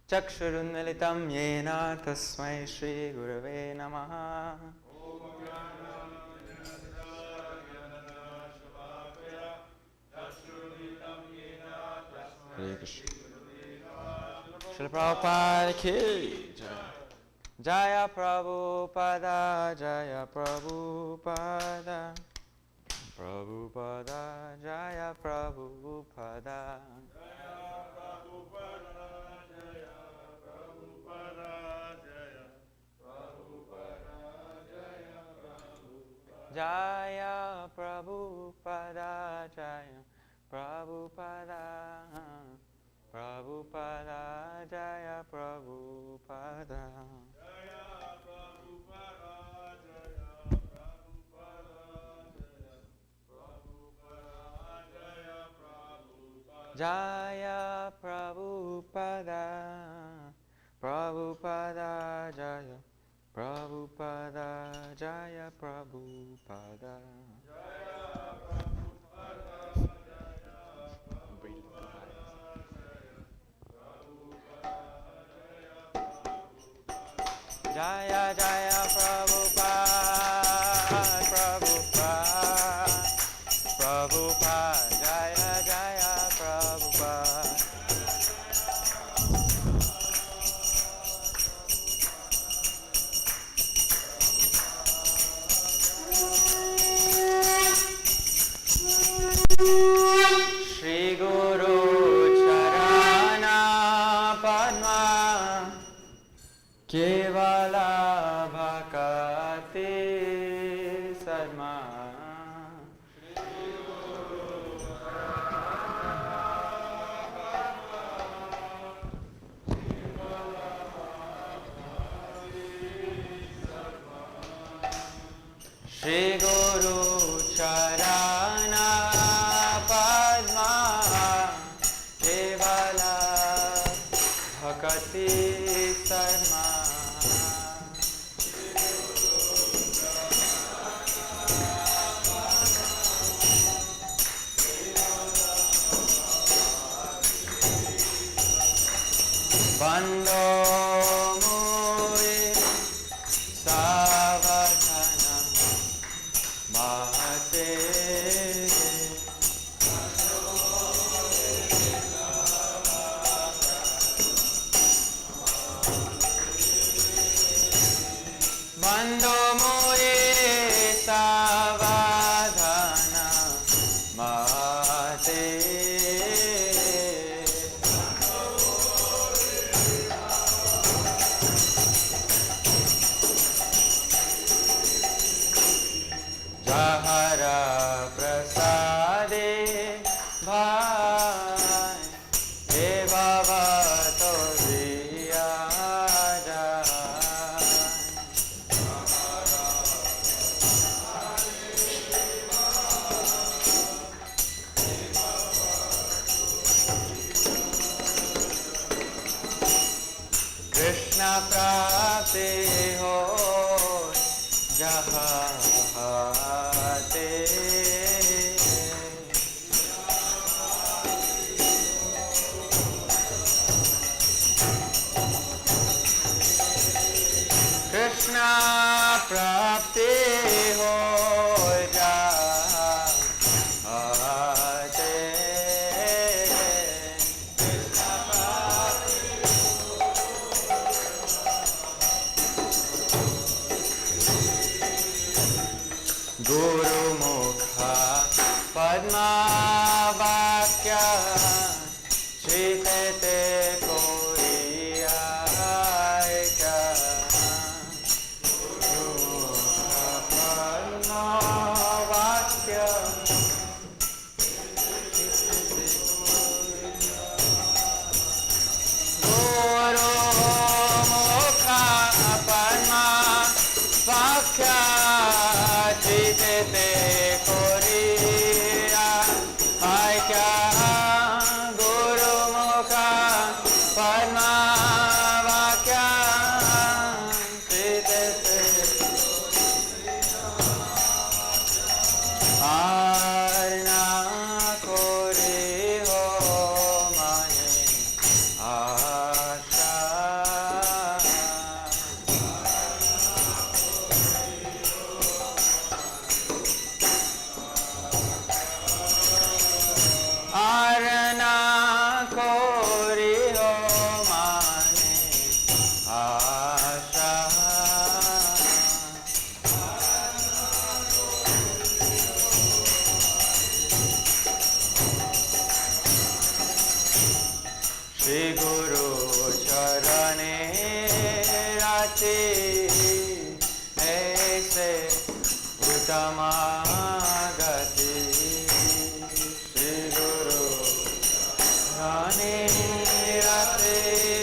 Chakshurunmilitam yena tasmai Shri Gurave Namaha. Hare Krishna. Srila Prabhupada ki Jai. Jaya Prabhupada, Jaya Prabhupada. Prabhupada, Jaya Prabhupada. Jaya Prabhupada, Jaya Prabhupada. Prabhupada, Jaya Prabhupada. Jaya Prabhupada, Prabhupada, Jaya Prabhupada, Jaya Prabhupada. Jaya Jaya Prabhupada, Prabhupada, Prabhupada, Jaya Jaya Prabhupada. Shri Guru Charana Padma Kevala Bhakati Sarma. Shri Guru Charana Padma Kevala Bhakati Sarma. Bando Muri Savadhana Mahate. Bando Muri Savadhana Mahate. Jahara Prasade Bhai Devavato Diya Jai. Krishna Prapti Ho Jahate. Krishna Prapti Ho Jahate. Guru Mukha Padma Vakya Shritete Koriya Aika. Guru Mukha Padma Vakya Guru Mukha Padma Vakya Jitete Koriya Aikya. Guru Mukha Padma Vakya Jitete Arna Kori Ho Mane Asha. Guru Charane Rati Aise Uttama Gati Shri Guru Charane Rati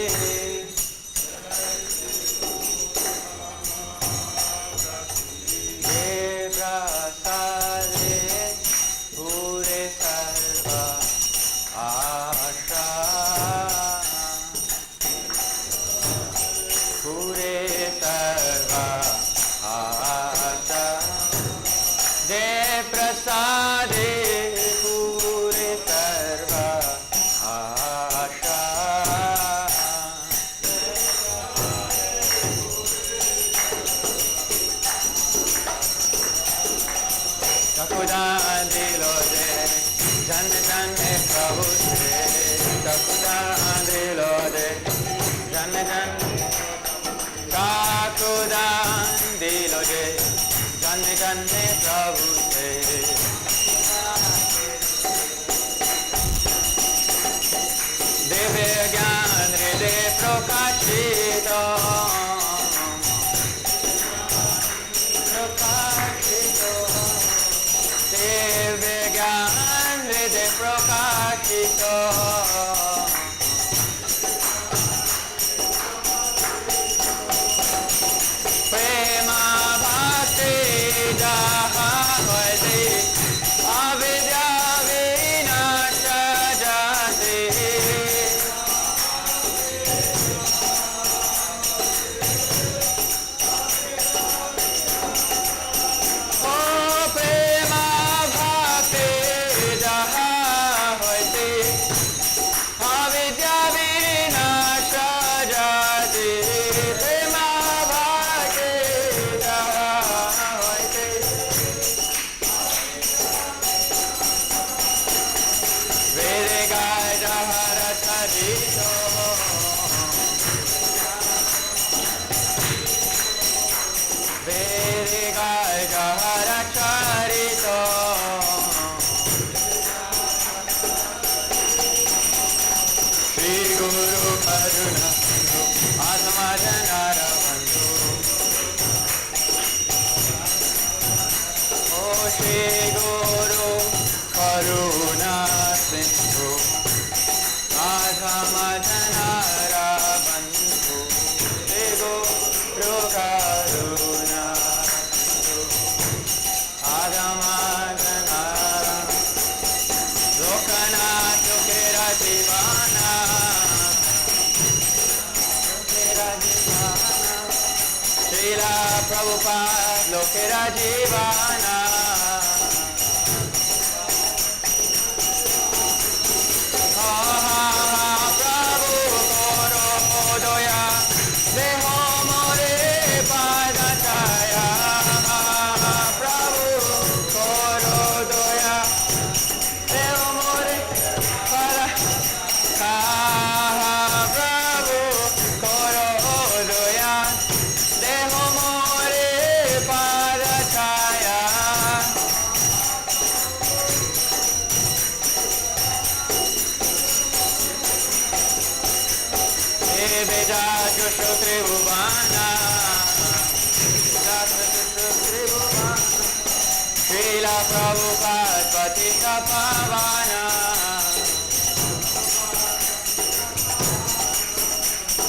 Prabhupada Lokera Jivana Prabhupada Patika Pavana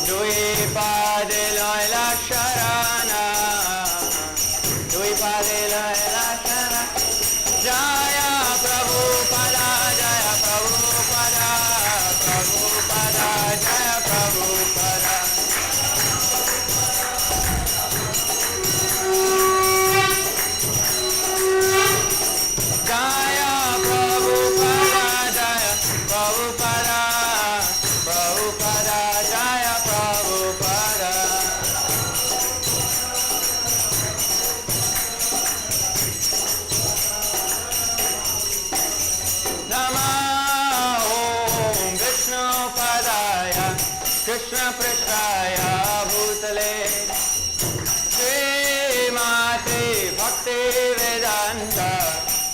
Dui Pade Laila Sharana Dui Pade Laila Sharana Jaya Prabhupada Jaya Prabhupada Prabhupada Jaya Prabhupada Krishna Prasthaya Bhutale Srimati Bhakti Vedanta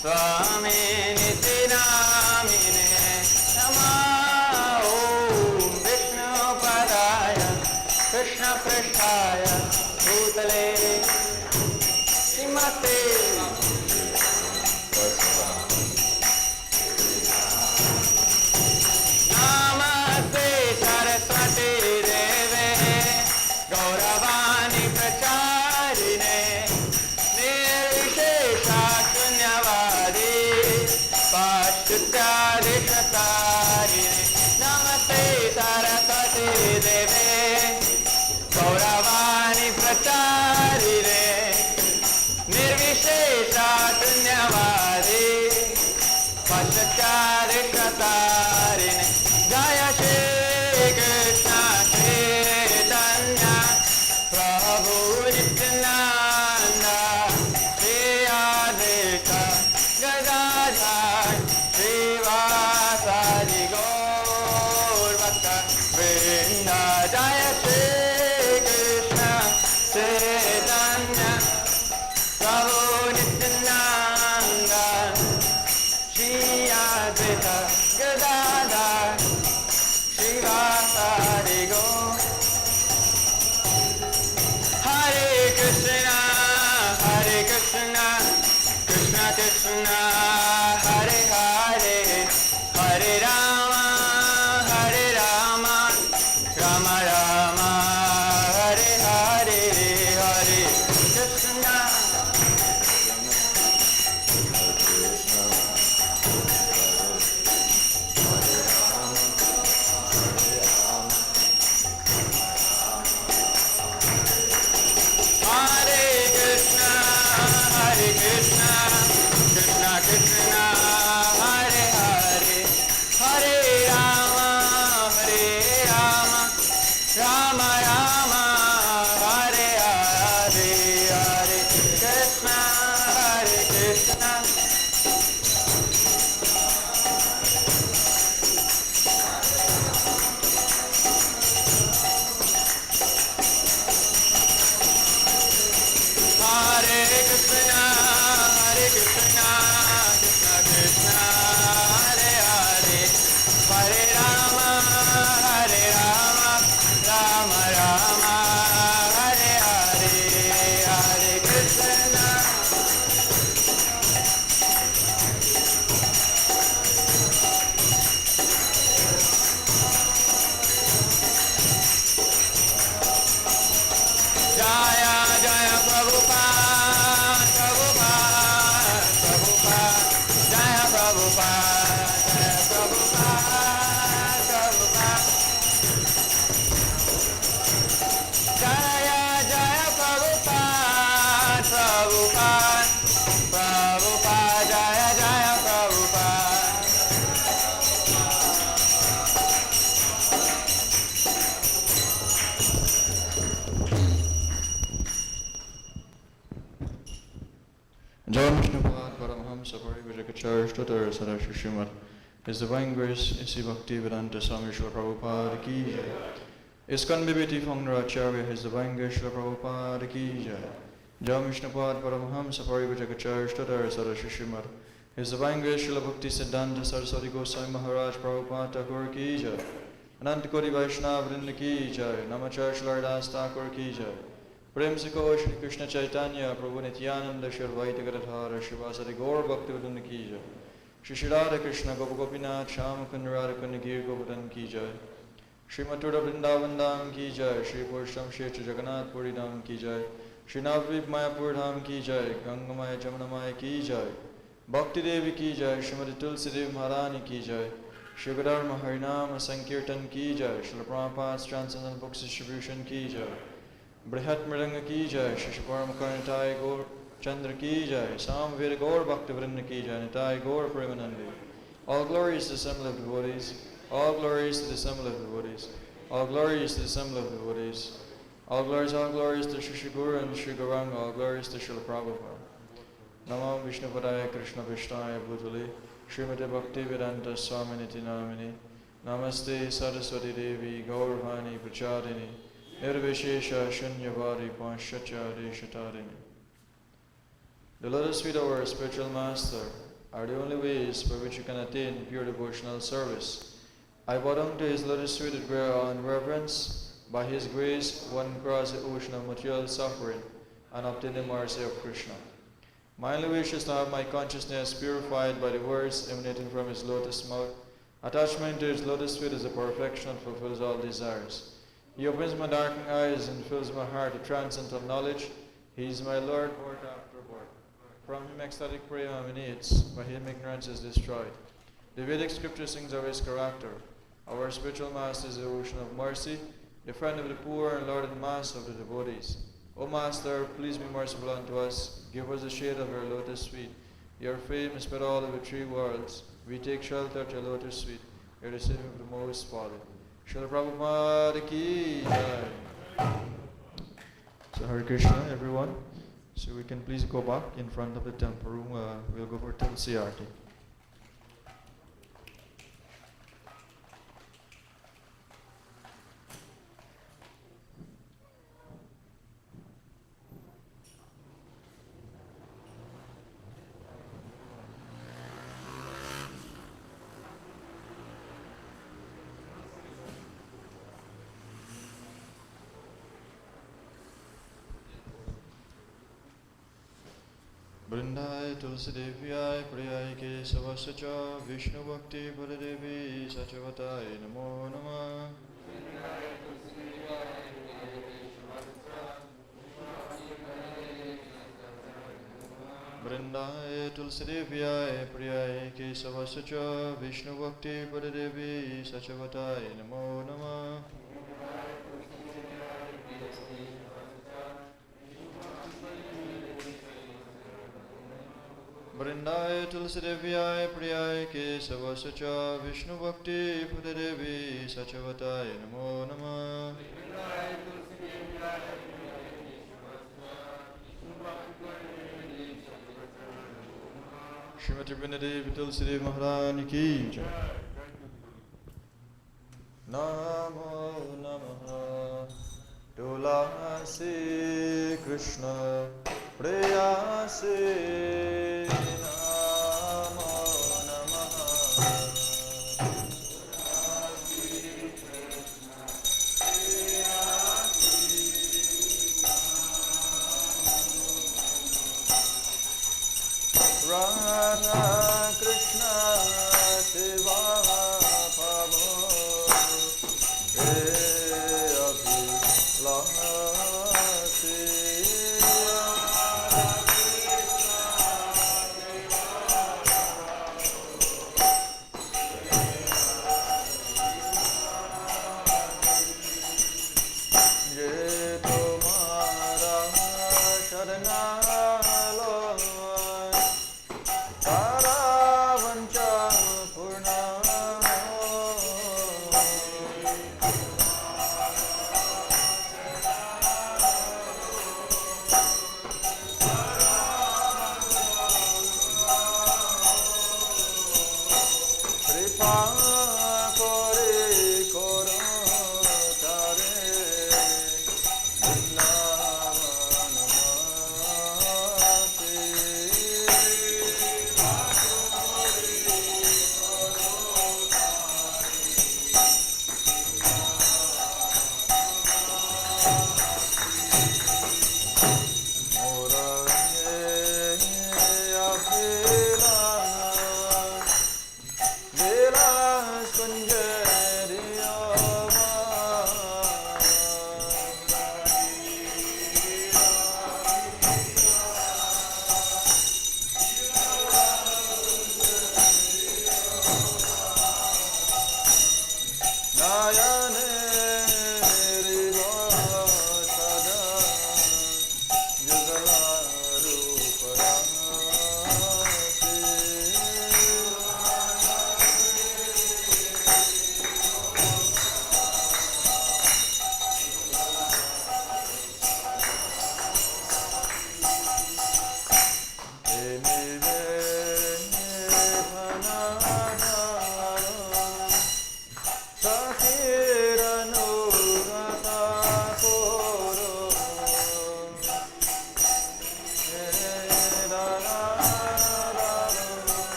Swami Niti Namine Nama Om Vishnu पृष्ठाय भूतले श्रीमते नमस्ते सरस्वती देवे गौरवाणी प्रचारिणे निर्विशेषा शून्यवादी पाश्चात्यादिशतारिणे नमस्ते सरस्वती देवे गौरवाणी प्रचारिणे निर्विशेषा शून्यवादी पाश्चात्यादिशतारिणे जय श्री कृष्ण चैतन्य प्रभु नित्यानंद श्री अद्वैत गदाधर श्रीवासादि गौर भक्त वृंद जय श्री कृष्ण चैतन्य प्रभु नित्यानंद श्री अद्वैत गदाधर श्रीवासादि गौर Hare Krishna, Krishna Krishna, Hare Hare, Hare Rama, Rama Rama, Hare Hare, Hare Krishna. Hare Krishna, Krishna Krishna, Hare Hare, Hare Rama, Rama Rama, Hare Hare, Hare Krishna, Krishna. Hare Krishna, Krishna Krishna, Hare Hare, Hare Rama, Rama Rama, Hare Hare, Hare Krishna. Jaya Jaya Prabhupada, Jaya Prabhupada, Jaya Jaya Prabhupada, Jaya Jaya Prabhupada. Jai Vishnupad Paramahamsa Parivajakacharyya Stotra Sadashiva Srimad. His Divine Grace, Isi Bhaktivedanta Swami Srila Prabhupada Ki Jai. ISKCON Bibhiti Phongnaracharya, His Divine Grace Srila Prabhupada Ki Jai. Jai Vishnupad Paramahamsa Parivajakacharyya Stotra Sadashiva Srimad. His Divine Grace Srila Bhakti Siddhanta Saraswati Goswami Maharaj Prabhupada Thakur Ki Jai. Ananta Koti Vaishnava Vrinda Ki Jai. Namacharya Shri Das Thakur Ki Jai. प्रेम से कहो श्री कृष्ण चैतन्य प्रभु नित्यानंद श्री अद्वैत गदाधर श्रीवासादि गौर भक्तवृंद की जय। श्री राधा कृष्ण गोप गोपीनाथ श्याम कुंज राधा कुंज गिर गोवर्धन की जय। श्री मथुरा वृंदावन धाम की जय। श्री पुरुषोत्तम श्रेष्ठ जगन्नाथपुरी धाम की जय। श्री नवद्वीप मायापुर धाम की जय। गंगमाय जमुनामाय की जय। भक्ति देवी की जय। श्रीमती तुलसी देवी महारानी की जय। श्री धर्म हरिनाम संकीर्तन की जय। Shri Prabhupada transcendental books distribution की जय। बृहत मृदंग की जय। श्री परम निताय गौर चंद्र की जय। साम वेद गौर भक्त वृंद की जय। निताय गौर प्रेमानंदे। All glories to the assembly of devotees. All glories to the assembly of devotees. All glories to the assembly of devotees. All glories to Shri Guru and Shri Gauranga. All glories to Srila Prabhupada. Namo Vishnupadaya Krishna Vishnaya Bhutale Srimati Bhakti Vedanta Swaminiti Namini Namaste Saraswati Devi Gaurvani Pracharini Nirvishesha Shunyavadi Panchachari Shatarini. The lotus feet of our spiritual master are the only ways by which you can attain pure devotional service. I bow down to his lotus feet with great awe and reverence. By his grace, one crossed the ocean of material suffering and obtained the mercy of Krishna. My only wish is to have my consciousness purified by the words emanating from his lotus mouth. Attachment to his lotus feet is the perfection that fulfills all desires. He opens my darkened eyes and fills my heart with transcendental knowledge. He is my Lord, birth after birth. From him ecstatic prayer emanates, by him ignorance is destroyed. The Vedic scripture sings of his character. Our spiritual master is the ocean of mercy, the friend of the poor and Lord and master of the devotees. O Master, please be merciful unto us. Give us the shade of your lotus feet. Your fame is spread all over 3 worlds. We take shelter at your lotus feet. You're the Savior of the most fallen. Srila Prabhupada ki jai. So Hare Krishna, everyone. So we can please go back in front of the temple room. We'll go for Tulsi Aarti. Vrindai Tulsi Devyai Priyai Kesavasya Cha Vishnu Bhakti Padadevi Sachavatai Namo Namah. Vrindai Tulsi Devyai Priyai Kesavasya Cha Vishnu Bhakti Padadevi Sachavatai Namo Namah. Vrindai Tulsi Devyai Priyai Kesavasya Cha Vishnu Bhakti Padadevi Sachavatai Namo Namah. Srimati Vrindadevi Tulsi Devi Maharani ki jai. Namo Namaha Tulasi Krishna Preyasi Namo Namaha Radha Krishna Shiva Pavo Abhi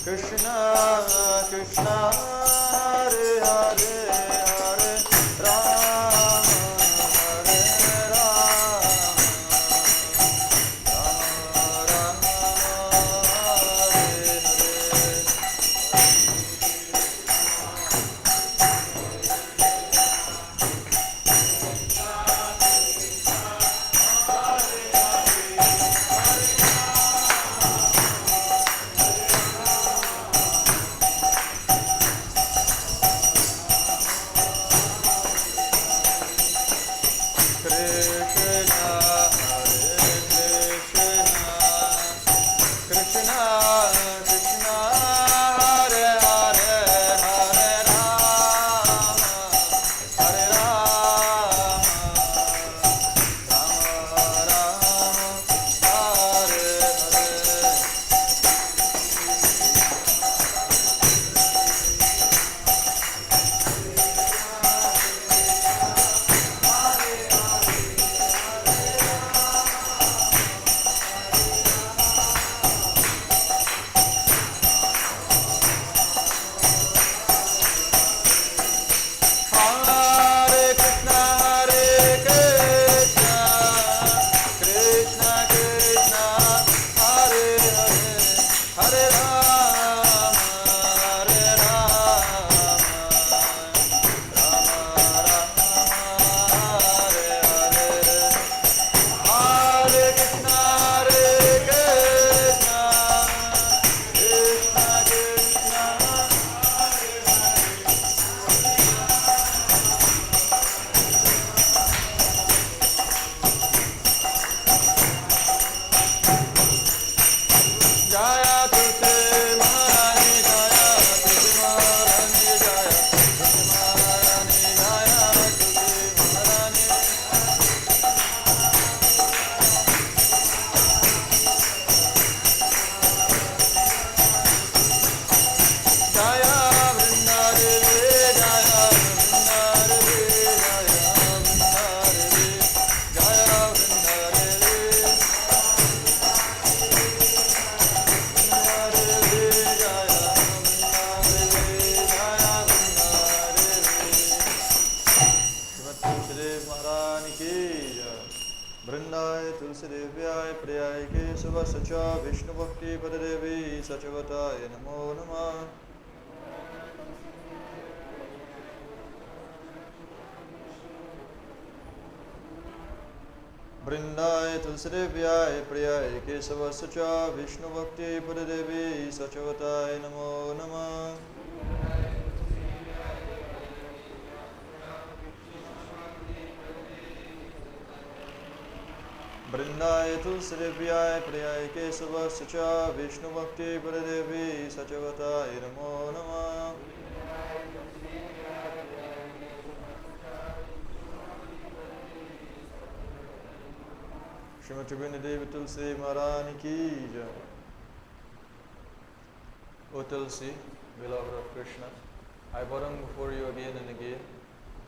Krishna Vrindavaneshwarivyaye Priyaye Kesavasacha Vishnu Bhakti Padadevi Sachavatāya Namo Namah. Vrindaye Tulsidevyaya Priyaye Kesavasacha Vishnu Bhakti Padadevi Sachavatāya Namo Namah. Vrindaye Tulsidevyaya Priyaye Kesavasacha Vishnu Bhakti Padadevi Sachavatāya Namo Namah. Srimati Vrindadevi Tulsi Maharani Ki Jai. O Tulsi, beloved of Krishna, I bow down before you again and again.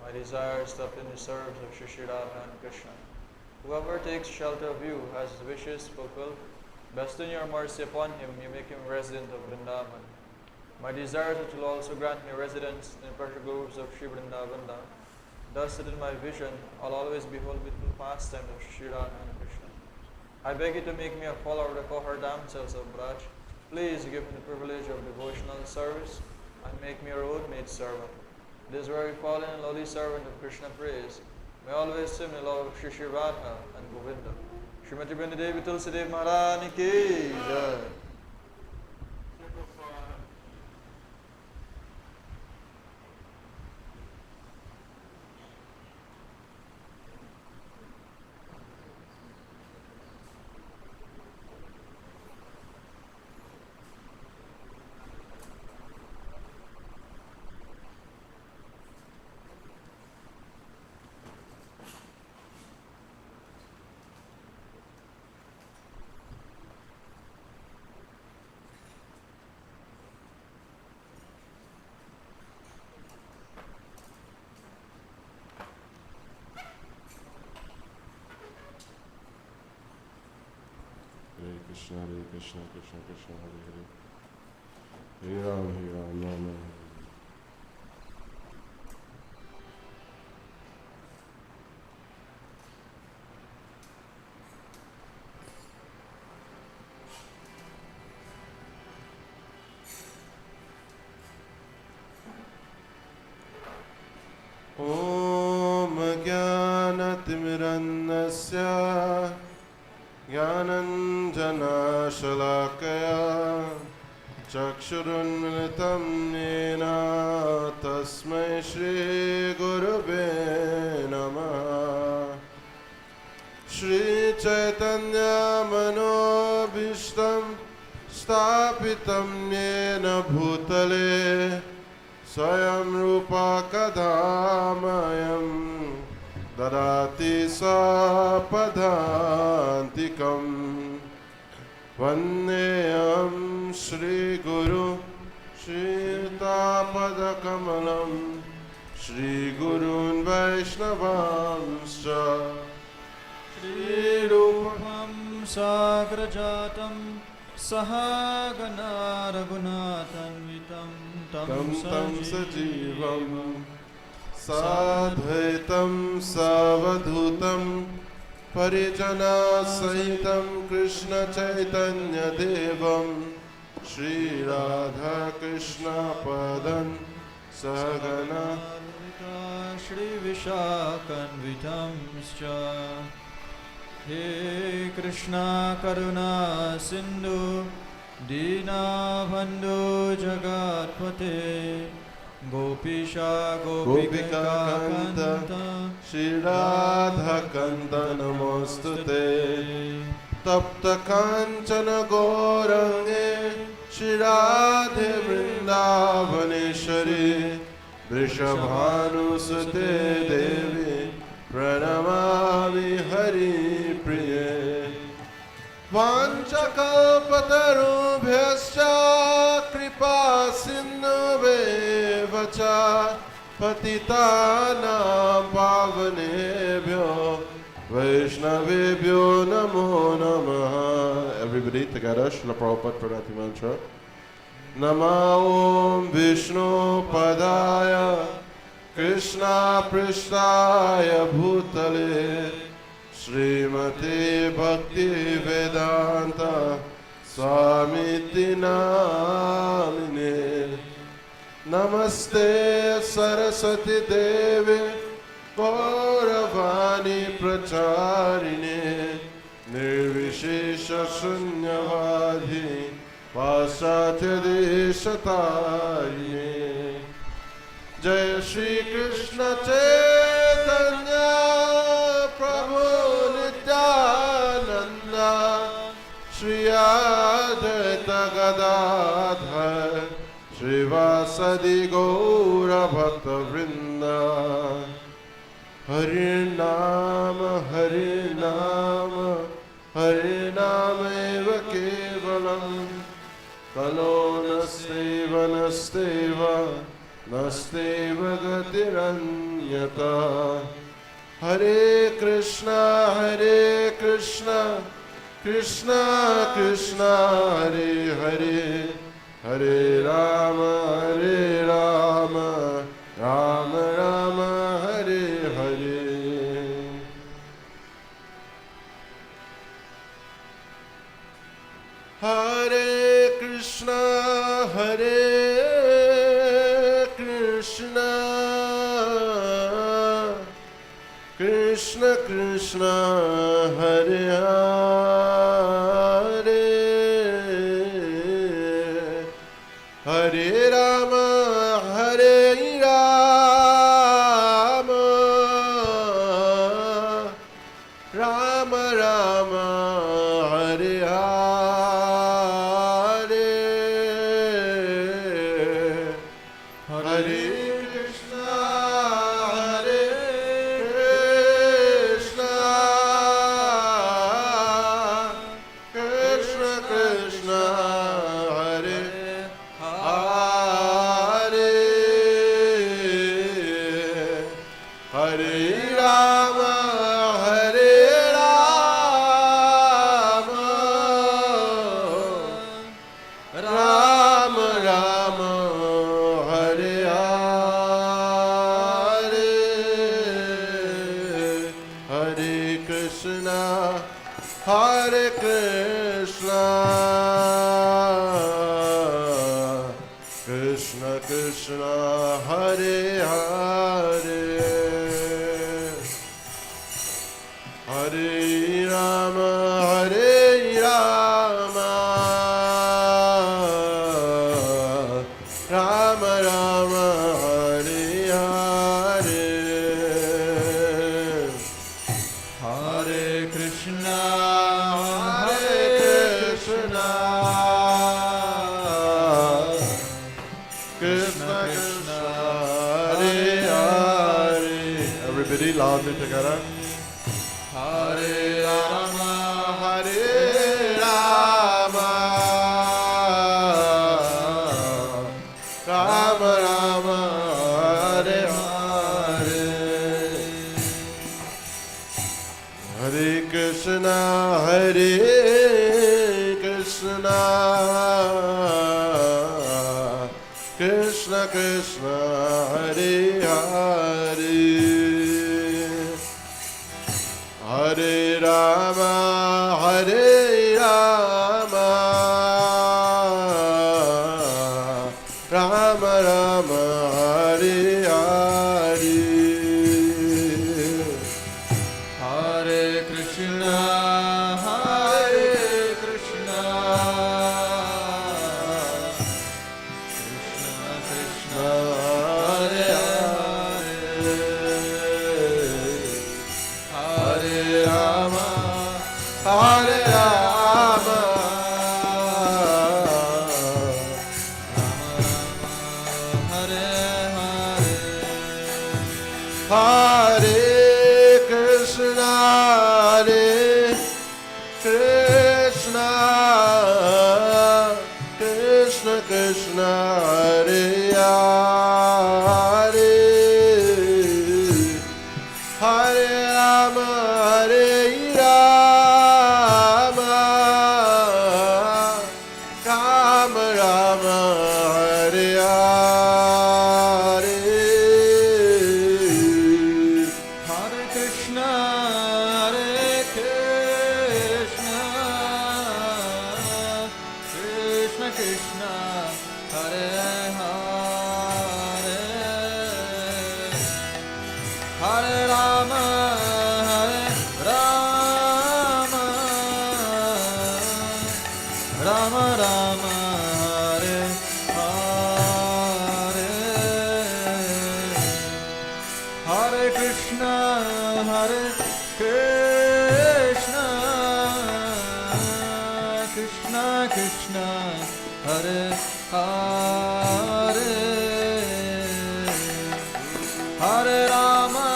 My desire is to obtain the service of Shri Shri Radha and Krishna. Whoever takes shelter of you has his wishes fulfilled. Bestow your mercy upon him, you make him resident of Vrindavan. My desire is that you will also grant me residence in the precious groves of Shri Vrindavan. Thus that in my vision I'll always behold beautiful pastimes of Shri Radha and Krishna. I beg you to make me a follower of the cohort damsels of Braj. Please give me the privilege of devotional service and make me your own maid servant. This very fallen and lowly servant of Krishna praise may always sing the love of Shri Shri Radha and Govinda. Srimati Vrindadevi Tulsidev Maharani Ki Jai. Krishna, Hare Krishna, Krishna Krishna, Hare Hare, Hare Ram, Ram Ram. Om Jnanatimirannasya Jnananjana Shalakaya Chakshurunmilitam Nena Tasmai Shri Gurave Namah. Shri Chaitanya Manobhishtam Stapitam Yena Bhutale Swayam Rupa Kadamayam Dadati Sapadantikam Vandeyam Shri Guru Shri Tapadakamalam Shri Gurun Vaishnavamscha Shri Rupam Sagrajatam Sahagana Raghunathanvitam Tam Sajivam Sadhaitam Savadhutam Parijana Sahitam Krishna Chaitanya Devam Shri Radha Krishna Padan Sahagana Shri Vishakanvitamscha. He Krishna Karuna Sindhu Dina Bandhu Jagatpate Gopisha Gopika Kanta Shri Radha Kanta Namostute Tapta Kanchana Gaurange Shri Radhe Vrindavaneshwari Vrishabhanusute Devi Pranamami Hari Priye Vanchakalpatarubhyascha Kripa Sindhuvevacha Patitanam Pavanebhyo Vaishnavebhyo Namo Namaha. Everybody together, Srila Prabhupada Pranati Mantra. Nama Om Vishnu Padaya Krishna Prishtaya Bhutale Srimate Bhakti Vedanta Swamiti Namine Namaste Saraswati Devi Gauravani Pracharine Nirvishesha Shunyavadhi Pasatya Deshatarine Jai Shri Krishna Chaitanya Prabhu Nityananda Shri Advaita Gadadhar Srivasadi Gaura Bhakta Vrinda Harinama Harinama Harinama Eva Kevalam Kalo Nasteva Nasteva Nasteva Gatiranyata Hare Krishna Krishna Krishna Hare Hare Hare Rama Rama Rama Hare Hare Hare Krishna Krishna Krishna Hare Hare Hare Rama Rama Rama Hare Hare Hare Krishna Krishna Krishna Hare Hare Hare Rama Rama Rama Hare Hare Hare Krishna Krishna Krishna Hare Hare Hare Rama Rama Rama Hare Hare Hare Krishna Krishna Krishna Hare Hare. Everybody loudly together. Hare Rama Rama Rama Hare Hare Hare Krishna Krishna Krishna Hare Hare Rama Rama Hare Hare Hare Krishna Krishna Krishna Krishna Hare Hare Hare Rama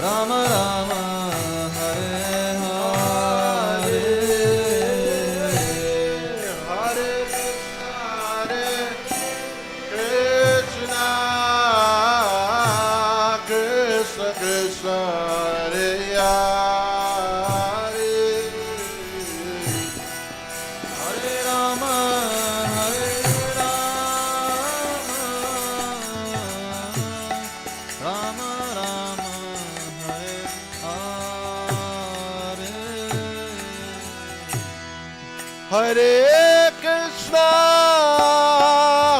Rama Rama Hare Hare Hare Krishna Krishna Krishna Hare Hare Hare Rama Rama Rama Hare Hare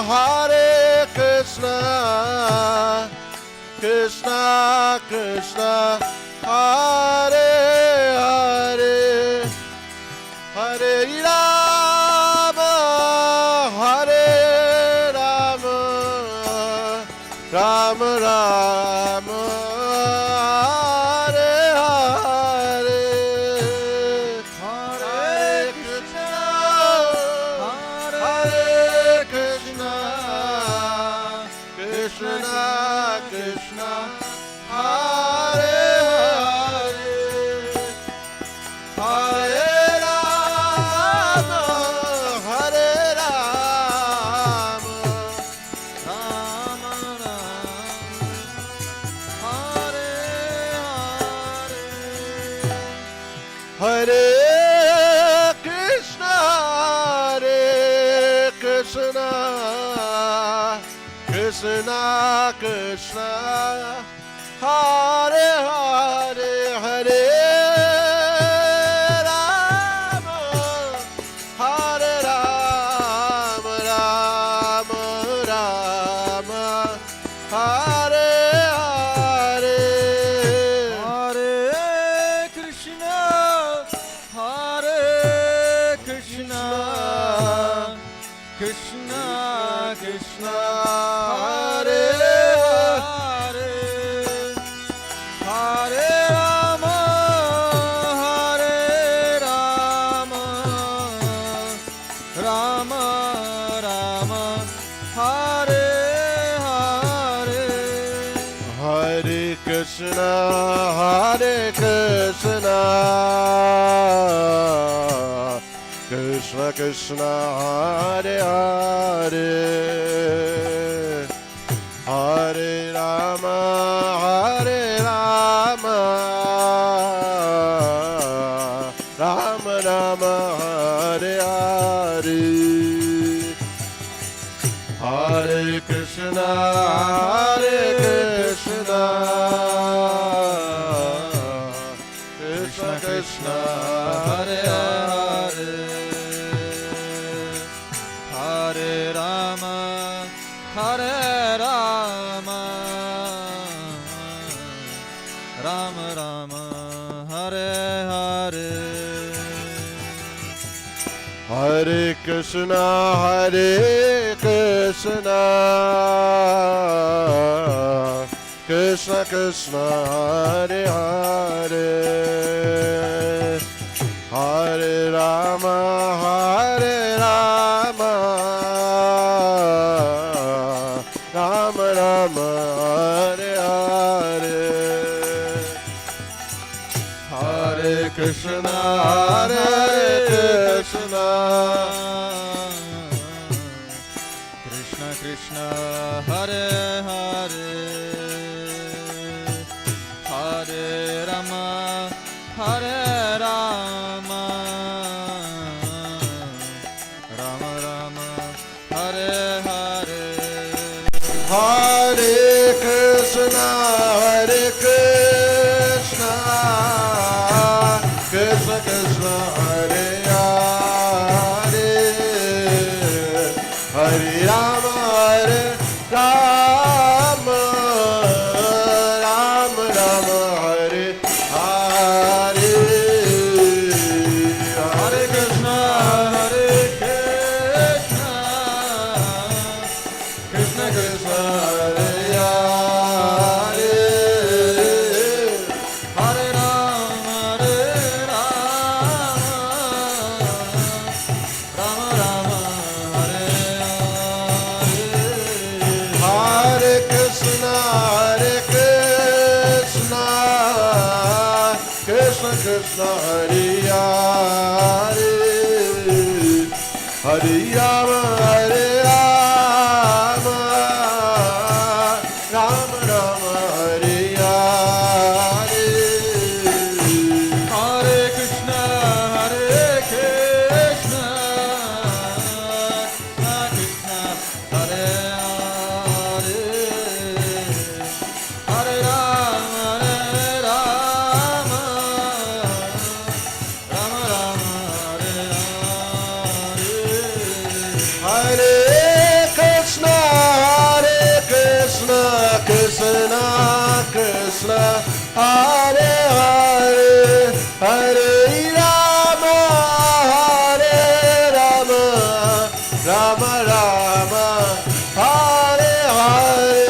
Hare Krishna Krishna Krishna Hare Hare Hare Rama Rama Rama Hare Hare Hare Krishna Krishna Krishna Hare Hare Hare Rama Rama Rama Hare Hare Hare Krishna Krishna Krishna Hare Hare Hare Rama Rama Rama Hare Hare Hare Krishna Krishna Krishna Hare Hare Hare Rama Rama Rama Hare Hare Hare Krishna Krishna Krishna Hare Hare Hare Rama Rama Rama Hare Hare Hare Krishna Krishna Krishna Hare Hare Hare Rama Rama Rama Hare Hare Hare Krishna Krishna Krishna Hare Hare Hare Rama Rama Rama Hare Hare Hare Krishna Krishna Krishna Hare Hare Hare Rama Rama Rama Hare Hare Hare Krishna Krishna Krishna Hare Hare Hare Rama Rama Rama Hare Hare Krishna Krishna Hare Hare Hare Rama Hare Rama Rama Rama Hare Hare Hare Krishna Krishna Krishna Hare Hare Hare Rama Rama Rama Rama Hare Hare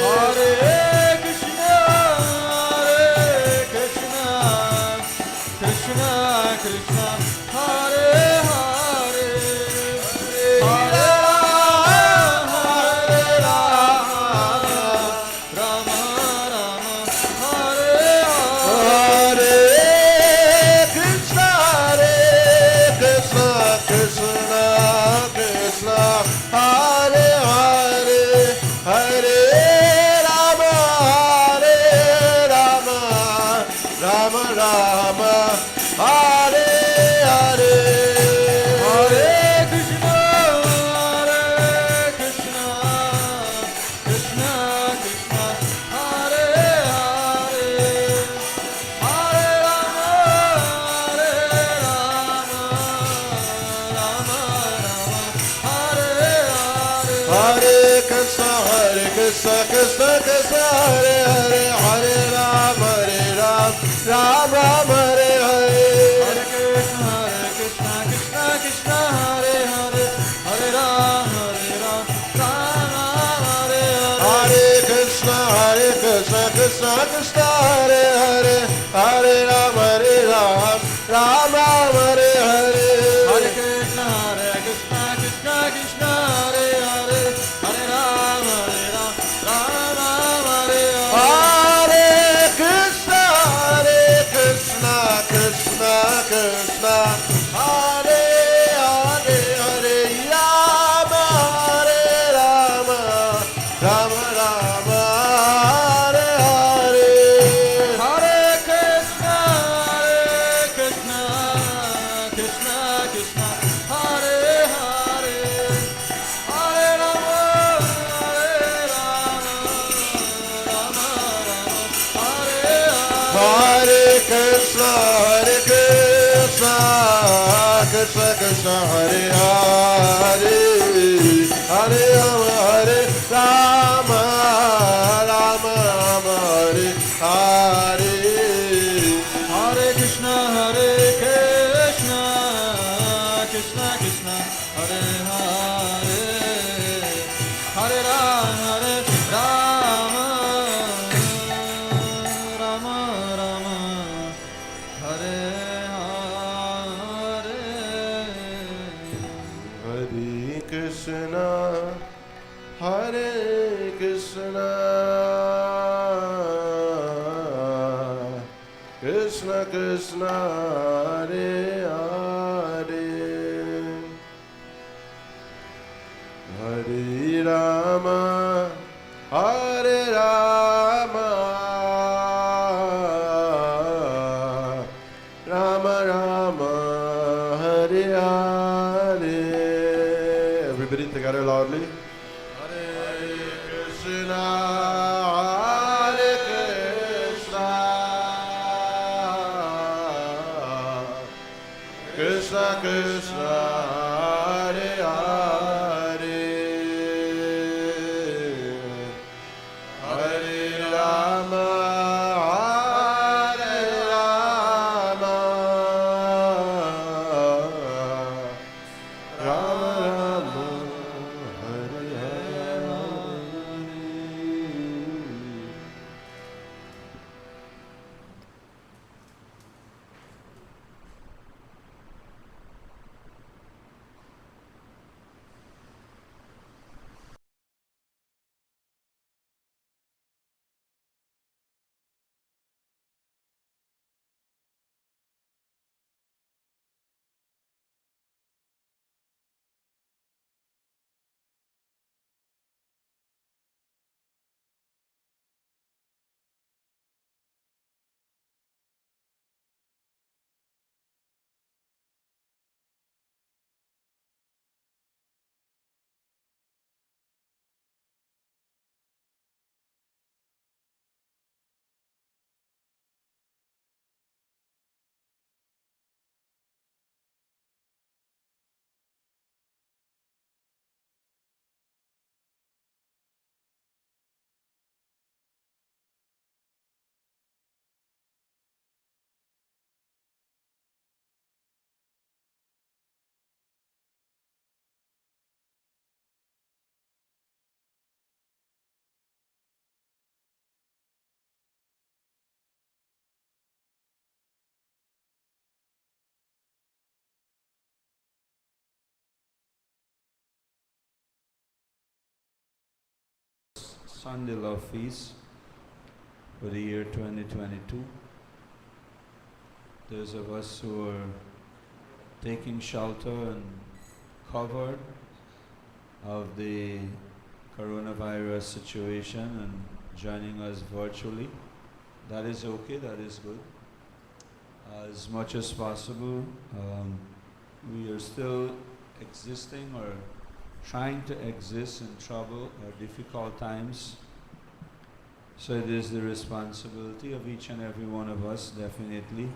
Hare Krishna Krishna Krishna Hare Hare Hare Rama Rama Rama Hare Hare Hare Krishna Krishna Krishna Hare Hare Hare Rama Rama Hare Hare Hare Krishna Krishna Krishna Hare Hare Hare Rama Rama Rama Hare Hare Hare Krishna Krishna Krishna Krishna Hare Hare Hare Rama Rama Hare Hare Hare Krishna Krishna Krishna Hare Hare Hare Rama Ram Ram Hare Hare Hare Krishna Krishna Krishna Hare Hare Hare Rama Rama Hare Hare Hare Krishna Krishna Krishna Hare Hare Hare Ram Ram Ram Hare Hare Hare Krishna Krishna Krishna Hare Hare Hare Rama Rama Hare Hare Hare Krishna Krishna Krishna Hare Hare Hare Rama Rama Rama Hare Hare Hare Krishna Krishna Krishna Hare Hare Hare Rama Rama Hare Hare Hare Krishna Krishna Krishna Hare Hare Hare Rama Rama Hare Hare Hare Krishna Krishna Krishna Hare Hare Hare Rama Rama Rama Hare Hare Hare Krishna Krishna Krishna Hare Hare Hare Rama Rama Rama Hare Hare. Everybody together loudly. Hare Krishna Krishna Krishna Hare Hare Hare Rama Rama Hare Hare. Sunday Love Feast for the year 2022. Those of us who are taking shelter and covered of the coronavirus situation and joining us virtually, that is okay, that is good. As much as possible, we are still existing or trying to exist in trouble or difficult times. So it is the responsibility of each and every one of us, definitely,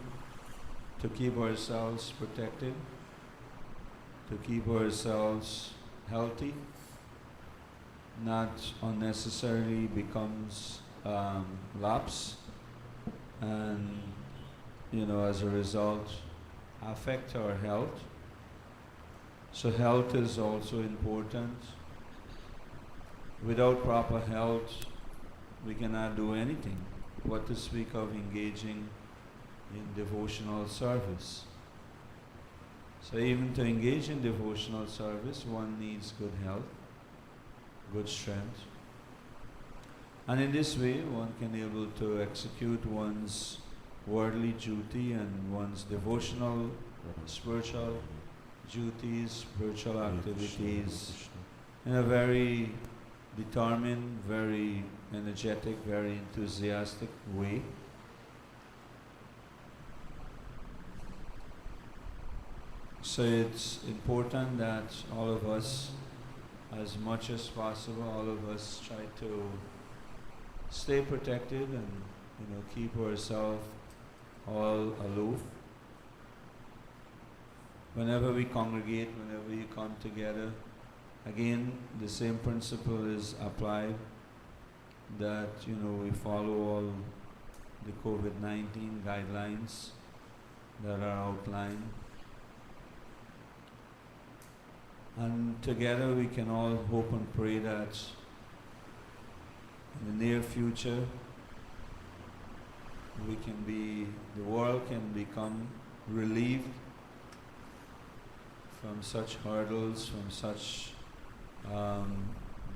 to keep ourselves protected, to keep ourselves healthy, not unnecessarily becomes lapse, and as a result affect our health. So health is also important. Without proper health, we cannot do anything. What to speak of engaging in devotional service. So even to engage in devotional service, one needs good health, good strength. And in this way, one can be able to execute one's worldly duty and one's devotional, spiritual duties, spiritual activities in a very determined, very energetic, very enthusiastic way. So it's important that all of us, as much as possible, all of us try to stay protected and keep ourselves all aloof. Whenever we congregate, whenever we come together, again, the same principle is applied, that we follow all the COVID-19 guidelines that are outlined. And together we can all hope and pray that in the near future the world can become relieved from such hurdles, from such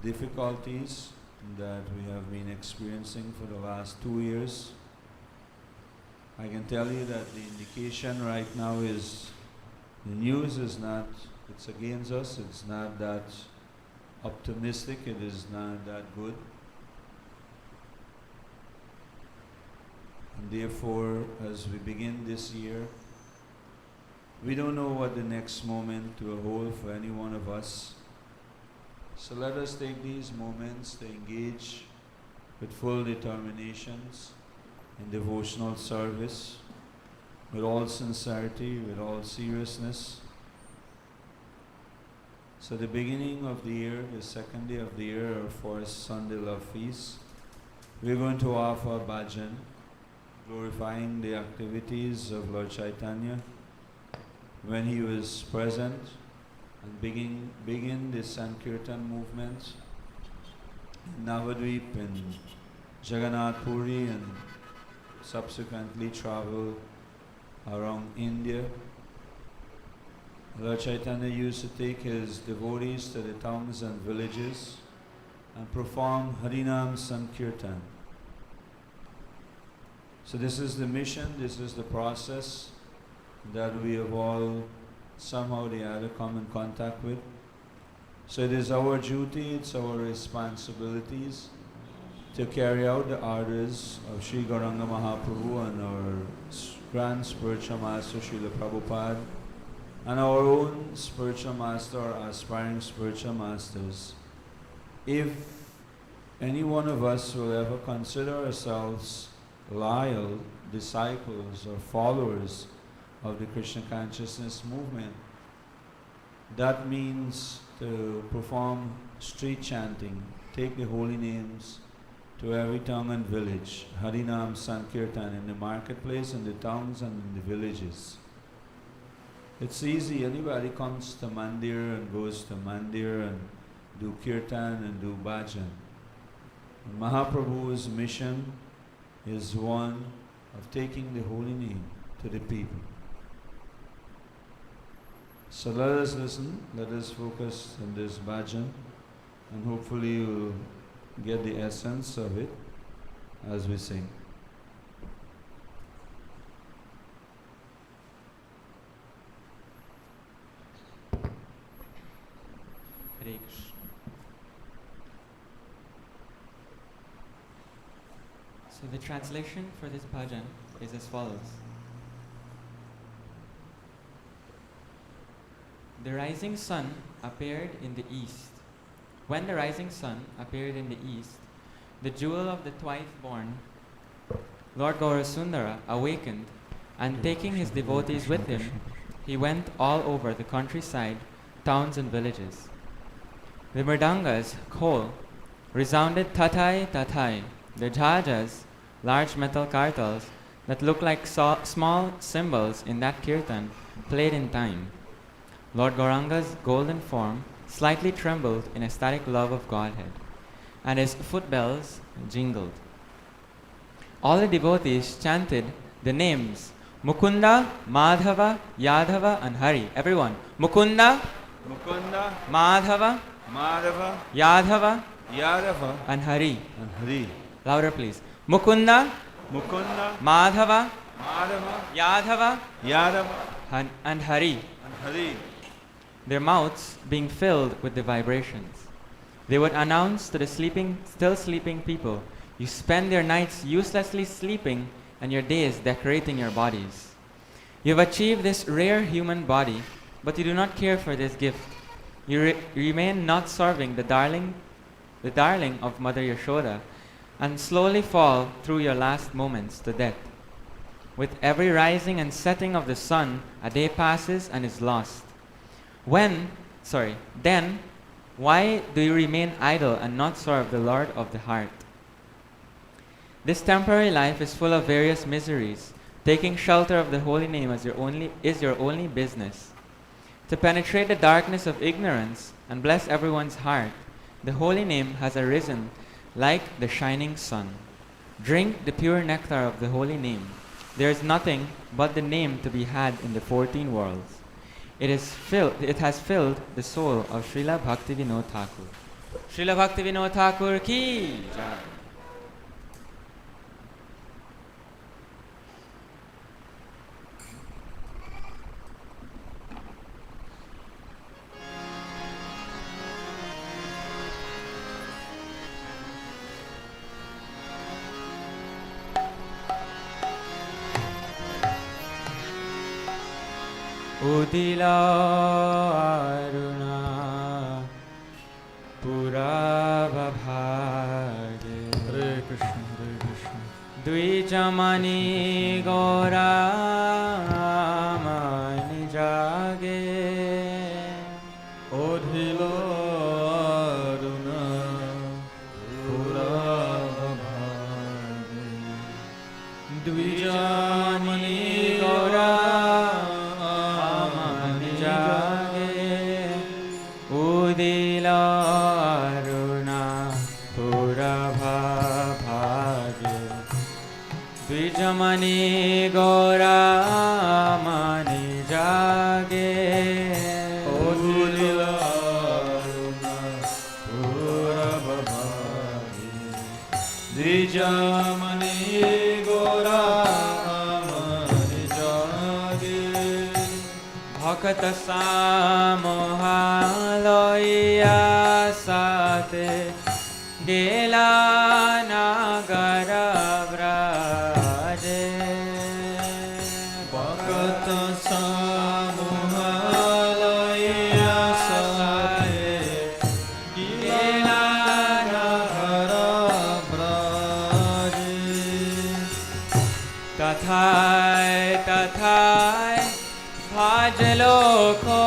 difficulties that we have been experiencing for the last 2 years. I can tell you that the indication right now is, the news is not, it's against us, it's not that optimistic, it is not that good. And therefore, as we begin this year, we don't know what the next moment will hold for any one of us. So let us take these moments to engage with full determinations in devotional service, with all sincerity, with all seriousness. So the beginning of the year, the second day of the year, our first Sunday Love Feast, we're going to offer bhajan, glorifying the activities of Lord Chaitanya when he was present, and begin the Sankirtan movement in Navadvip and Jagannath Puri, and subsequently travel around India. Lord Chaitanya used to take his devotees to the towns and villages and perform Harinam Sankirtan. So this is the mission, this is the process that we have all somehow or the other come in contact with. So it is our duty, it's our responsibilities to carry out the orders of Sri Gauranga Mahaprabhu and our Grand Spiritual Master Srila Prabhupada and our own spiritual master or aspiring spiritual masters. If any one of us will ever consider ourselves loyal disciples or followers of the Krishna consciousness movement, that means to perform street chanting, take the holy names to every town and village, Harinam Sankirtan in the marketplace, in the towns and in the villages. It's easy, anybody comes to Mandir and goes to Mandir and do Kirtan and do Bhajan. And Mahaprabhu's mission is one of taking the holy name to the people. So let us listen, let us focus on this bhajan, and hopefully we'll get the essence of it as we sing. Hare Krishna. So the translation for this bhajan is as follows. The rising sun appeared in the east. When the rising sun appeared in the east, the jewel of the twice-born Lord Gaurasundara awakened, and taking his devotees with him, he went all over the countryside, towns and villages. The mridangas, khol, resounded tatai tatai. The jhajas, large metal kartals that looked like small cymbals in that kirtan, played in time. Lord Gauranga's golden form slightly trembled in ecstatic love of Godhead, and his footbells jingled. All the devotees chanted the names Mukunda, Madhava, Yadava, and Hari. Everyone, Mukunda, Mukunda, Madhava, Madhava, Yadava, Yadava, and Hari. and Hari. Louder, please. Mukunda, Mukunda, Madhava, Madhava, Yadava, Yadava, and Hari. and Hari. Their mouths being filled with the vibrations. They would announce to the still sleeping people, you spend your nights uselessly sleeping and your days decorating your bodies. You have achieved this rare human body, but you do not care for this gift. You remain not serving the darling of Mother Yashoda, and slowly fall through your last moments to death. With every rising and setting of the sun, a day passes and is lost. Then, why do you remain idle and not serve the Lord of the heart? This temporary life is full of various miseries. Taking shelter of the holy name is your only business. To penetrate the darkness of ignorance and bless everyone's heart, the holy name has arisen like the shining sun. Drink the pure nectar of the holy name. There is nothing but the name to be had in the 14 worlds. It has filled the soul of Srila Bhaktivinoda Thakur. Srila Bhaktivinoda Thakur ki jai. Udila Aruna Purava Bhage Hare Krishna, Hare Krishna. Dvijamani Gora Mani Jage Odhila Aruna Purava Bhage Dvijamani Gora Dvijamani Gora Mani Jage Odhila Aruna Purava Bhage Dvijamani Gora Mani Jage Bhakta Samoha Loya Sate Gela Nagara Vraje Bhakta Samoha Loya Sate Gela Nagara Vraje Tathai Tathai Bhajalo Ko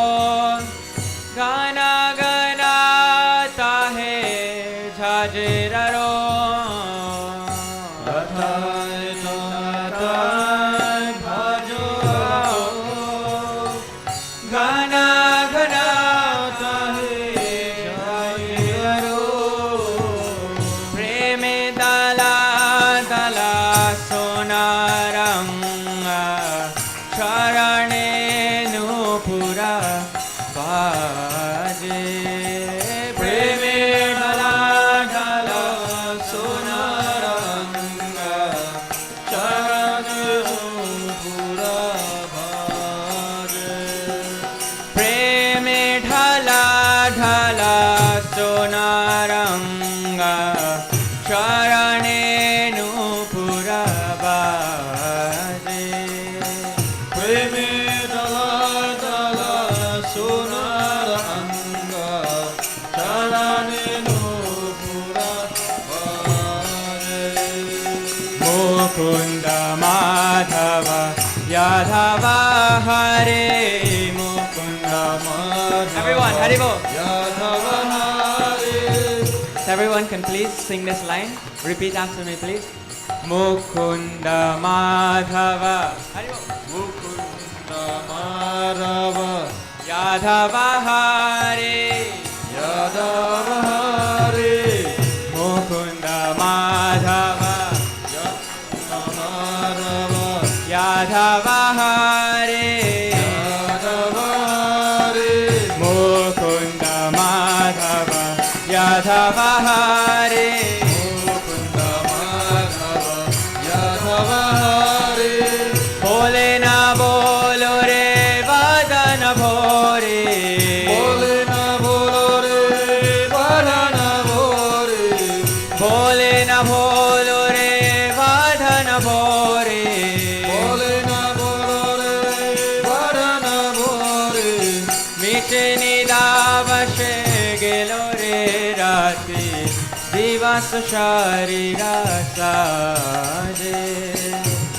Gana Gana Tahe Jhajiraro Tathai Tathai Bhajo Gana Gana Tahe Jhajiraro Preme Dala Dala Sonaranga Charane Nupura Rimi dala dala sonar anga charane nupura pare. Mukunda Madhava Yadhava Hare Mukunda Madhava. Everyone, Haribo. Yadava Hare. Everyone can please sing this line. Repeat after me, please. Mukunda Madhava Haribo. Mukunda Madhava Yadhava Hare Yadava Hare. Mukunda Madhava Madhava Yadhava Hare Yadava Hare. Mukunda Madhava Yadhava Hare Mukunda Madhava Yadava Hare. Bole na bolo re vadana bhore Bole na bolo re vadana bhore. Bole na bolo re vadana bhore Bole na bolo re vadana bhore. Miche nidavashe gelo re rati Divas sharira saje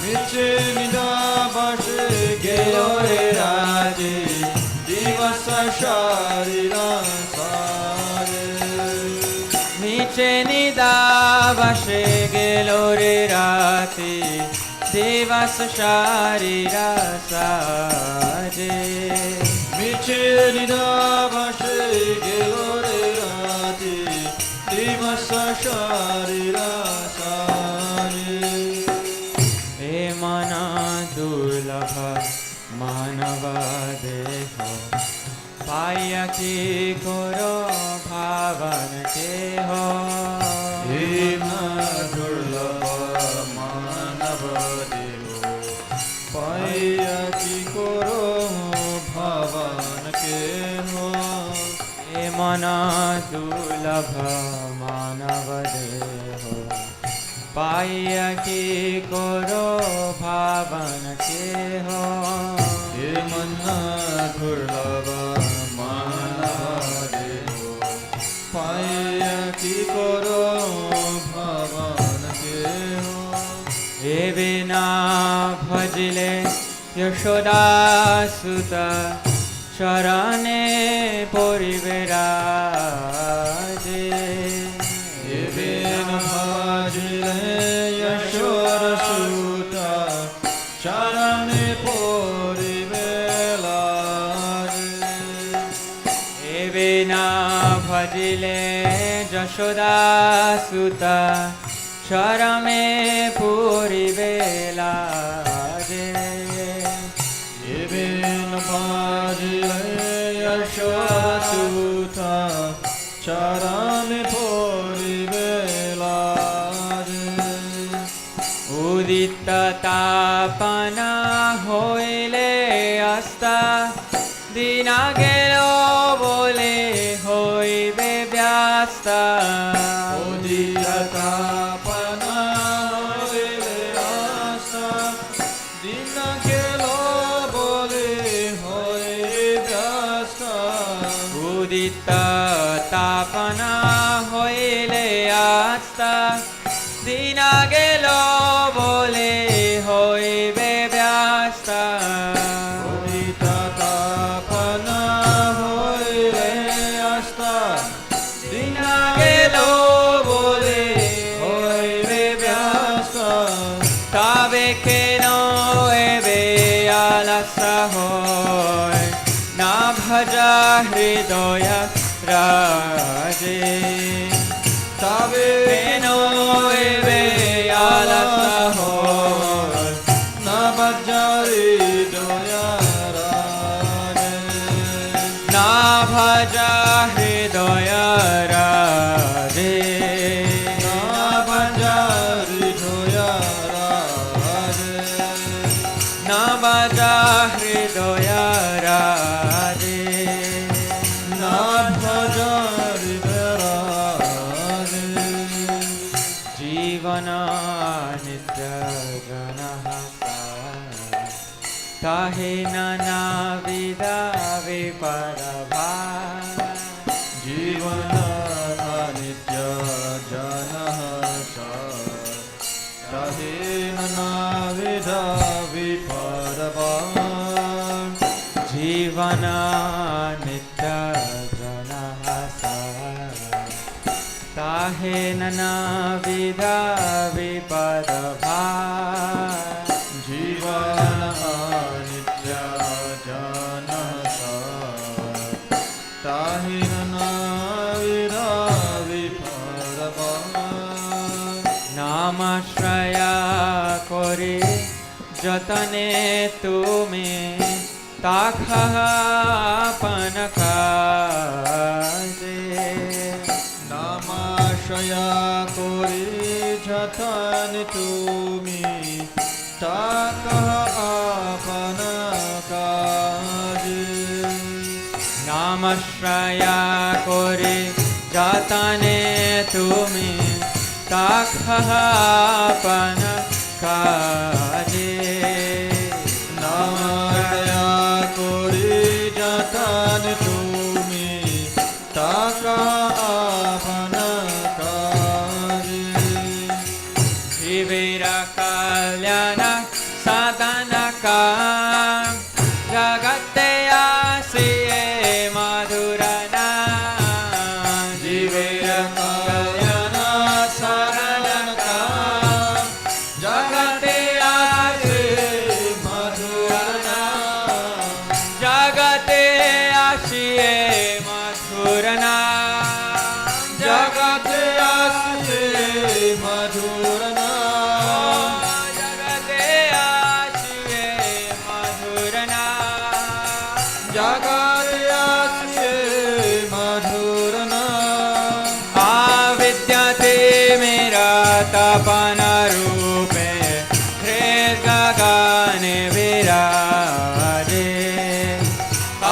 Miche nidavashe gelo re rati divasa sharira sare. Miche nidavashe gelo re rati Divas sharira saje Miche nidavashe gelo re rati divasa sharira sare. हे मना दुर्लभ मानव देह पाय की करो भावन के हो हे दुर्लभ मानव देहो पाया की करो भवन के हो. हे मना दुर्लभ मानव देह पाय की करो भावन के हो हे मन्ना दुर्लभ मानव देहो पाया की करो भवन के हो. हे बिना भजले यशोदा सुत शरणे परिवेराजे हे बिन भजले यशोर सुता चरणे परिवेलाजे. हे बिना भजले यशोदा सुत शरणे परिवेलाजे हे बिन भजले यशोर सुता चरणे परिवेलाजे. उदित तापना होइले अस्ता दिना गेलो बोले होइबे व्यस्ता उदिततापना होइले आस्था दिन गेलो बोले होय व्यस्ता. उदित तापना होइले अस्ता दिना गेलो बोले होइबे व्यस्ता उदिततापना होइले आस्था दिन गेलो बोले होय व्यस्ता. Tabe que no ebe alasa hoy na bhaja hridoya raje Tabe que no ebe alasa hoy na bajari doya rane. na bhaja hridoya raje Na bajari doya rane. na bhaja hridoya raje Na bajari rane. जीवन नित्य जन ताहि नानाविध विपरभार जीवन अनित्य जनः ताहि नानाविध विपरभार जीवन नित्य जनः ताहि नानाविध विपरभार जीवन अनित्य जनः ताहि नानाविध विपरभार नामाश्रया करि जतने तुमे ताखः आपन काजे नामाश्रया करि जतन तुमी ताकः आपन काजे नामाश्रया करि जतने तुमे ताखः आपन काजे नामाश्रया करि जतन तुमी ताकः आपन काजे शिविर कल्याण साधनका जगते आसिए मधुरना शिविर कल्याण साधनका जगते आसिए मधुरना जगते आसिए मधुरना जगते आसिए मधुरना जगते आसिए मधुरना जगते आसिए मधुरना आविद्यते मेरा तपन रूपे हृद गगने विराजे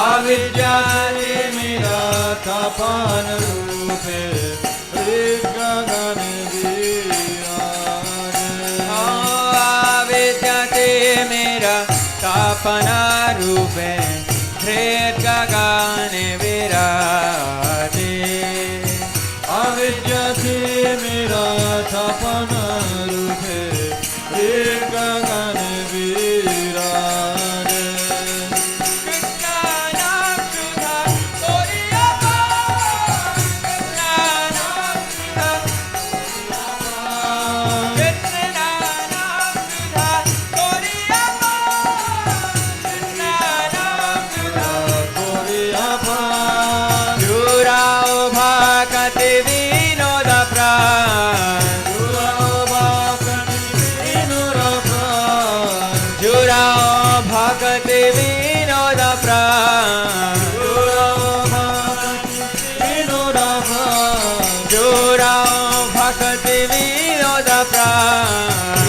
आविद्याते मेरा तपन रूपे हृद गगन विराजे आविद्यते मेरा तपन रूपे हृद गगने विराजे अविद्यते मेरा तपन रूपे हृद गगन विराजे भक्ति विनोद प्राण जोरा भक्ति विनोद प्राण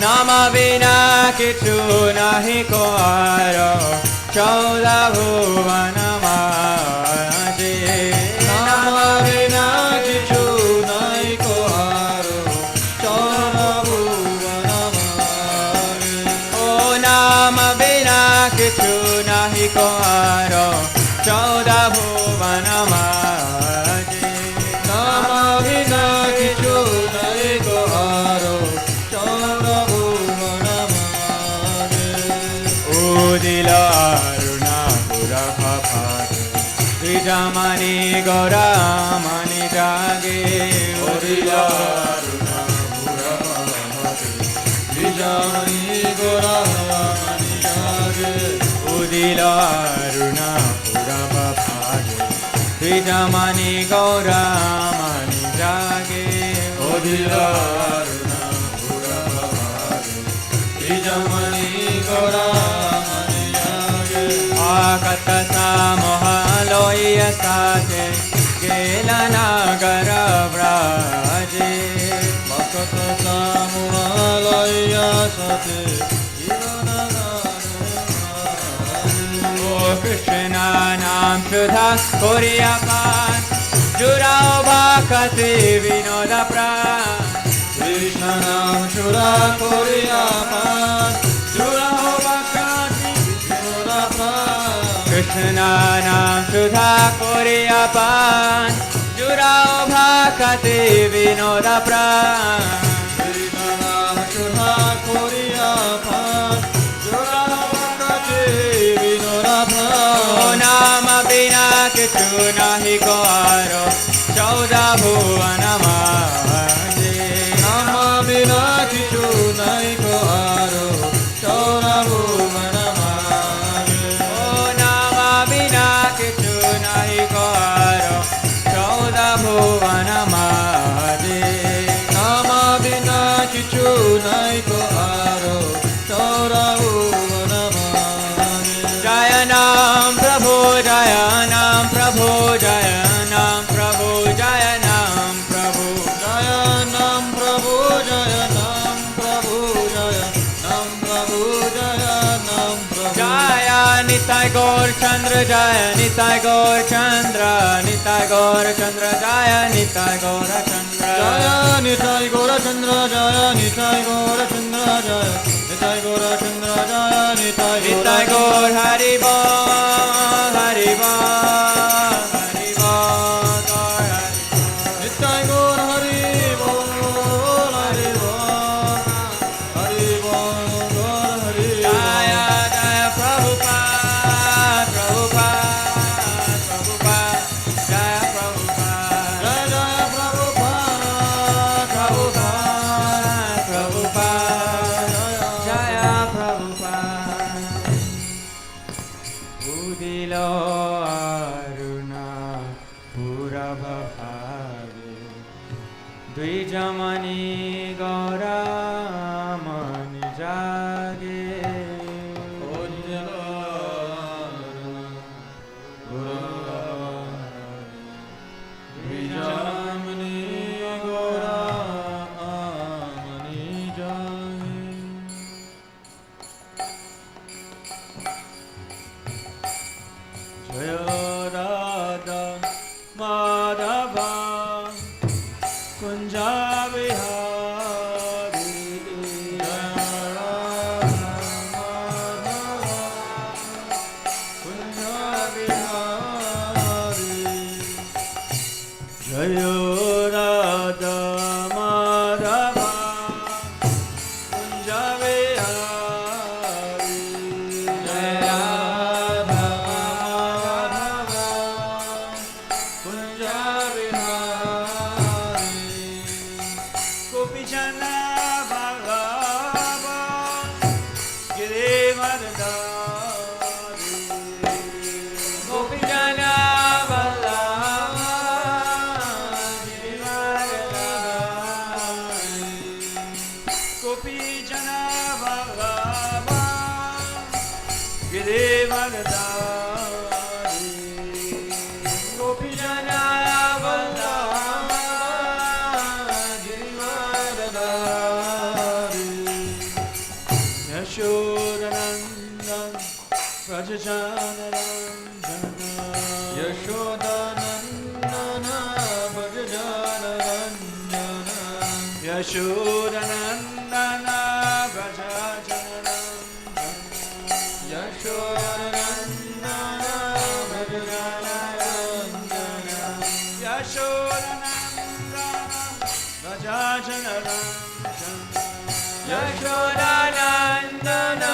नाम बिना किछु नहीं कोरो 14 भुवन माजे नाम बिना किछु नहीं कोहारो 14 भुवन मारे ओ नाम बिना किछु नहीं कोरो 14 भुवन माजे नाम बिना किछु नहीं कोहारो 14 भुवन मारे उदिल अरुणापुर भागे विजमणि गौरामणि जागे उदिल अरुणापुर भागे विजमणि गौरामणि जागे उदिल अरुणापुर भागे विजमणि गौरामणि जागे उदिल अरुणापुर भागे विजमणि गौरामणि जागे आगत सामोहलोय साथे गेला नागर व्राजे भक्त सामुहालय साथे ओ कृष्ण नाम सुधा कोरिया पान जुराओ भक्ति विनोद प्राण Krishna Nam Shura Koriyapan Shura Bakati Vinodapran Krishna Nam Shudha Koriyapan Jurao Bhakati Vinoda Pran Krishna Nam Shura Koriyapan Shura Bakati Vinodapran Nama Bina Kichu Nahi Koaro Chauda Bhuvana Maji Nama Bina Kichu Nahi Ko Aro Chaura Bhuvana Maji Nama Bina Kichu Nahi Koaro Chauda Bhuvana Maji Nama Bina Kichu Nahi Ko Aro Chaura Bhuvana Maji Jayanam Prabhu Jayanam Prabhu Jayanam Prabhu Jayanam Prabhu Jayanam Prabhu Jayanam Prabhu Jayanam Prabhu Jayanam Prabhu Jaya Nitai Gaur Chandra Jaya Nitai Gaur Chandra Nitai Gaur Chandra Jaya Nitai Gaur Chandra Jaya Nitai Gaura Chandra Jaya Nitai Gaura Chandra Jaya Nitai Gaura Chandra Jaya Nitai Nitai Gaur Hari Bol Hari Bol Hari Bol Gaur Hari Nitai Gaura Hari Bol Hari Bol Hari Bol Gaura Hari Bol Jaya Jaya Prabhupada Prabhupada Prabhupada Jaya Prabhupada Jaya Jaya Prabhupada Prabhupada Jaya Prabhupada Udilo Aruna Purabhavare Dwijamani Gaura Mani Jage Vijamani Gaura Amani Jai Jaya Radha Madhava Kunja Vihari Jaya Radha Madhava Kunja Vihari Jaya Radha Madhava Kunja Vihari Gopi Jana Ballabha Giridharadhari Gopi Jana Vallabha Giridharadhari Gopi Jana Ballabha Giridharadhari Gopi Jana Vallabha Giridharadhari Yashodanandan Vrajajanaranjana Yashodanandana Bhajajanaranyana Yashodanandana Vrajajanaranjana Yashodanandana Bhajajanaranyana Yashodanandana Vrajajanaranjana Yashodanandana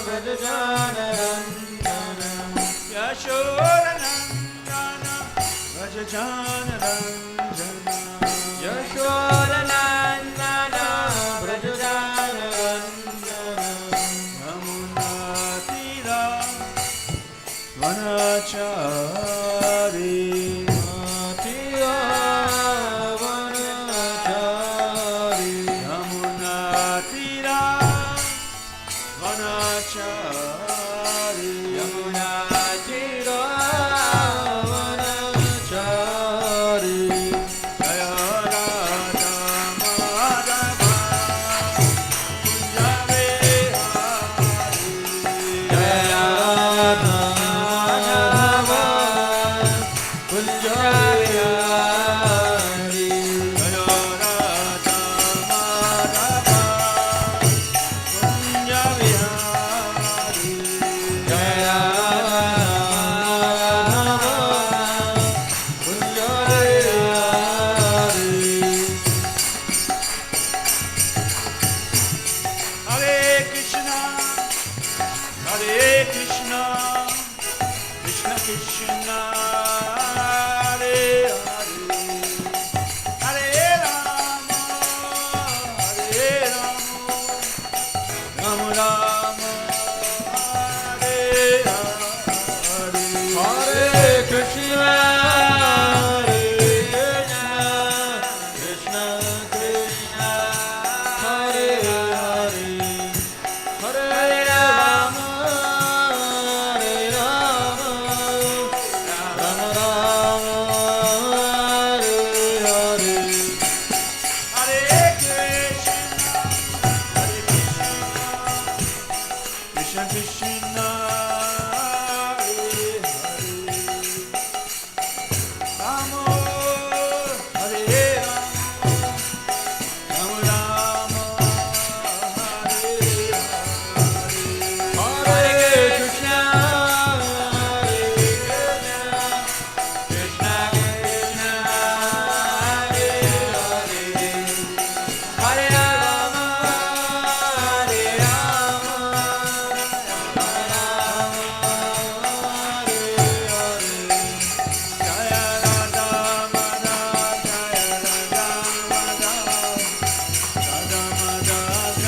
Bhajajanaranyana Yashodanandana Vrajajanaranjana Yashodanandana Bhajajanaranyana Yamunatira Vanachari Matiya Vanachari Yamunatira Vanachari Yamunatira Vanachari Jaya Radha Madhava Kunja Vihari Jaya Radha Madhava Kunja Vihari Jaya Radha Rama, Hare Rama, Hare Krishna, Krishna Krishna, Hare Hare, Hare Rama, Rama Rama, Hare Hare. Hare Krishna, Krishna Krishna, Hare Hare, Rama, Hare Rama, Rama Rama, Hare Hare, Hare Krishna, Krishna Krishna, Hare Hare, Hare Rama, Jaya Radha Madha, Jaya Radha Madha, Radha Madha, Jaya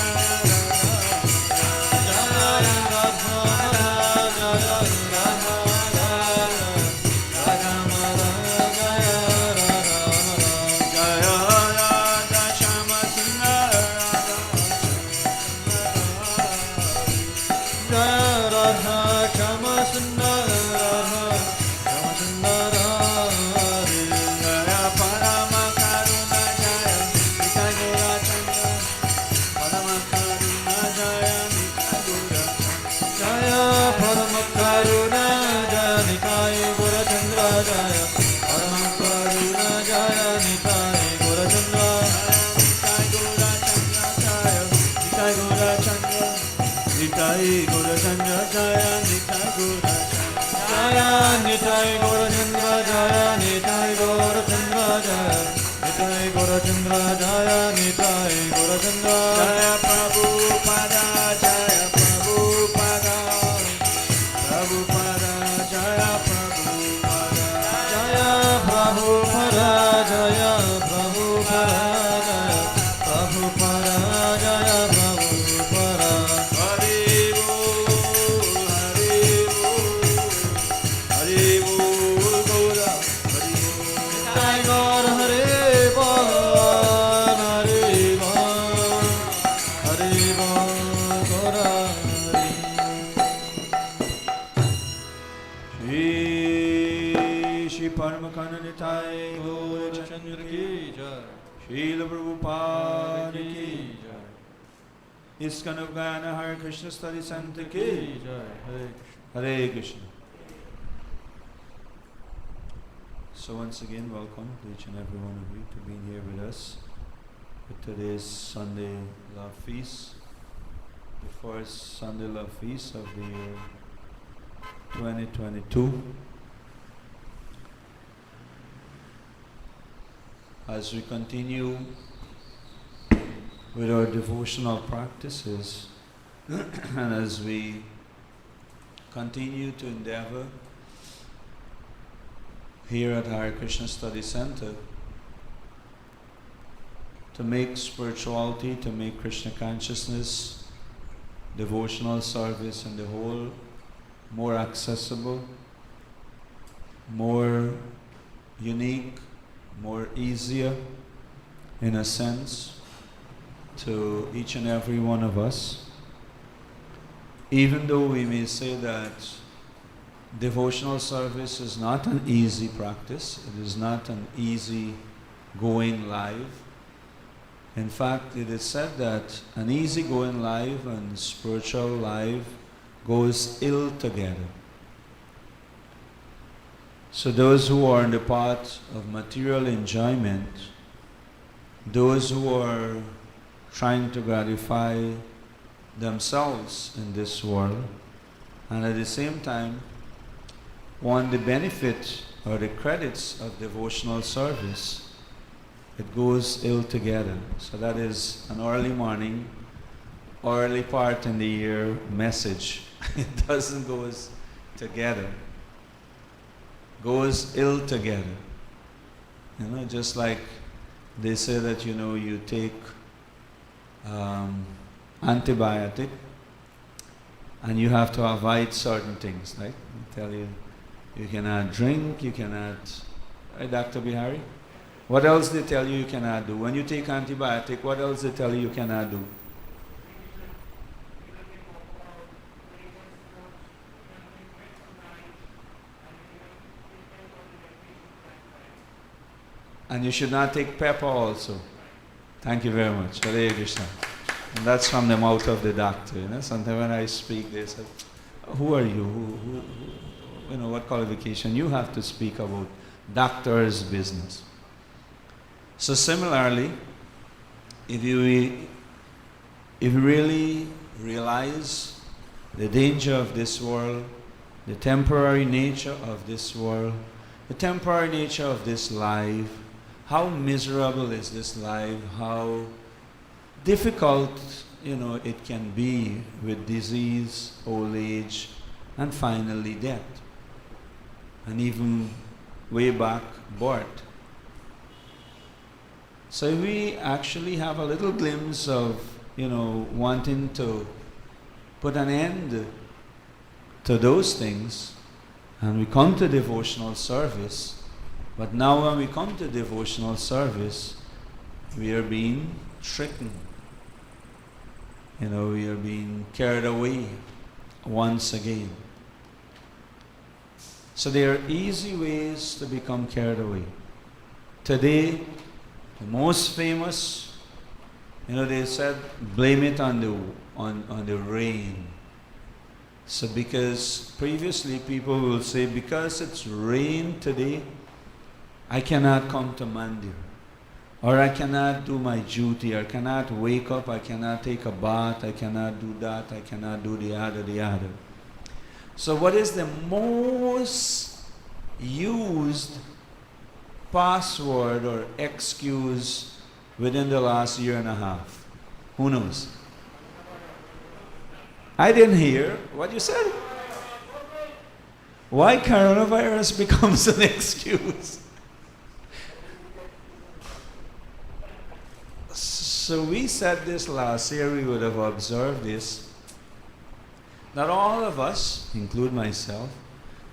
Jaya Radha Shama Sundara Jaya Parama Karuna Jaya Nitai Gora Chandra Parama Karuna Jaya Nitai Gora Jaya Parama Karuna Jaya Nitai Gora Chandra Jaya Parama Karuna Jaya Nitai Gora Chandra Nitai Gora Chandra Nitai Gora Chandra Jaya Nitai Gora Jaya Nitai Gora Chandra Jaya Nitai Gora Chandra Jaya Nitai Gora Chandra Jaya Nitai Gora Chandra Jaya Prabhupada Jaya Prabhupada Prabhupada Jaya Prabhupada Jaya Prabhupada Jaya Prabhupada Jaya Prabhupada Jaya Prabhupada Hari Bol Hari Bol Hari Bol Gaura Hari Bol Nitai Gaur Hare Bol Hare Bol Hare Bol Gaura Hare Shri Paramakana Nitai Gaura Chandra Ki Jai Srila Prabhupada Ki Jai ISKCON of Guyana Hare Krishna Study Center Ki Jai Hare Krishna. So once again, welcome to each and every one of you to being here with us for today's Sunday Love Feast, the first Sunday Love Feast of the year 2022. As we continue with our devotional practices and as we continue to endeavor here at Hare Krishna Study Center to make spirituality, to make Krishna consciousness, devotional service and the whole more accessible, more unique, more easier in a sense to each and every one of us. Even though we may say that devotional service is not an easy practice, it is not an easy going live. In fact, it is said that an easy going life and spiritual life goes ill together. So those who are in the path of material enjoyment, those who are trying to gratify themselves in this world, and at the same time want the benefit or the credits of devotional service, it goes ill together. So that is an early morning, early part in the year message. It doesn't go together. Goes ill together. You know, just like they say that, you know, you take antibiotic and you have to avoid certain things, right? They tell you you cannot drink, you cannot, right, Dr. Bihari? What else they tell you cannot do? When you take antibiotic, what else they tell you cannot do? And you should not take pepper also. Thank you very much. Hare Krishna. And that's from the mouth of the doctor. You know, sometimes when I speak, they say, "Who are you? You know, what qualification? You have to speak about doctor's business." So similarly, if you really realize the danger of this world, the temporary nature of this world, the temporary nature of this life, how miserable is this life, how difficult, it can be with disease, old age, and finally death, and even way back birth. So we actually have a little glimpse of, wanting to put an end to those things, and we come to devotional service. But now when we come to devotional service, we are being tricked. We are being carried away once again. So there are easy ways to become carried away. Today, the most famous, they said, blame it on the rain. So because previously people will say, because it's rain today, I cannot come to Mandir, or I cannot do my duty, I cannot wake up, I cannot take a bath, I cannot do that, I cannot do the other. So what is the most used password or excuse within the last year and a half? Who knows? I didn't hear what you said. Why coronavirus becomes an excuse? So we said this last year, we would have observed this, that all of us, include myself,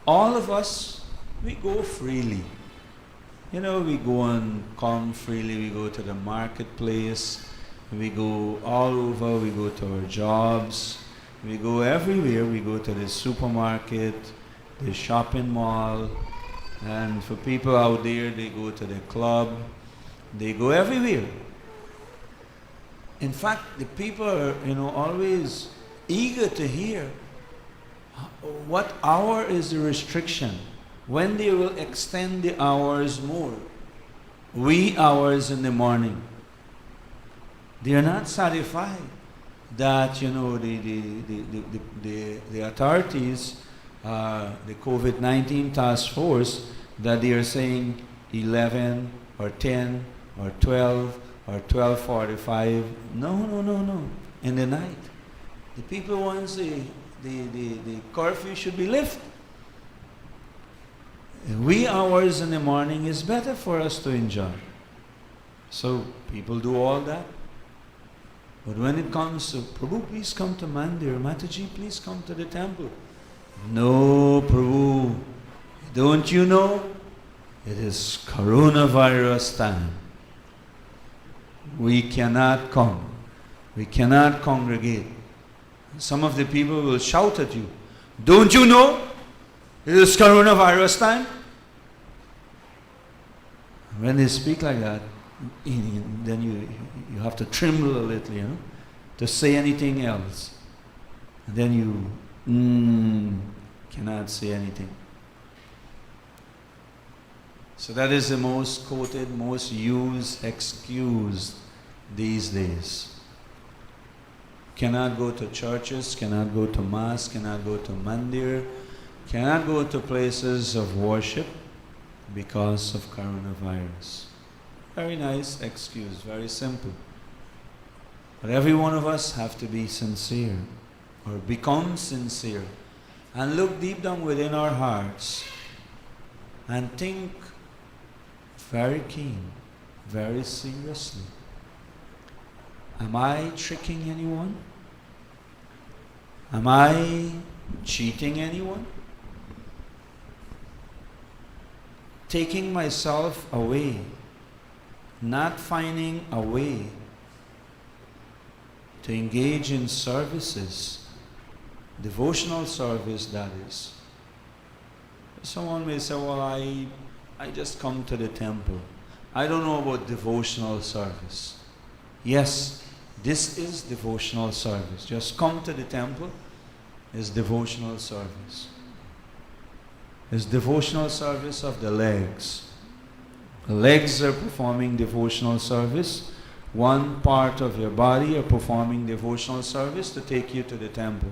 all of us, we go freely. We go and come freely, we go to the marketplace, we go all over, we go to our jobs, we go everywhere, we go to the supermarket, the shopping mall, and for people out there, they go to the club, they go everywhere. In fact, the people are, always eager to hear what hour is the restriction, when they will extend the hours more, wee hours in the morning. They are not satisfied that, the authorities, the COVID-19 task force, that they are saying 11 or 10 or 12 or 12:45. No. In the night. The people want the curfew should be lifted. Wee hours in the morning is better for us to enjoy. So people do all that. But when it comes to, Prabhu, please come to Mandir, Mataji, please come to the temple. No, Prabhu, don't you know? It is coronavirus time. We cannot come. We cannot congregate. Some of the people will shout at you, don't you know? It is coronavirus time. When they speak like that, then you have to tremble a little, to say anything else. And then you cannot say anything. So that is the most quoted, most used excuse these days. Cannot go to churches, cannot go to mass, cannot go to mandir, cannot go to places of worship because of coronavirus. Very nice excuse, very simple. But every one of us have to be sincere, or become sincere, and look deep down within our hearts and think very keen, very seriously. Am I tricking anyone? Am I cheating anyone? Taking myself away, not finding a way to engage in services, devotional service that is. Someone may say, well, I just come to the temple. I don't know about devotional service. Yes, this is devotional service. Just come to the temple is devotional service. It's devotional service of the legs. The legs are performing devotional service. One part of your body are performing devotional service to take you to the temple.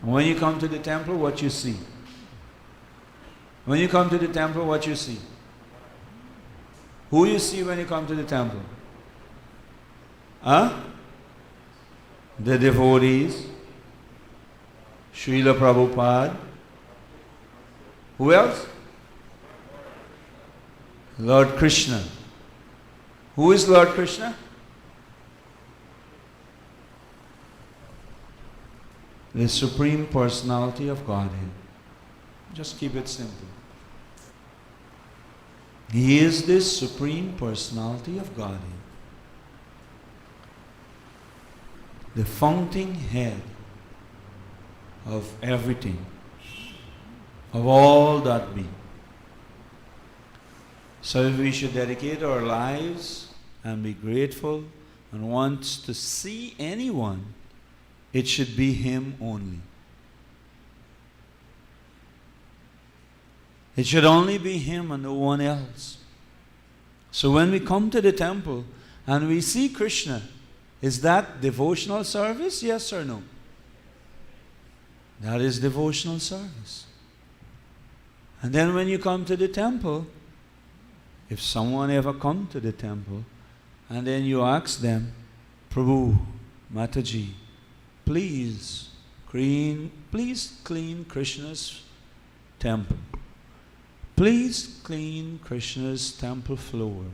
And when you come to the temple, what you see? When you come to the temple, what you see? Who you see when you come to the temple? Huh? The devotees. Srila Prabhupada. Who else? Lord Krishna. Who is Lord Krishna? The Supreme Personality of Godhead. Just keep it simple. He is this Supreme Personality of Godhead. The fountain head of everything, of all that be. So if we should dedicate our lives and be grateful and want to see anyone, it should be Him only. It should only be Him and no one else. So when we come to the temple and we see Krishna, is that devotional service? Yes or no? That is devotional service. And then when you come to the temple, if someone ever come to the temple and then you ask them, Prabhu, Mataji, please clean Krishna's temple. Please clean Krishna's temple floor.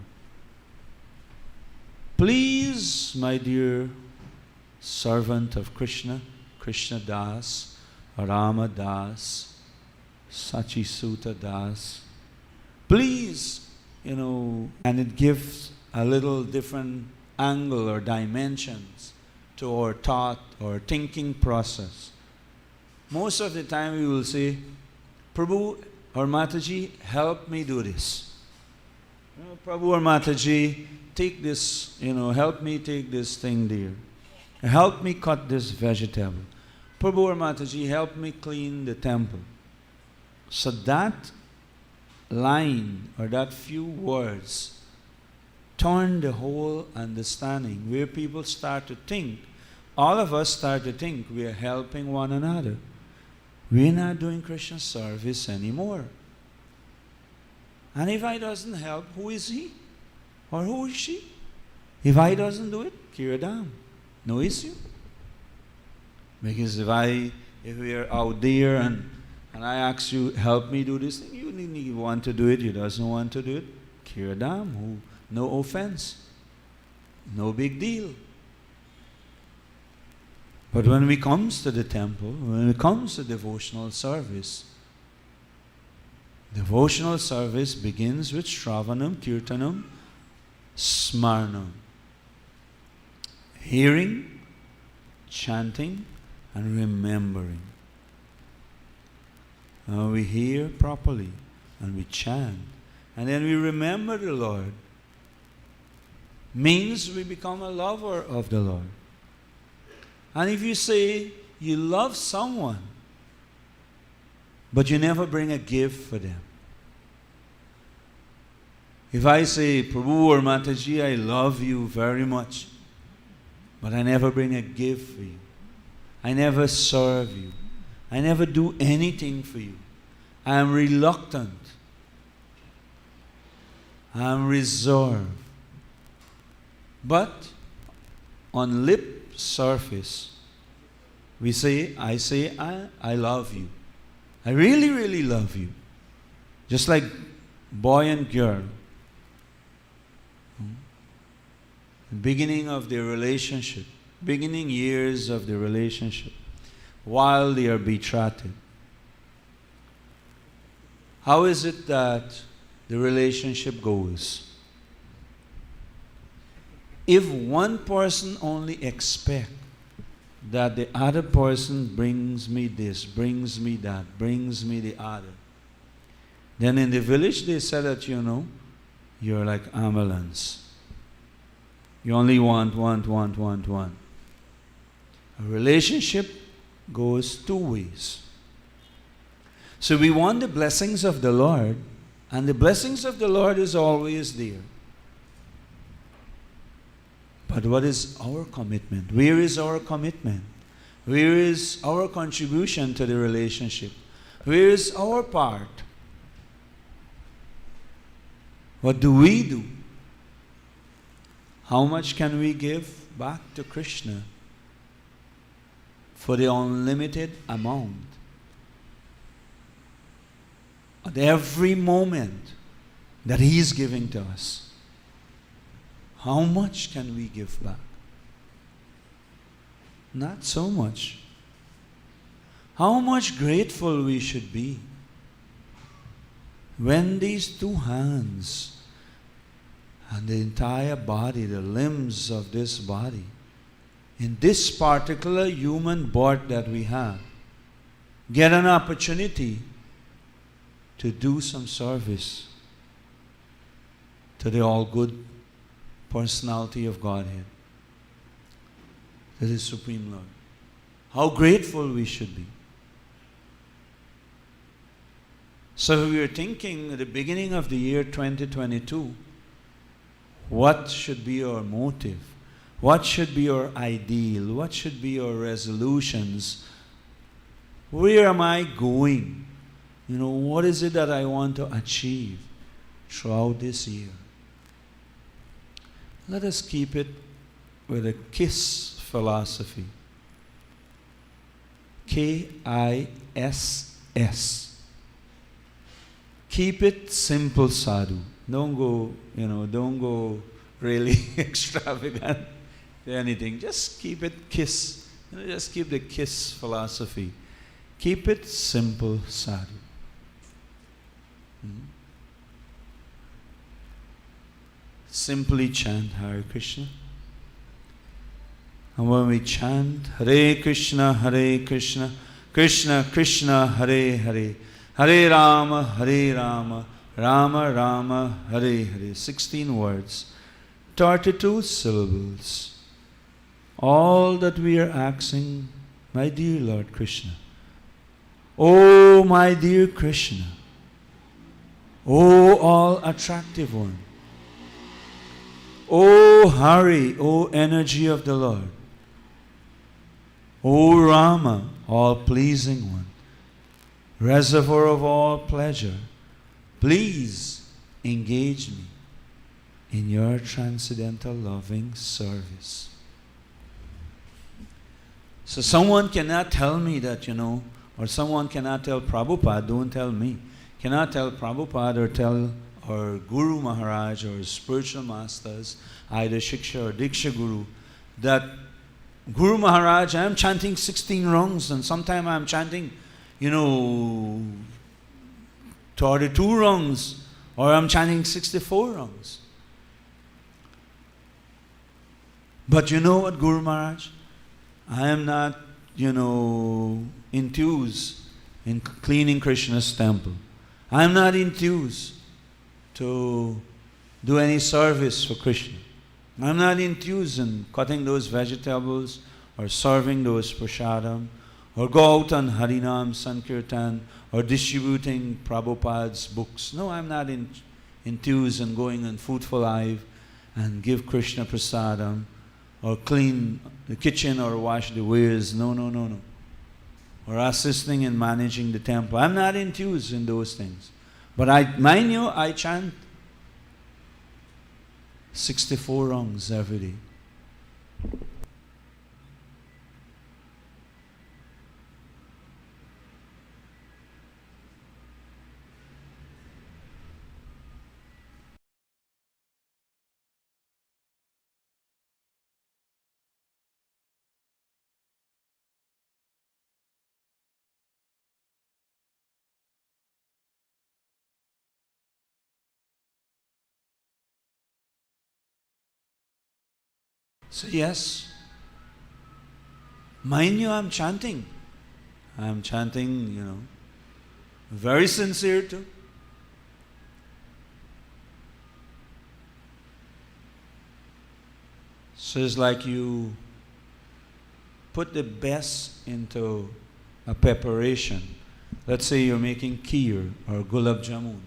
Please, my dear servant of Krishna, Krishna Das, Rama Das, Sachi Sutta Das, please, and it gives a little different angle or dimensions to our thought or thinking process. Most of the time we will say, Prabhu or Mataji, help me do this. Prabhu or Mataji, take this, help me take this thing there. Help me cut this vegetable. Prabhu or Mataji, help me clean the temple. So that line or that few words turn the whole understanding where people start to think. All of us start to think we are helping one another. We're not doing Krishna service anymore. And if I doesn't help, who is he? Or who is she? If I doesn't do it, Kiradam. No issue. Because if we are out there and I ask you, help me do this thing, you want to do it, you doesn't want to do it, Kiradam, no offense. No big deal. But when we comes to the temple, when it comes to devotional service begins with Shravanam, Kirtanam, Smarnam. Hearing, chanting, and remembering. We hear properly, and we chant, and then we remember the Lord. Means we become a lover of the Lord. And if you say you love someone, but you never bring a gift for them. If I say, Prabhu or Mataji, I love you very much, but I never bring a gift for you. I never serve you. I never do anything for you. I am reluctant. I am reserved. But on lip surface, I say, I love you. I really, really love you. Just like boy and girl. Beginning of their relationship, beginning years of the relationship. while they are betrothed. How is it that the relationship goes? If one person only expects that the other person brings me this, brings me that, brings me the other, then in the village they said that, you're like ambulance. You only want. A relationship goes two ways. So we want the blessings of the Lord, and the blessings of the Lord is always there. But what is our commitment? Where is our commitment? Where is our contribution to the relationship? Where is our part? What do we do? How much can we give back to Krishna for the unlimited amount? At every moment that He is giving to us, how much can we give back? Not so much. How much grateful we should be when these two hands and the entire body, the limbs of this body, in this particular human birth that we have, get an opportunity to do some service to the all-good personality of Godhead, to the Supreme Lord. How grateful we should be. So we are thinking at the beginning of the year 2022, what should be our motive? What should be our ideal? What should be our resolutions? Where am I going? What is it that I want to achieve throughout this year? Let us keep it with a KISS philosophy. KISS. Keep it simple, sadhu. Don't go really extravagant or anything. Just keep it KISS. Just keep the KISS philosophy. Keep it simple, sadhu. Simply chant Hare Krishna. And when we chant Hare Krishna, Krishna Krishna, Hare Hare, Hare Rama, Rama Rama, Hare Hare, 16 words, 32 syllables. All that we are asking, my dear Lord Krishna, oh my dear Krishna, oh all attractive one, O Hari, O energy of the Lord, O Rama, all pleasing one, reservoir of all pleasure, please engage me in your transcendental loving service. So someone cannot tell me that, or someone cannot tell Prabhupada, don't tell me, cannot tell Prabhupada or tell or Guru Maharaj or spiritual masters, either Shiksha or Diksha Guru, that Guru Maharaj, I am chanting 16 rungs and sometime I am chanting, 32 rungs, or I am chanting 64 rungs. But you know what, Guru Maharaj? I am not, enthused in cleaning Krishna's temple. I am not enthused to do any service for Krishna. I'm not enthused in cutting those vegetables or serving those prasadam or go out on Harinam Sankirtan or distributing Prabhupada's books. No, I'm not enthused in going on Fruitful Life and give Krishna prasadam or clean the kitchen or wash the wares. No. Or assisting in managing the temple. I'm not enthused in those things. But I chant 64 rungs every day. Say yes. Mind you, I'm chanting. I'm chanting, very sincere too. So it's like you put the best into a preparation. Let's say you're making kheer or gulab jamun.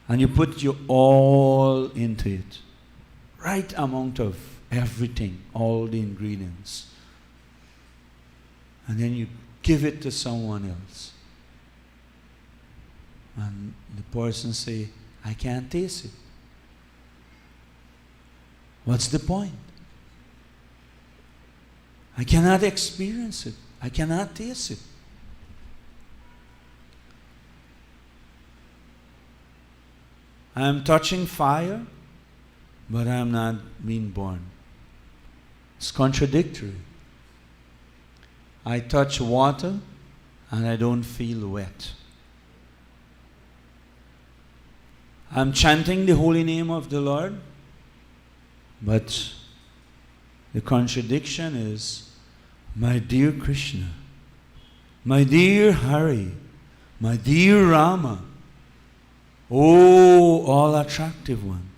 And you put your all into it. Right amount of everything, all the ingredients. And then you give it to someone else. And the person say, I can't taste it. What's the point? I cannot experience it. I cannot taste it. I am touching fire, but I am not being born. It's contradictory. I touch water and I don't feel wet. I'm chanting the holy name of the Lord, but the contradiction is, my dear Krishna, my dear Hari, my dear Rama, oh, all attractive one,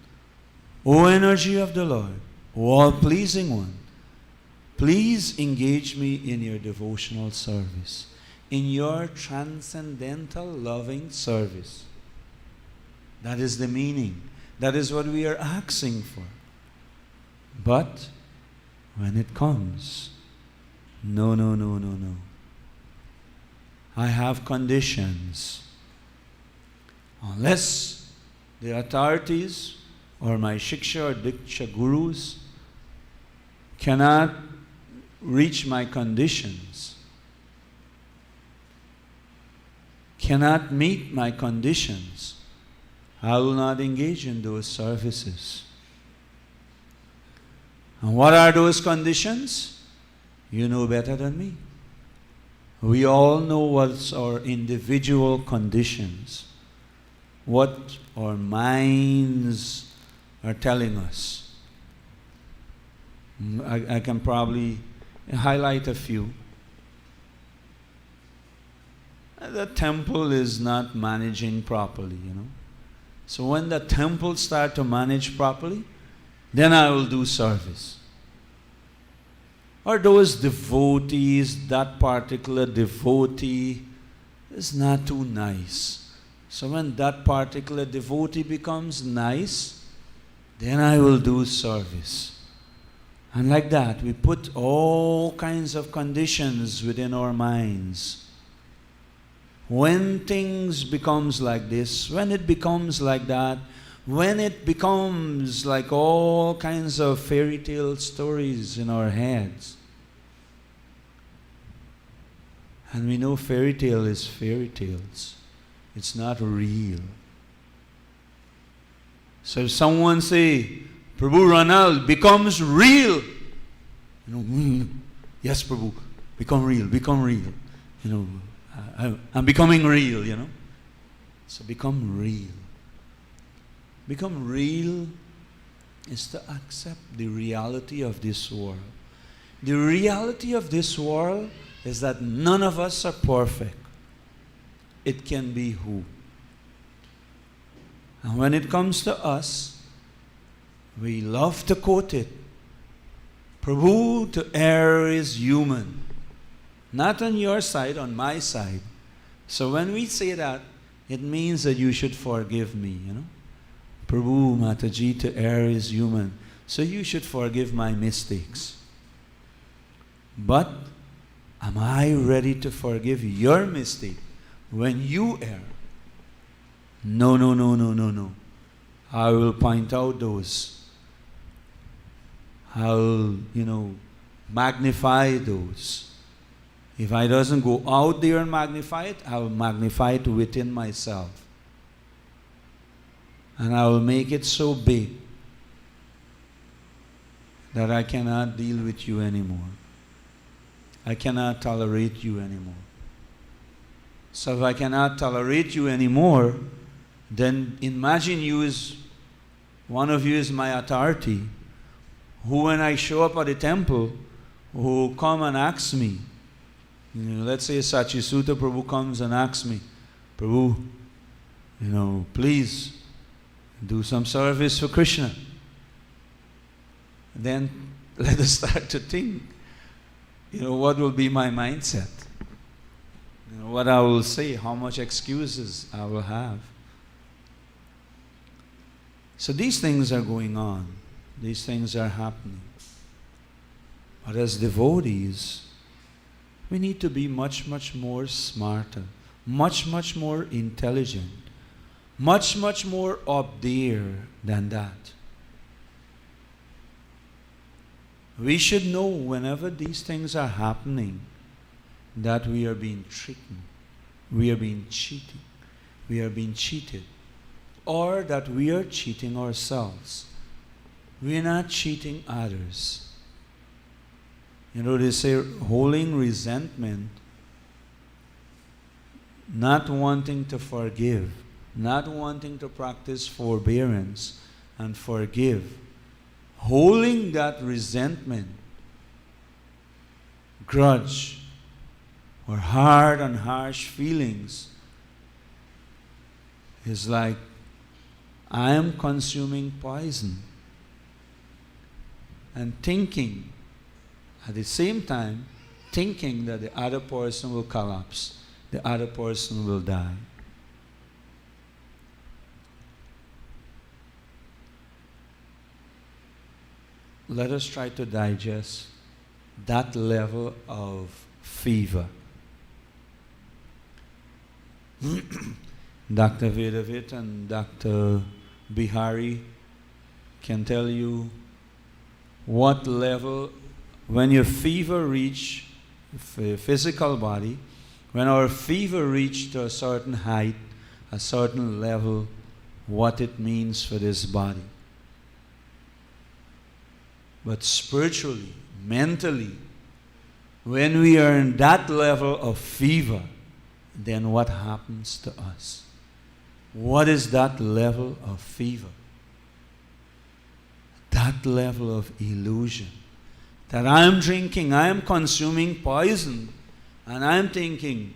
oh, energy of the Lord, oh, all pleasing one, please engage me in your devotional service, in your transcendental loving service. That is the meaning. That is what we are asking for. But when it comes, no. I have conditions. Unless the authorities or my shiksha or diksha gurus cannot reach my conditions, cannot meet my conditions, I will not engage in those services. And what are those conditions? You know better than me. We all know what's our individual conditions, what our minds are telling us. I can probably highlight a few. The temple is not managing properly, So when the temple starts to manage properly, then I will do service. Or those devotees, that particular devotee is not too nice. So when that particular devotee becomes nice, then I will do service. And like that, we put all kinds of conditions within our minds. When things becomes like this, when it becomes like that, when it becomes like all kinds of fairy tale stories in our heads. And we know fairy tale is fairy tales. It's not real. So if someone say, Prabhu Ranal becomes real, yes Prabhu, become real. I'm becoming real, So become real. Become real is to accept the reality of this world. The reality of this world is that none of us are perfect. It can be who. And when it comes to us, we love to quote it. Prabhu, to err is human. Not on your side, on my side. So when we say that, it means that you should forgive me, Prabhu, Mataji, to err is human. So you should forgive my mistakes. But am I ready to forgive your mistake when you err? No. I will point out those. I'll, magnify those. If I doesn't go out there and magnify it, I will magnify it within myself. And I will make it so big that I cannot deal with you anymore. I cannot tolerate you anymore. So if I cannot tolerate you anymore, then imagine one of you is my authority. who when I show up at the temple, who come and ask me, let's say Sachisuta Prabhu comes and asks me, Prabhu, please do some service for Krishna. Then let us start to think, what will be my mindset? What I will say, how much excuses I will have. So these things are going on. These things are happening. But as devotees, we need to be much, much more smarter, much, much more intelligent, much, much more up there than that. We should know whenever these things are happening that we are being tricked, we are being cheated, we are being cheated, or that we are cheating ourselves. We are not cheating others. They say holding resentment, not wanting to forgive, not wanting to practice forbearance and forgive, holding that resentment, grudge, or hard and harsh feelings is like I am consuming poison and thinking, at the same time, thinking that the other person will collapse, the other person will die. Let us try to digest that level of fever. Dr. Vedavit and Dr. Bihari can tell you what level, when your fever reach physical body, when our fever reach to a certain height, a certain level, what it means for this body. But spiritually, mentally, when we are in that level of fever, then what happens to us? What is that level of fever? That level of illusion. That I am drinking, I am consuming poison, and I am thinking,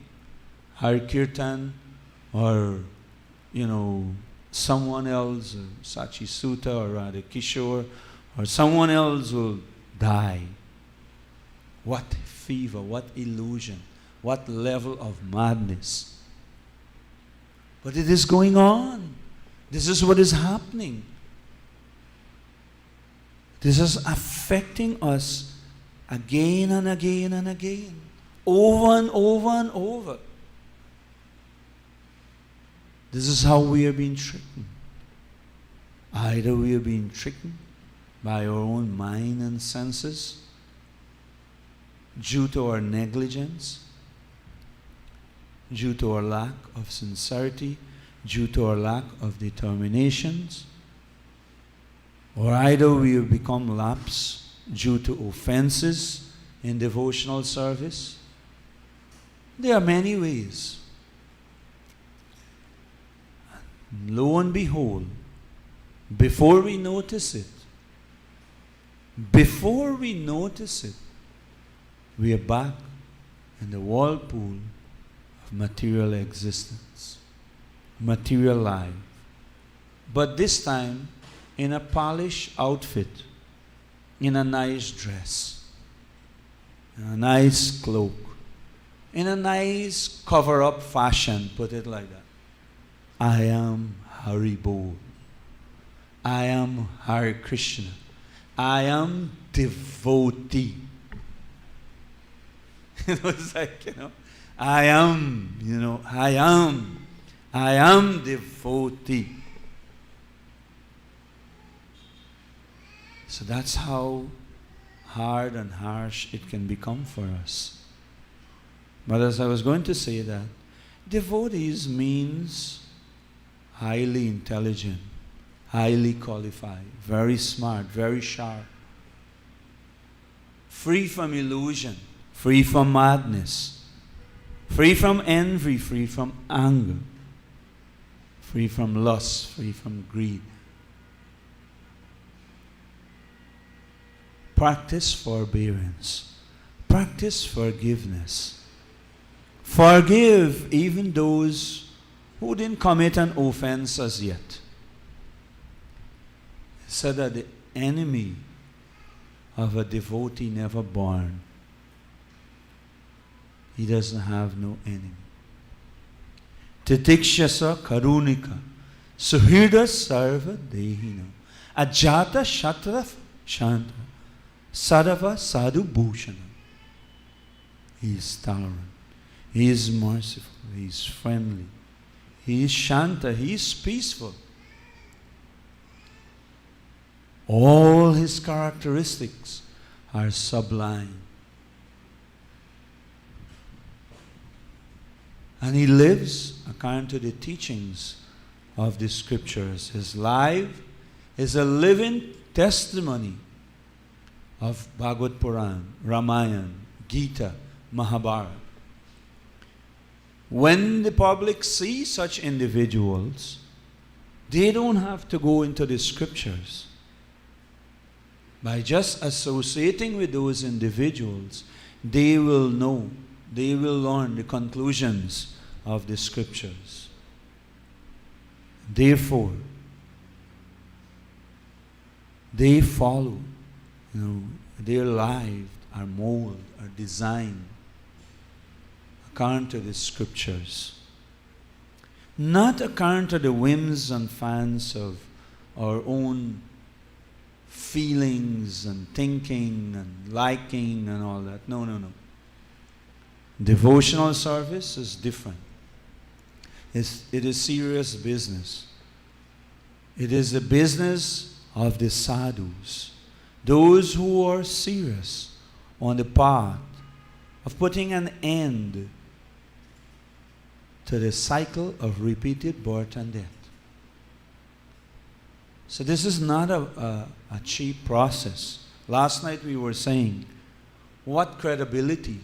Har Kirtan, or, someone else, Sachisuta or Radha Kishore, or someone else will die. What fever, what illusion, what level of madness. But it is going on. This is what is happening. This is affecting us again and again and again, over and over and over. This is how we are being tricked. Either we are being tricked by our own mind and senses, due to our negligence, due to our lack of sincerity, due to our lack of determinations, or either we have become lapse due to offenses in devotional service. There are many ways. Lo and behold, before we notice it, we are back in the whirlpool of material existence, material life. But this time, in a polished outfit, in a nice dress, in a nice cloak, in a nice cover-up fashion, put it like that. I am Haribol. I am Hare Krishna. I am devotee. It's like, I am devotee. So that's how hard and harsh it can become for us. But as I was going to say that, devotees means highly intelligent, highly qualified, very smart, very sharp, free from illusion, free from madness, free from envy, free from anger, free from lust, free from greed. practice forbearance, practice forgiveness. Forgive even those who didn't commit an offense as yet. So that the enemy of a devotee never born, he doesn't have no enemy. Titikshasa karunika suhirda sarva dehino ajata shatra shanta sadava sadhu bhushana. He is tolerant, he is merciful, he is friendly, he is shanta, he is peaceful. All his characteristics are sublime. And he lives according to the teachings of the scriptures. His life is a living testimony of Bhagavad Puran, Ramayana, Gita, Mahabharata. When the public see such individuals, they don't have to go into the scriptures. By just associating with those individuals, they will know, they will learn the conclusions of the scriptures. Therefore, they follow, their lives are molded, are designed according to the scriptures. Not according to the whims and fancies of our own feelings and thinking and liking and all that. No. Devotional service is different. It is serious business. It is the business of the sadhus, those who are serious on the path of putting an end to the cycle of repeated birth and death. So this is not a cheap process. Last night we were saying, what credibility,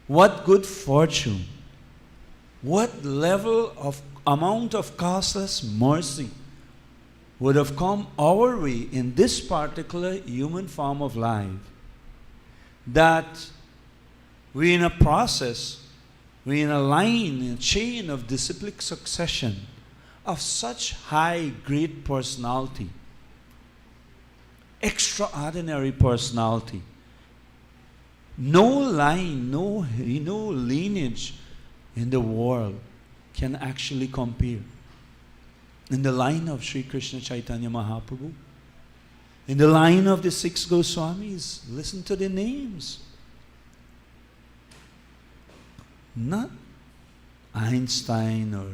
what good fortune, what level of amount of costless mercy would have come our way in this particular human form of life, that we're in a process, we're in a line, in a chain of disciplic succession of such high, great personality, extraordinary personality. No line, no lineage in the world can actually compare. In the line of Sri Krishna Chaitanya Mahaprabhu, in the line of the six Goswamis, listen to the names. Not Einstein or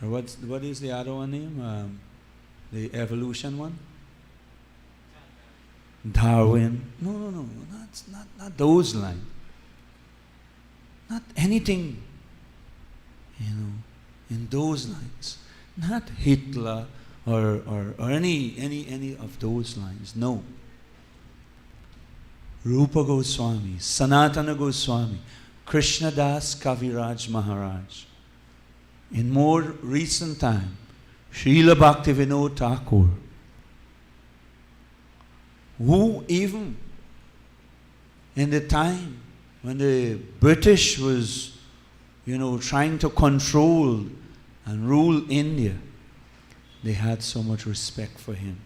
what is the other one name? The evolution one? Darwin. No. Not those lines. Not anything, in those lines. Not Hitler or any of those lines. No. Rupa Goswami, Sanatana Goswami, Krishnadas Kaviraj Maharaj. In more recent time, Srila Bhaktivinoda Thakur, who even in the time when the British was, trying to control and rule India, they had so much respect for him.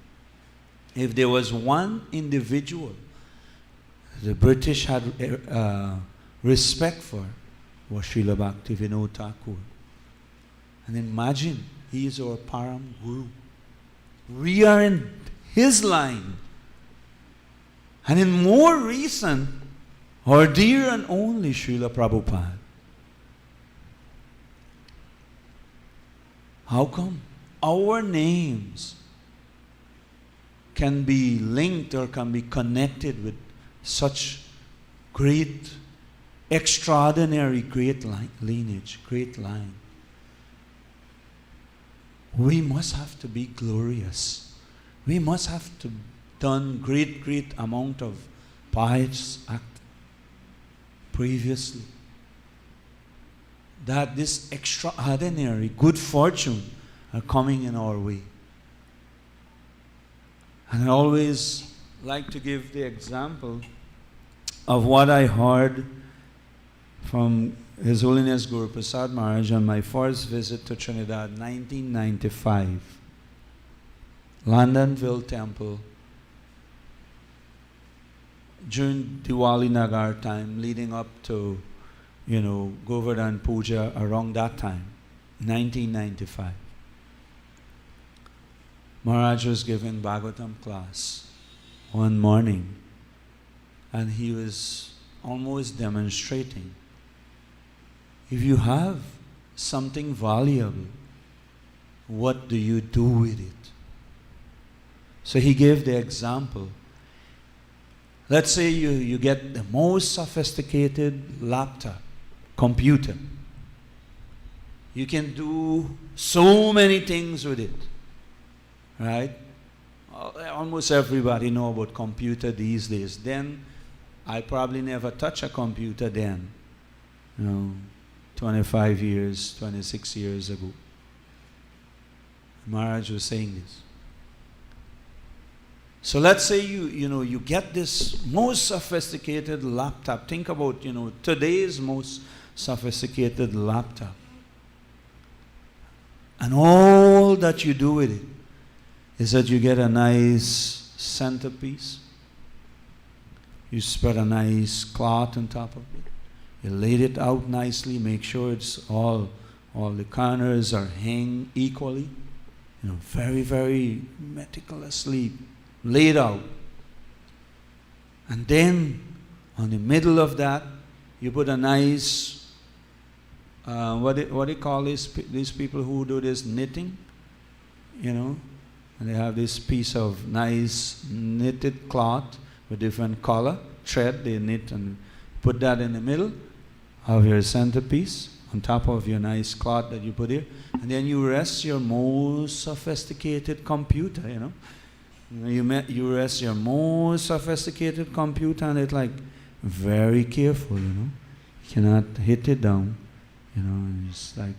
If there was one individual the British had respect for, was Srila Bhaktivinoda Thakur. And imagine, he is our Param Guru. We are in his line. And in more recent, our dear and only Srila Prabhupada. How come our names can be linked or can be connected with such great, extraordinary, great lineage, great line? We must have to be glorious. We must have to done great amount of pious act previously, that this extraordinary good fortune are coming in our way. And I always like to give the example of what I heard from His Holiness Guru Prasad Maharaj on my first visit to Trinidad, 1995. Londonville Temple, during Diwali Nagar time, leading up to, Govardhan Puja around that time, 1995. Maharaj was giving Bhagavatam class one morning, and he was almost demonstrating, if you have something valuable, what do you do with it? So he gave the example. Let's say you get the most sophisticated laptop, computer. You can do so many things with it, right? Almost everybody know about computer these days. Then, I probably never touched a computer then, 25 years, 26 years ago. Maharaj was saying this. So let's say you get this most sophisticated laptop. Think about, today's most sophisticated laptop. And all that you do with it is that you get a nice centerpiece. You spread a nice cloth on top of it. You laid it out nicely, make sure it's all the corners are hang equally. Very, very meticulously laid out. And then on the middle of that, you put a nice, what do you call these people who do this knitting? And they have this piece of nice knitted cloth with different color, thread, they knit and put that in the middle of your centerpiece, on top of your nice cloth that you put here. And then you rest your most sophisticated computer, You rest your most sophisticated computer and it's like very careful, You cannot hit it down, It's like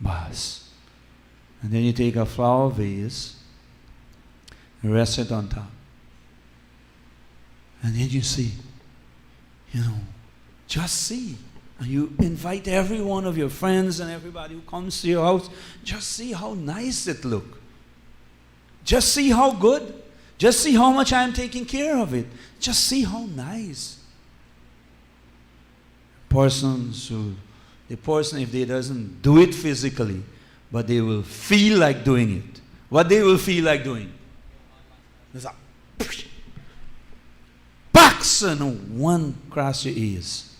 bas. And then you take a flower vase, rest it on top. And then you see, just see. And you invite every one of your friends and everybody who comes to your house, just see how nice it looks. Just see how good. Just see how much I'm taking care of it. Just see how nice. The person, if they doesn't do it physically, but they will feel like doing it. What they will feel like doing? There's a box and one across your ears.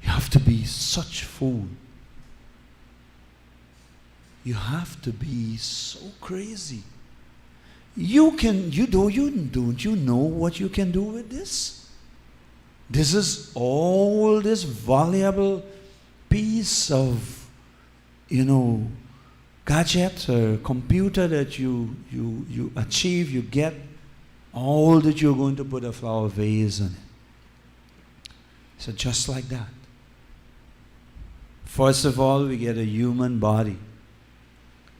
You have to be such fool. You have to be so crazy. Don't you know what you can do with this? This is all this valuable piece of, gadget or computer that you achieve, you get, all that you're going to put a flower vase on it. So just like that. First of all, we get a human body,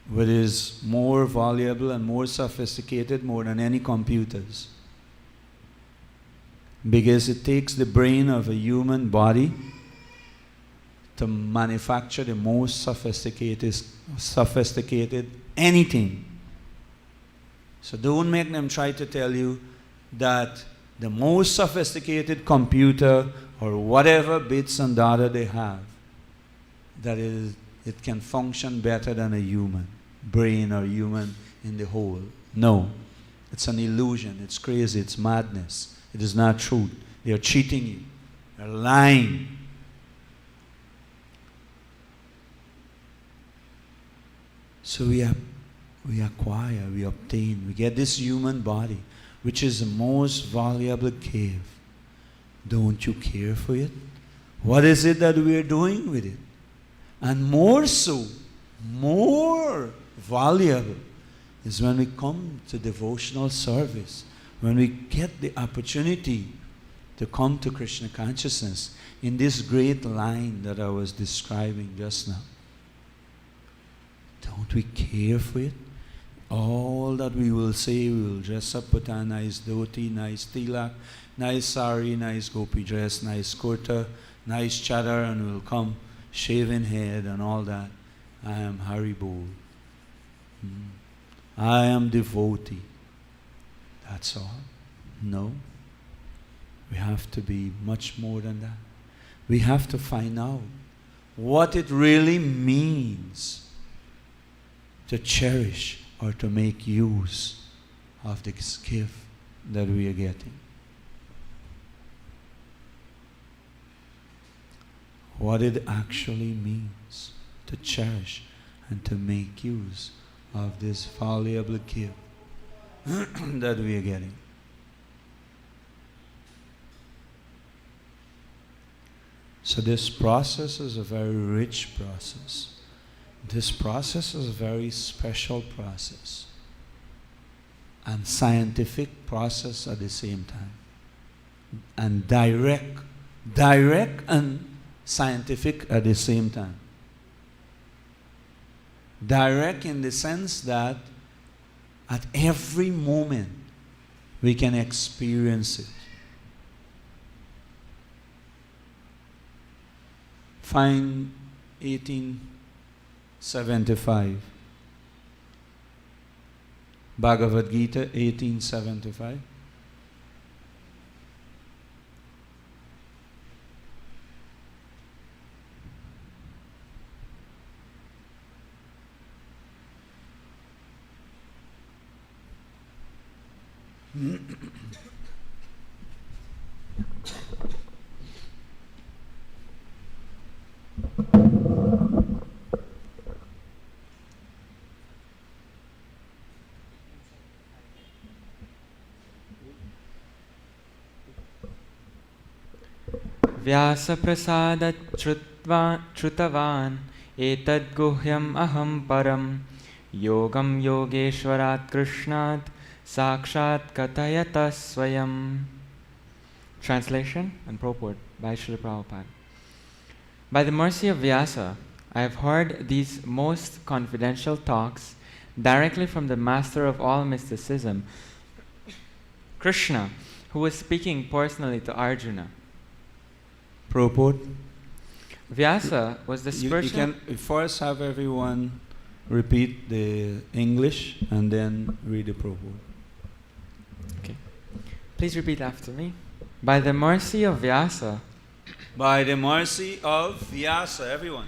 which is more valuable and more sophisticated more than any computers. Because it takes the brain of a human body to manufacture the most sophisticated anything. So don't make them try to tell you that the most sophisticated computer or whatever bits and data they have, that it can function better than a human brain or human in the whole. No. It's an illusion. It's crazy. It's madness. It is not truth. They are cheating you. They are lying. So we acquire, we obtain, we get this human body, which is the most valuable gift. Don't you care for it? What is it that we are doing with it? And more so, more valuable is when we come to devotional service, when we get the opportunity to come to Krishna consciousness in this great line that I was describing just now. Don't we care for it? All that we will say, we will dress up, put on nice dhoti, nice tilak, nice sari, nice gopi dress, nice kurta, nice chadar, and we'll come shaven head and all that. I am Haribol. I am devotee. That's all. No. We have to be much more than that. We have to find out what it really means to cherish or to make use of this gift that we are getting. What it actually means to cherish and to make use of this valuable gift that we are getting. So this process is a very rich process. This process is a very special process and scientific process at the same time, and direct and scientific at the same time. Direct in the sense that at every moment we can experience it. Find 1875. Bhagavad Gita 1875. Vyasa prasada trutavan etad guhyam aham param yogam yogeshwarat krishnat sakshat katayata swayam. Translation and purport by Srila Prabhupada. By the mercy of Vyasa, I have heard these most confidential talks directly from the master of all mysticism, Krishna, who was speaking personally to Arjuna. Purport. Vyasa was the spiritual... You can first have everyone repeat the English and then read the purport. Okay. Please repeat after me. By the mercy of Vyasa, by the mercy of Vyasa, everyone,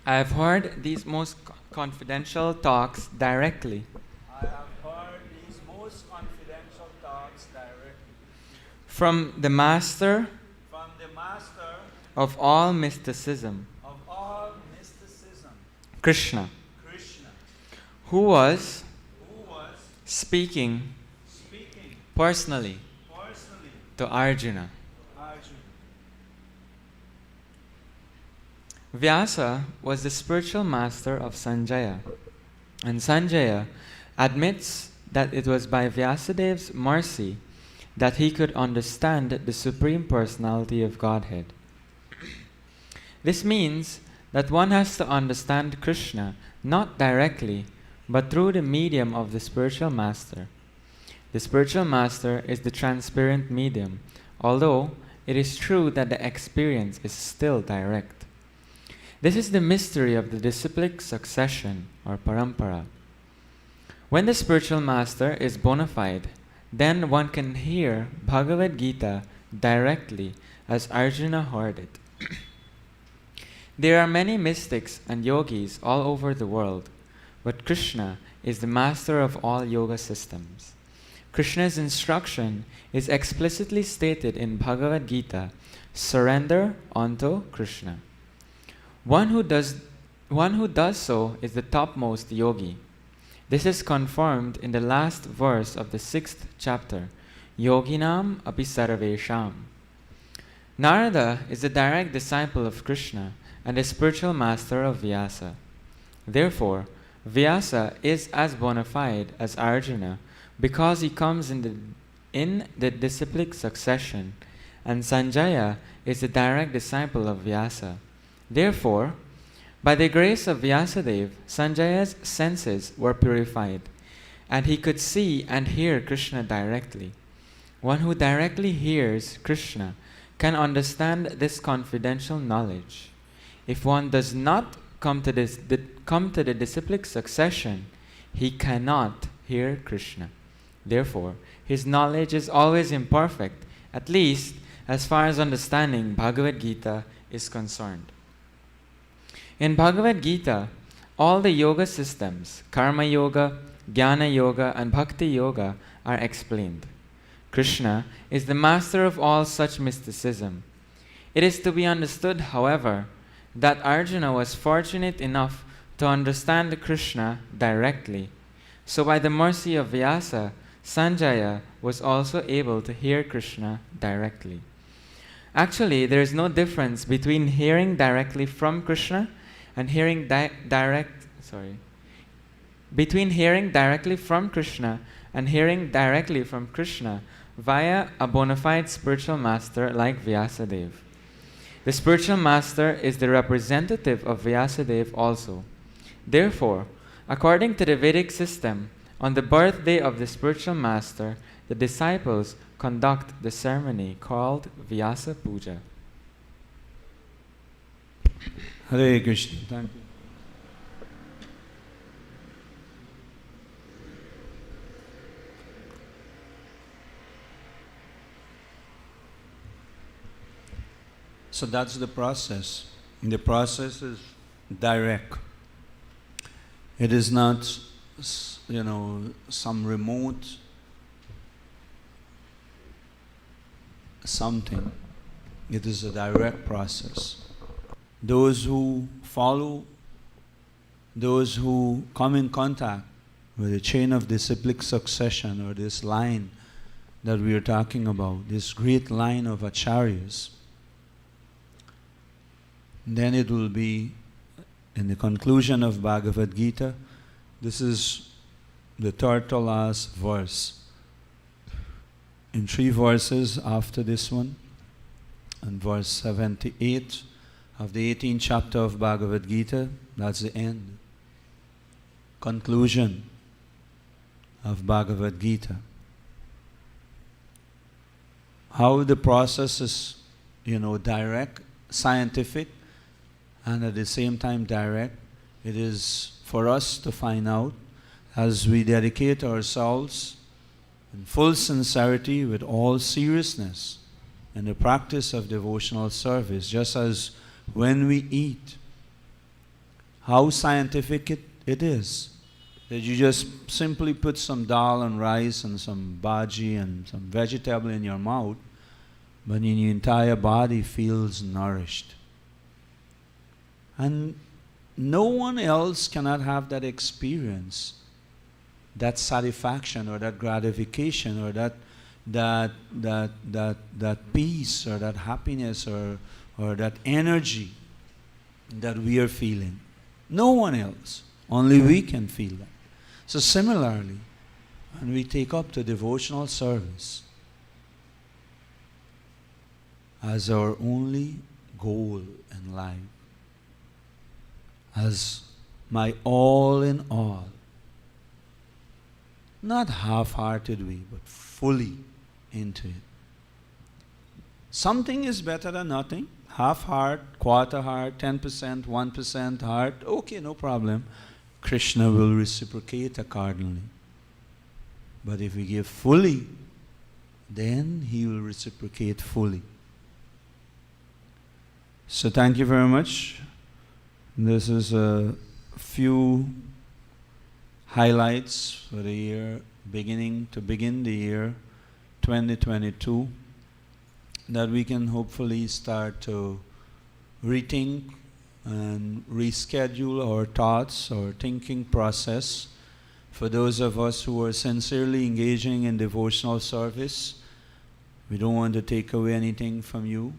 I have heard these most confidential talks directly. I have heard these most confidential talks directly from the master of all mysticism, Krishna, who was speaking personally to Arjuna. Vyasa was the spiritual master of Sanjaya, and Sanjaya admits that it was by Vyasadev's mercy that he could understand the Supreme Personality of Godhead. This means that one has to understand Krishna not directly, but through the medium of the spiritual master. The spiritual master is the transparent medium, although it is true that the experience is still direct. This is the mystery of the disciplic succession or parampara. When the spiritual master is bona fide, then one can hear Bhagavad Gita directly as Arjuna heard it. There are many mystics and yogis all over the world, but Krishna is the master of all yoga systems. Krishna's instruction is explicitly stated in Bhagavad Gita: surrender unto Krishna. One who does so is the topmost yogi. This is confirmed in the last verse of the 6th chapter, Yoginam api sarvesham. Narada is the direct disciple of Krishna and the spiritual master of Vyasa. Therefore, Vyasa is as bona fide as Arjuna because he comes in the disciplic succession, and Sanjaya is the direct disciple of Vyasa. Therefore, By the grace of Vyasadeva, Sanjaya's senses were purified, and he could see and hear Krishna directly. One who directly hears Krishna can understand this confidential knowledge. If one does not come to the disciplic succession, he cannot hear Krishna. Therefore, his knowledge is always imperfect, at least as far as understanding Bhagavad Gita is concerned. In Bhagavad Gita, all the yoga systems, Karma Yoga, Jnana Yoga, and Bhakti Yoga, are explained. Krishna is the master of all such mysticism. It is to be understood, however, that Arjuna was fortunate enough to understand Krishna directly. So by the mercy of Vyasa, Sanjaya was also able to hear Krishna directly. Actually, there is no difference between hearing directly from Krishna and hearing between hearing directly from Krishna and hearing directly from Krishna via a bona fide spiritual master like Vyasadeva. The spiritual master is the representative of Vyasadeva also. Therefore, according to the Vedic system, on the birthday of the spiritual master, the disciples conduct the ceremony called Vyasa Puja. Hare Krishna. Thank you. So that's the process. The process is direct. It is not, some remote something. It is a direct process. Those who follow, those who come in contact with the chain of disciplic succession, or this line that we are talking about, this great line of acharyas, then it will be in the conclusion of Bhagavad Gita. This is the third to last verse. In 3 verses after this one, and verse 78 of the 18th chapter of Bhagavad Gita, that's the end. Conclusion of Bhagavad Gita. How the process is, direct, scientific, and at the same time direct. It is for us to find out as we dedicate ourselves in full sincerity, with all seriousness, in the practice of devotional service, just as when we eat, how scientific it is. That you just simply put some dal and rice and some bhaji and some vegetable in your mouth, but in your entire body feels nourished. And no one else cannot have that experience, that satisfaction or that gratification or that peace or that happiness or that energy that we are feeling. No one else. Only we can feel that. So similarly, when we take up the devotional service as our only goal in life, as my all in all, not half-heartedly, but fully into it. Something is better than nothing. Half heart, quarter heart, 10%, 1% heart, okay, no problem. Krishna will reciprocate accordingly. But if we give fully, then he will reciprocate fully. So thank you very much. This is a few highlights for the year begin the year 2022, that we can hopefully start to rethink and reschedule our thoughts, our thinking process. For those of us who are sincerely engaging in devotional service, we don't want to take away anything from you.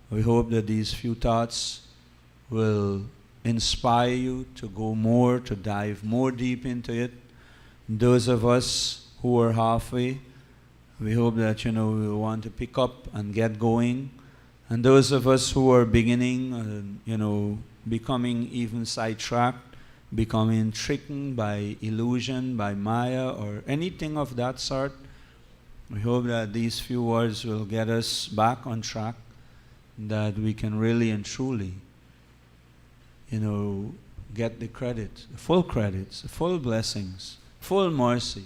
We hope that these few thoughts will inspire you to go more, to dive more deep into it. Those of us who are halfway, we hope that we want to pick up and get going. And those of us who are beginning, becoming even sidetracked, becoming tricked by illusion, by Maya, or anything of that sort. We hope that these few words will get us back on track, that we can really and truly, get the credits, the full blessings, full mercy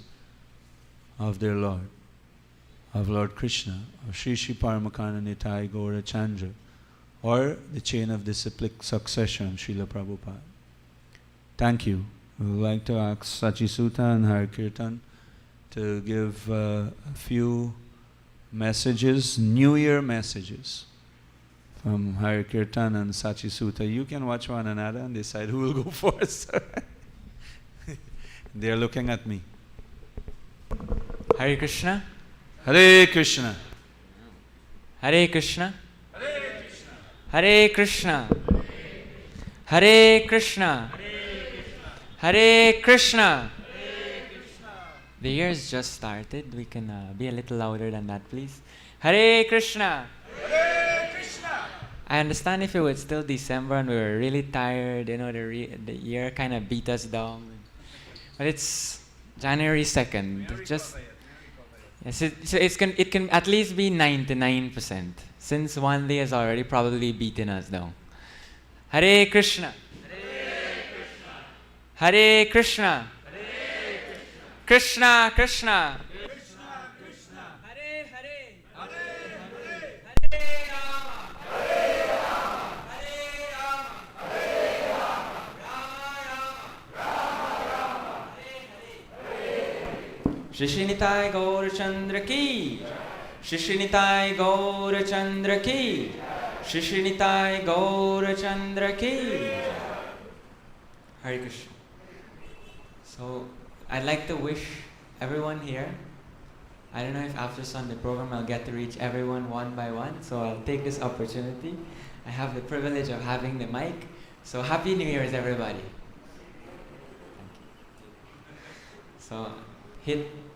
of their Lord, of Lord Krishna, of Sri Sri Paramakarna Nitai Gaura Chandra, or the chain of disciplic succession, Srila Prabhupada. Thank you. We would like to ask Sachi Sutta and Hari Kirtan to give a few messages, New Year messages from Hari Kirtan and Sachi Sutta. You can watch one another and decide who will go first. They are looking at me. Hare Krishna. Hare Krishna. Hare Krishna. Hare Krishna. Hare Krishna. Hare Krishna. The year's just started. We can be a little louder than that, please. Hare Krishna. Hare Krishna. I understand if it was still December and we were really tired, the year kind of beat us down. But it's January 2nd. Yes, it can at least be 99%, since one day has already probably beaten us down. Hare Krishna. Hare Krishna. Krishna Krishna. Hare Hare. Hare Rama. Hare Rama. Rama Rama. Shri Shri Nitai Gaur Chandra ki. Shri Shri Nitai Gaur Chandra ki. Shri Shri Nitai Gaur Chandra ki. Hare Krishna. So, I'd like to wish everyone here, I don't know if after Sunday program I'll get to reach everyone one by one, so I'll take this opportunity. I have the privilege of having the mic, so Happy New Year's everybody. So,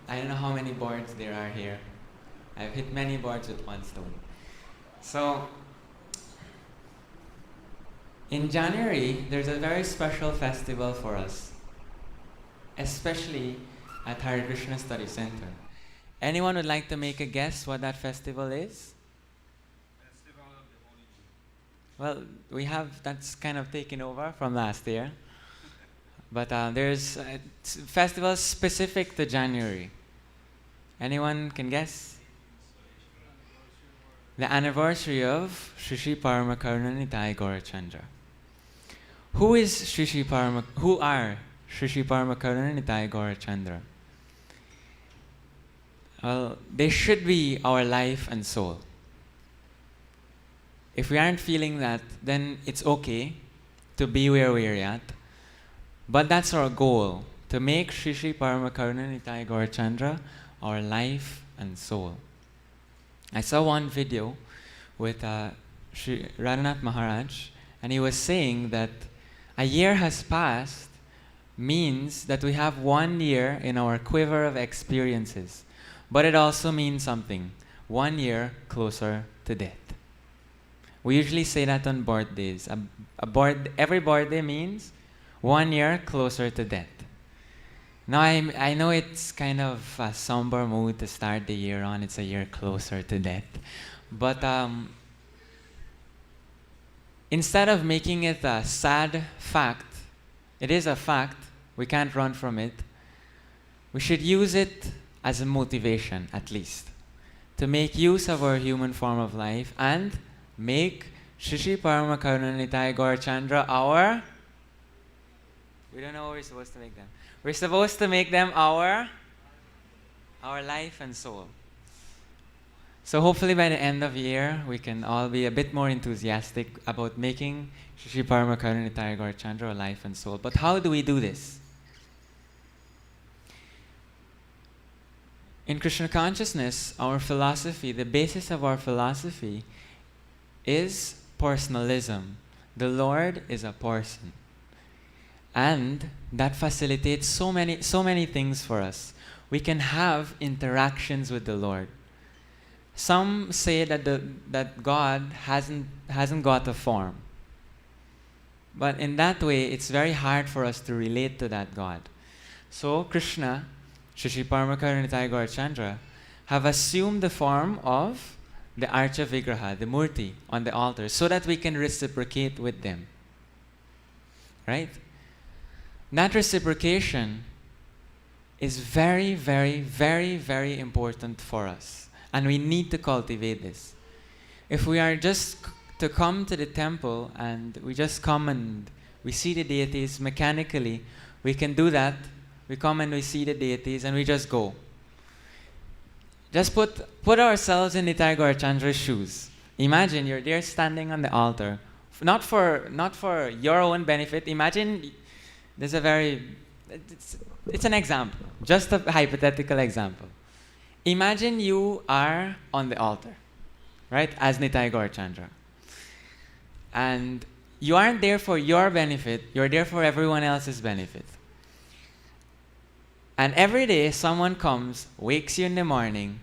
I don't know how many boards there are here. I've hit many boards with one stone. So, in January, there's a very special festival for us, especially at Hare Krishna Study Center. Anyone would like to make a guess what that festival is? Festival of the Holy Well, that's kind of taken over from last year. But there's festivals specific to January. Anyone can guess? The anniversary of Sri Sri Paramakarna Nitai Gaurachandra. Who are Sri Sri Paramakarna Nitai Gaurachandra? Well, they should be our life and soul. If we aren't feeling that, then it's okay to be where we're at. But that's our goal, to make Sri Sri Paramakarna Nitai Gaurachandra our life and soul. I saw one video with Sri Radhanath Maharaj, and he was saying that a year has passed means that we have 1 year in our quiver of experiences. But it also means something, 1 year closer to death. We usually say that on birthdays. Every birthday means 1 year closer to death. Now I know it's kind of a somber mood to start the year on. It's a year closer to death. But instead of making it a sad fact, it is a fact, we can't run from it. We should use it as a motivation, at least, to make use of our human form of life and make Sri Sri Paramakarna Nitai Gaurachandra our... We don't know what we're supposed to make them. We're supposed to make them our life and soul. So hopefully by the end of the year, we can all be a bit more enthusiastic about making Sri Sri Paramakarna Nitai Gaurachandra our life and soul. But how do we do this? In Krishna consciousness, our philosophy, the basis of our philosophy is personalism. The Lord is a person. And that facilitates so many things for us. We can have interactions with the Lord. Some say that God hasn't got a form. But in that way, it's very hard for us to relate to that God. So Krishna, Shri Shri Paramakaruna Nitai Gaurachandra, have assumed the form of the Archa Vigraha, the Murti, on the altar, so that we can reciprocate with them. Right? That reciprocation is very, very, very, very important for us. And we need to cultivate this. If we are just to come to the temple and we just come and we see the deities mechanically, we can do that. We come and we see the deities and we just go. Just put ourselves in Nitai Gaurachandra's shoes. Imagine you're there standing on the altar, not for your own benefit. Imagine there's a it's an example, just a hypothetical example. Imagine you are on the altar, right, as Nitai Gaurachandra. And you aren't there for your benefit, you're there for everyone else's benefit. And every day someone comes, wakes you in the morning,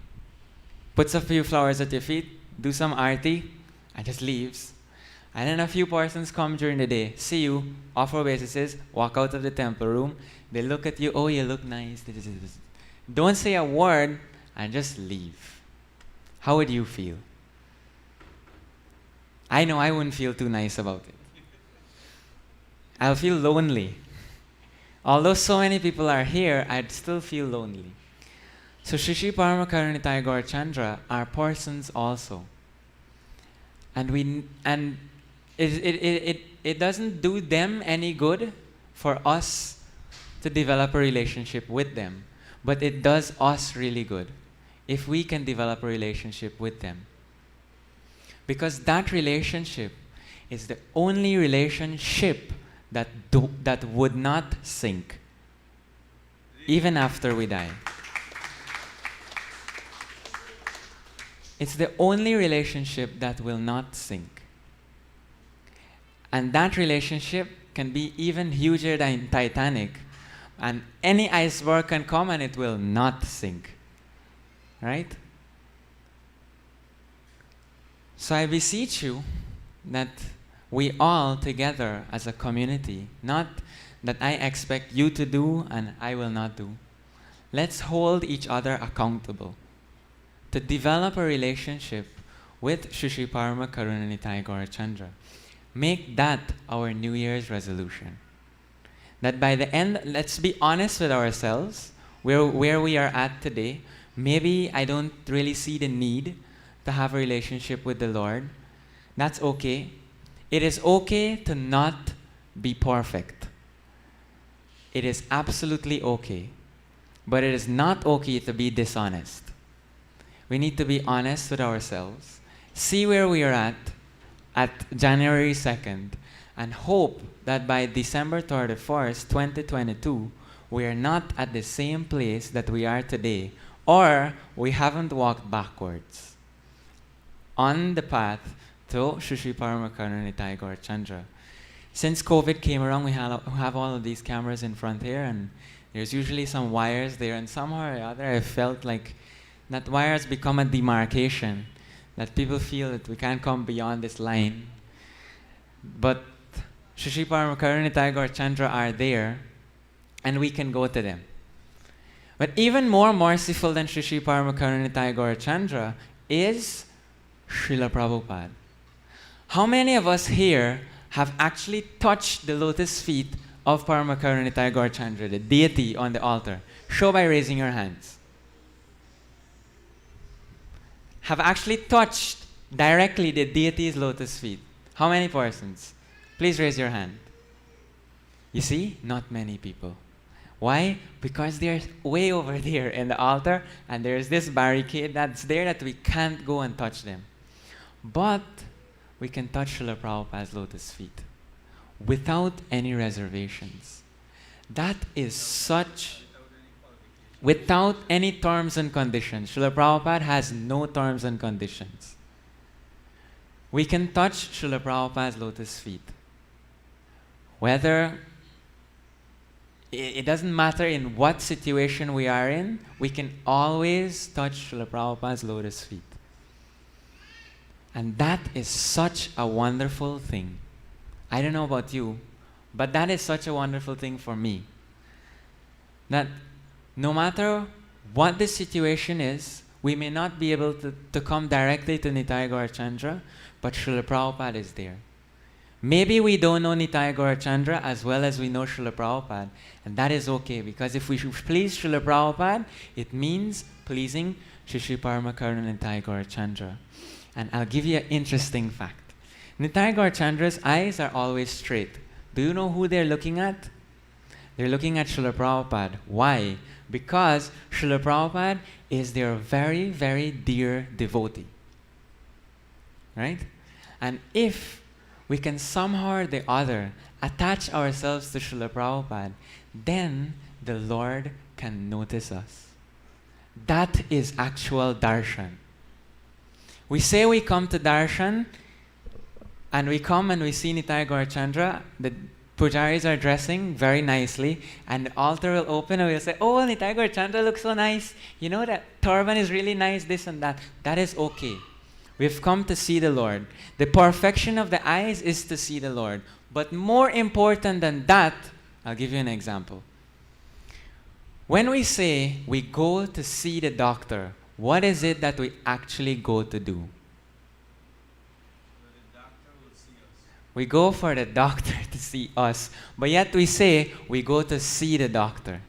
puts a few flowers at your feet, do some arti, and just leaves. And then a few persons come during the day, see you, offer obeisances, walk out of the temple room, they look at you, oh, you look nice, don't say a word, and just leave. How would you feel? I know I wouldn't feel too nice about it. I'll feel lonely. Although so many people are here, I'd still feel lonely. So Shri Shri Paramakaruna Nitai Gaurachandra are persons also. And it doesn't do them any good for us to develop a relationship with them. But it does us really good if we can develop a relationship with them. Because that relationship is the only relationship that would not sink, even after we die. It's the only relationship that will not sink. And that relationship can be even huger than Titanic. And any iceberg can come and it will not sink. Right? So I beseech you that we all together as a community, not that I expect you to do and I will not do. Let's hold each other accountable to develop a relationship with Shri Shri Paramakaruna Nitai Gaurachandra. Make that our New Year's resolution. That by the end, let's be honest with ourselves, where we are at today. Maybe I don't really see the need to have a relationship with the Lord. That's okay. It is okay to not be perfect. It is absolutely okay. But it is not okay to be dishonest. We need to be honest with ourselves, see where we are at January 2nd, and hope that by December 31st, 2022, we are not at the same place that we are today, or we haven't walked backwards on the path to Shri Shri Paramakaruna Nitai Gaurachandra. Since COVID came around, we have all of these cameras in front here, and there's usually some wires there, and somehow or other I felt like that wire has become a demarcation, that people feel that we can't come beyond this line. But Shri Shri Paramakaruna Nitai Gaurachandra are there, and we can go to them. But even more merciful than Shri Shri Paramakaruna Nitai Gaurachandra is Srila Prabhupada. How many of us here have actually touched the lotus feet of Paramakaruna Nitai Gaurachandra, the deity on the altar? Show by raising your hands. Have actually touched directly the deity's lotus feet? How many persons? Please raise your hand. You see, not many people. Why? Because they're way over there in the altar, and there's this barricade that's there that we can't go and touch them. But we can touch Srila Prabhupada's lotus feet without any reservations. That is such, without any terms and conditions. Srila Prabhupada has no terms and conditions. We can touch Srila Prabhupada's lotus feet. Whether, it doesn't matter in what situation we are in, we can always touch Srila Prabhupada's lotus feet. And that is such a wonderful thing. I don't know about you, but that is such a wonderful thing for me. That no matter what the situation is, we may not be able to come directly to Nitai Gaurachandra, but Srila Prabhupada is there. Maybe we don't know Nitai Gaurachandra as well as we know Srila Prabhupada, and that is okay, because if we please Srila Prabhupada, it means pleasing Shri Shri Paramakaruna Nitai Gaurachandra. And I'll give you an interesting fact. Nitai Gaurachandra's eyes are always straight. Do you know who they're looking at? They're looking at Srila Prabhupada. Why? Because Srila Prabhupada is their very, very dear devotee. Right? And if we can somehow or the other attach ourselves to Srila Prabhupada, then the Lord can notice us. That is actual darshan. We say we come to darshan, and we come and we see Nitai Gaurachandra, the pujaris are dressing very nicely, and the altar will open and we'll say, oh, Nitai Gaurachandra looks so nice. You know, that turban is really nice, this and that. That is okay. We've come to see the Lord. The perfection of the eyes is to see the Lord. But more important than that, I'll give you an example. When we say we go to see the doctor, what is it that we actually go to do? We go for the doctor to see us, but yet we say we go to see the doctor.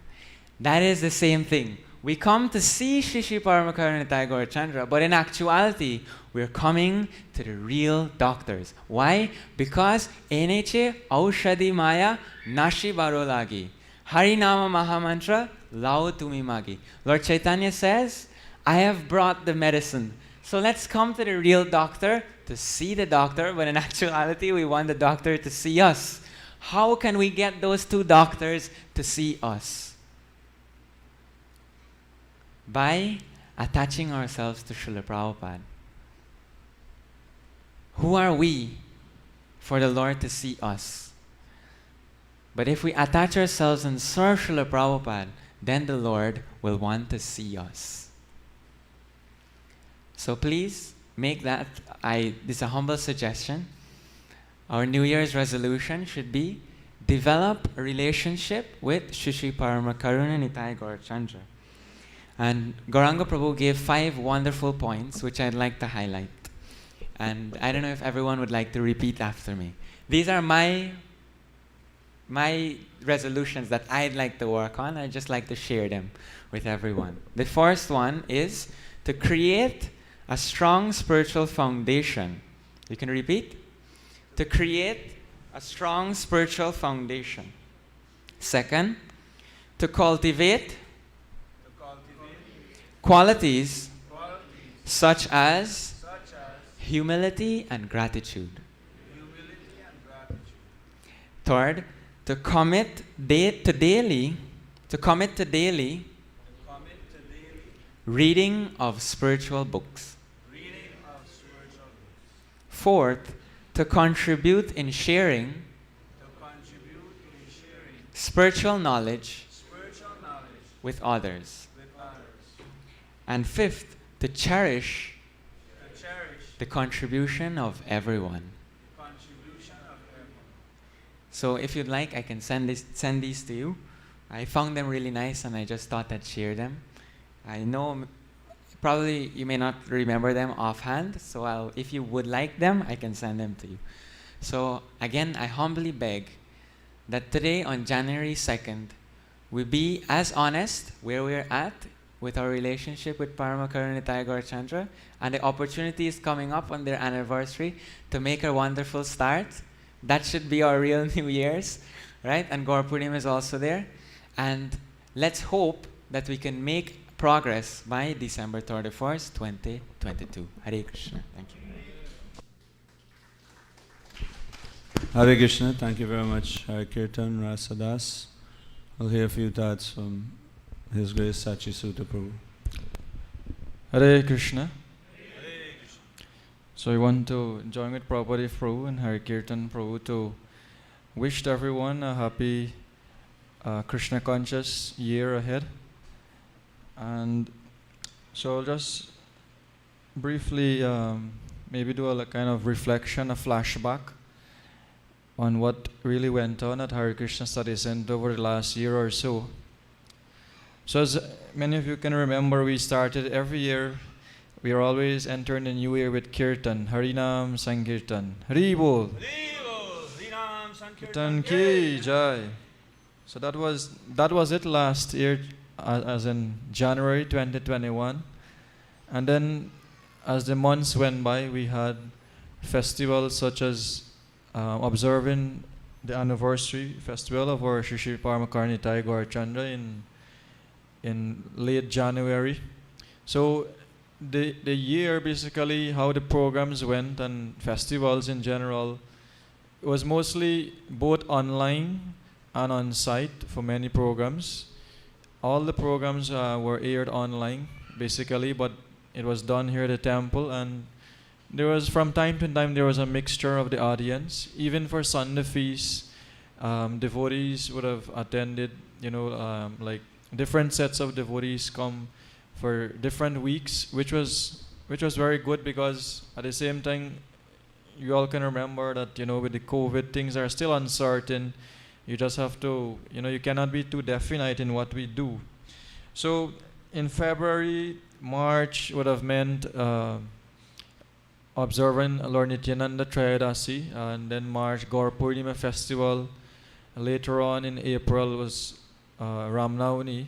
That is the same thing. We come to see Shri Shri Paramakaruna Nitai Gaurachandra, but in actuality, we're coming to the real doctors. Why? Because Eneche Aushadhi Maya Nashi Barolagi. Harinama Mahamantra Lao Tumi Magi. Lord Chaitanya says, I have brought the medicine. So let's come to the real doctor to see the doctor, but in actuality, we want the doctor to see us. How can we get those two doctors to see us? By attaching ourselves to Srila Prabhupada. Who are we for the Lord to see us? But if we attach ourselves and serve Srila Prabhupada, then the Lord will want to see us. So please make that, this is a humble suggestion. Our New Year's resolution should be develop a relationship with Shri Shri Paramakaruna Nitai Gaurachandra. And Gauranga Prabhu gave 5 wonderful points which I'd like to highlight. And I don't know if everyone would like to repeat after me. These are my resolutions that I'd like to work on. I'd just like to share them with everyone. The first one is to create a strong spiritual foundation. You can repeat? To create a strong spiritual foundation. Second, to cultivate qualities such as humility and gratitude. Third, to commit to daily reading of spiritual books. Fourth, to contribute in sharing spiritual knowledge with others. And fifth, to cherish the contribution of everyone. So if you'd like, I can send these to you. I found them really nice and I just thought I'd share them. I know probably you may not remember them offhand, so if you would like them, I can send them to you. So again, I humbly beg that today on January 2nd, we be as honest where we're at with our relationship with Paramakaruna Nitai Gaurachandra, and the opportunity is coming up on their anniversary to make a wonderful start. That should be our real New Year's, right? And Gaur Purnima is also there. And let's hope that we can make progress by December 31st, 2022. Hare Krishna. Thank you. Hare Krishna. Thank you very much, Hare Kirtan Rasadas. We'll hear a few thoughts from His Grace Sachi Sutta Prabhu. Hare Krishna. So I want to join with Prabhupada Prabhu and Hare Kirtan Prabhu to wish everyone a happy Krishna conscious year ahead. And so I'll just briefly maybe do a kind of reflection, a flashback. on what really went on at Hare Krishna Study Center over the last year or so. So as many of you can remember, we started every year, we are always entering the new year with Kirtan, Harinam Sankirtan. Hari Bol. Kirtan Ki Jai. So that was it last year, as in January 2021. And then as the months went by, we had festivals such as observing the anniversary festival of our Shri Shri Paramakarni Nitai Gaur Chandra in late January. So the year, basically how the programs went and festivals in general, was mostly both online and on site for many programs. All the programs were aired online basically, but it was done here at the temple, and there was from time to time there was a mixture of the audience. Even for Sunday feasts, devotees would have attended, like different sets of devotees come for different weeks, which was very good, because at the same time you all can remember that with the COVID things are still uncertain. You just have to, you cannot be too definite in what we do. So in February, March would have meant observing Lord Nityananda Trayodasi, and then March Gaur Purnima festival. Later on in April was Ram Navami.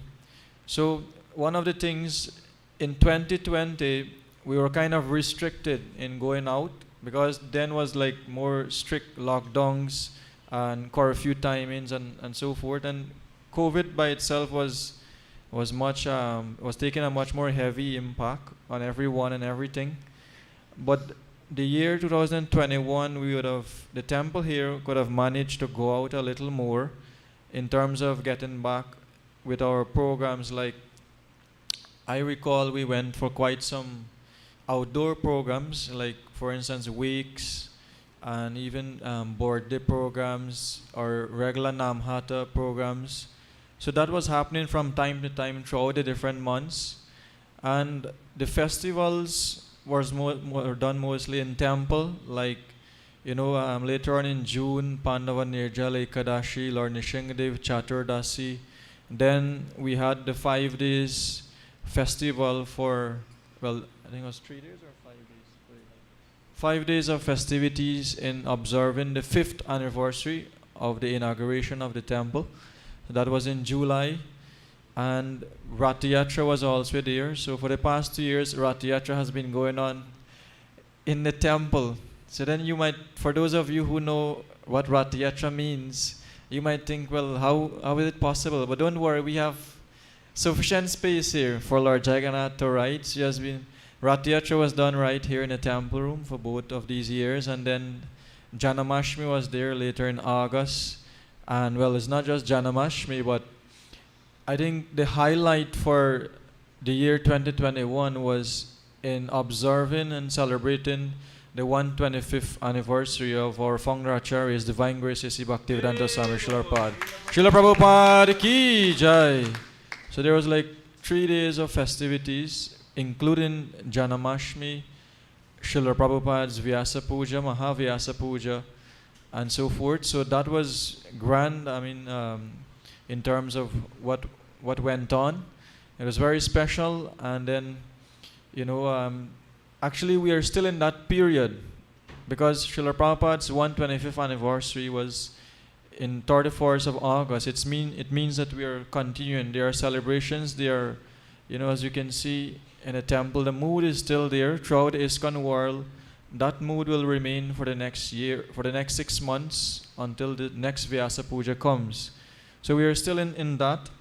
So one of the things in 2020, we were kind of restricted in going out, because then was like more strict lockdowns and curfew timings and so forth. And COVID by itself was taking a much more heavy impact on everyone and everything. But the year 2021, the temple here could have managed to go out a little more in terms of getting back with our programs. Like, I recall we went for quite some outdoor programs, like for instance wakes, and even birthday programs or regular Namhata programs. So that was happening from time to time throughout the different months. And the festivals were done mostly in temple, like later on in June, Pandava Nirjala Ekadashi, Lord Nishingadev Chaturdasi. Then we had the 5 days festival for, well, I think it was 3 days or 5 days? 5 days of festivities in observing the 5th anniversary of the inauguration of the temple. So that was in July. And Ratha Yatra was also there. So for the past 2 years, Ratha Yatra has been going on in the temple. So then you might, for those of you who know what Ratha Yatra means, you might think, well, how is it possible? But don't worry, we have sufficient space here for Lord Jagannath to ride. So Ratha Yatra was done right here in the temple room for both of these years. And then Janamashmi was there later in August. And well, it's not just Janamashmi, but I think the highlight for the year 2021 was in observing and celebrating the 125th anniversary of our founder Acharya's Divine Grace A.C. Bhaktivedanta Swami Srila Prabhupada. Srila Prabhupada Ki Jai. So there was like 3 days of festivities, including Janamashmi, Srila Prabhupada's Vyasa Puja, Mahavyasa Puja, and so forth. So that was grand. I mean, in terms of what went on, it was very special. And then, actually we are still in that period, because Srila Prabhupada's 125th anniversary was in 34th of August. It means that we are continuing. There are celebrations. There are, as you can see in the temple, the mood is still there throughout the ISKCON world. That mood will remain for the next year, for the next 6 months, until the next Vyasa Puja comes. So we are still in that.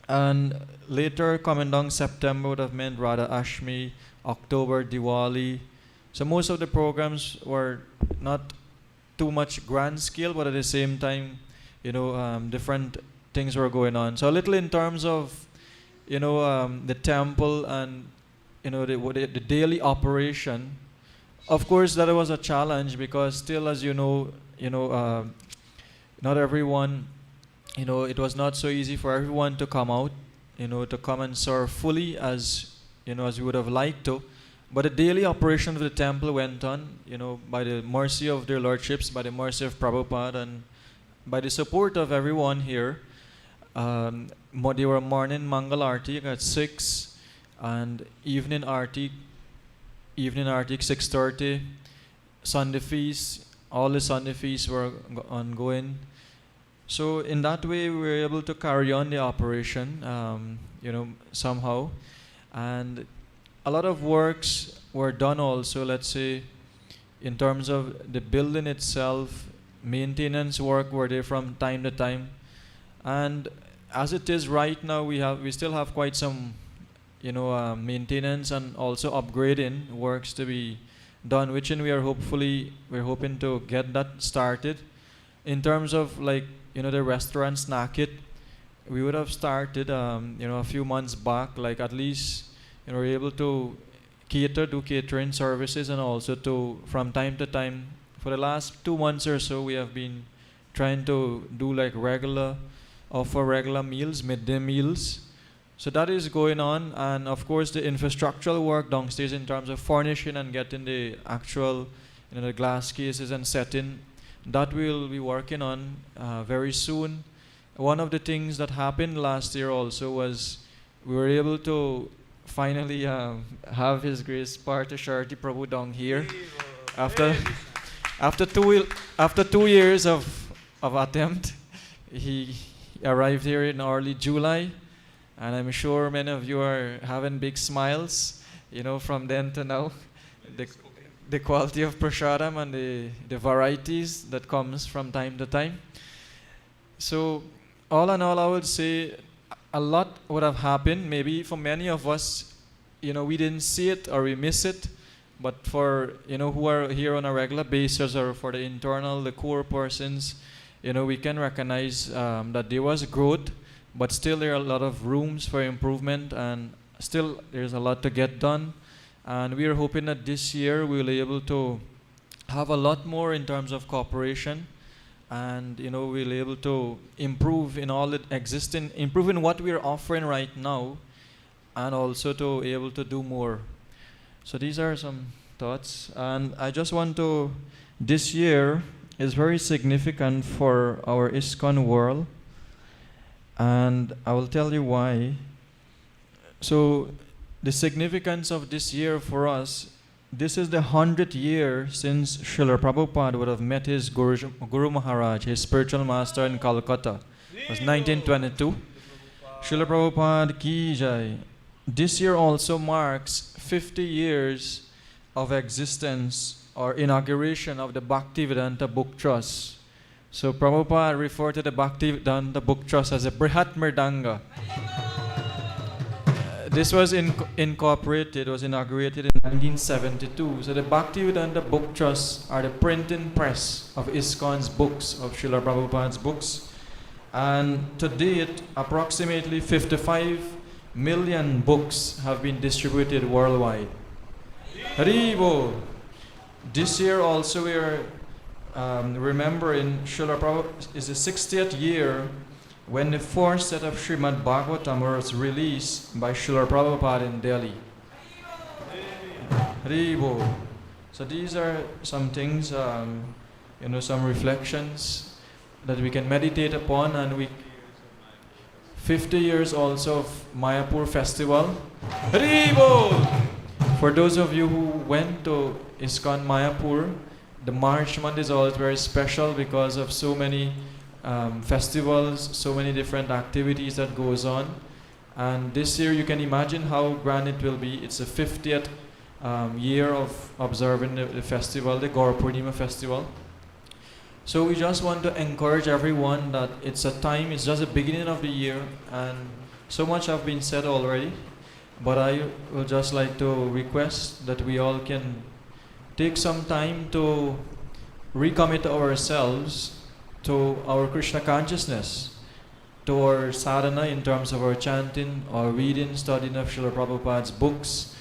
And later, coming down September would have meant Radha Ashmi, October, Diwali. So most of the programs were not too much grand scale, but at the same time, different things were going on. So a little in terms of, the temple and, the daily operation. Of course, that was a challenge, because still, as not everyone, it was not so easy for everyone to come out, to come and serve fully as we would have liked to. But the daily operation of the temple went on, by the mercy of their lordships, by the mercy of Prabhupada, and by the support of everyone here. They were morning Mangal Arti at 6 and evening Arti 6:30. Sunday feasts, all the Sunday feasts were ongoing. So in that way, we were able to carry on the operation, somehow. And a lot of works were done also, let's say, in terms of the building itself. Maintenance work were there from time to time. And as it is right now, we still have quite some, maintenance and also upgrading works to be done, which we're hoping to get that started. In terms of the restaurant Snack It, we would have started, a few months back, at least, we're able to do catering services, and also from time to time, for the last 2 months or so, we have been trying to do offer regular meals, midday meals. So that is going on, and of course the infrastructural work downstairs in terms of furnishing and getting the actual, the glass cases and setting, that we'll be working on very soon. One of the things that happened last year also was we were able to finally have His Grace Partha Prabhu down here after 2 years of attempt. He arrived here in early July, and I'm sure many of you are having big smiles, from then to now. The quality of prasadam and the varieties that comes from time to time. So all in all, I would say a lot would have happened. Maybe for many of us, we didn't see it or we miss it. But for, who are here on a regular basis, or for the core persons, we can recognize that there was growth, but still there are a lot of rooms for improvement, and still there's a lot to get done. And we are hoping that this year we'll be able to have a lot more in terms of cooperation, and we'll be able to improve in all the improve in what we're offering right now, and also to be able to do more. So these are some thoughts, and I just want to, this year is very significant for our ISKCON world, and I will tell you why. So the significance of this year for us, this is the 100th year since Srila Prabhupada would have met his Guru Maharaj, his spiritual master in Calcutta. It was 1922. Srila Prabhupada Ki Jai. This year also marks 50 years of existence or inauguration of the Bhaktivedanta Book Trust. So Prabhupada referred to the Bhaktivedanta Book Trust as a Brihat Mridanga. This was incorporated, was inaugurated in 1972. So the Bhaktivedanta Book Trust are the printing press of ISKCON's books, of Srila Prabhupada's books. And to date, approximately 55 million books have been distributed worldwide. Haribo! This year also we are remembering Srila Prabhupada is the 60th year when the fourth set of Srimad Bhagavatam was released by Srila Prabhupada in Delhi. Haribo! So these are some things, some reflections that we can meditate upon, and 50 years also of Mayapur festival. Haribo! For those of you who went to ISKCON Mayapur, the March month is always very special because of so many festivals, so many different activities that goes on. And this year you can imagine how grand it will be. It's the 50th year of observing the festival, the Gaur Purnima festival. So we just want to encourage everyone that it's just the beginning of the year, and so much have been said already. But I would just like to request that we all can take some time to recommit ourselves to our Krishna consciousness, to our sadhana in terms of our chanting, our reading, studying of Srila Prabhupada's books,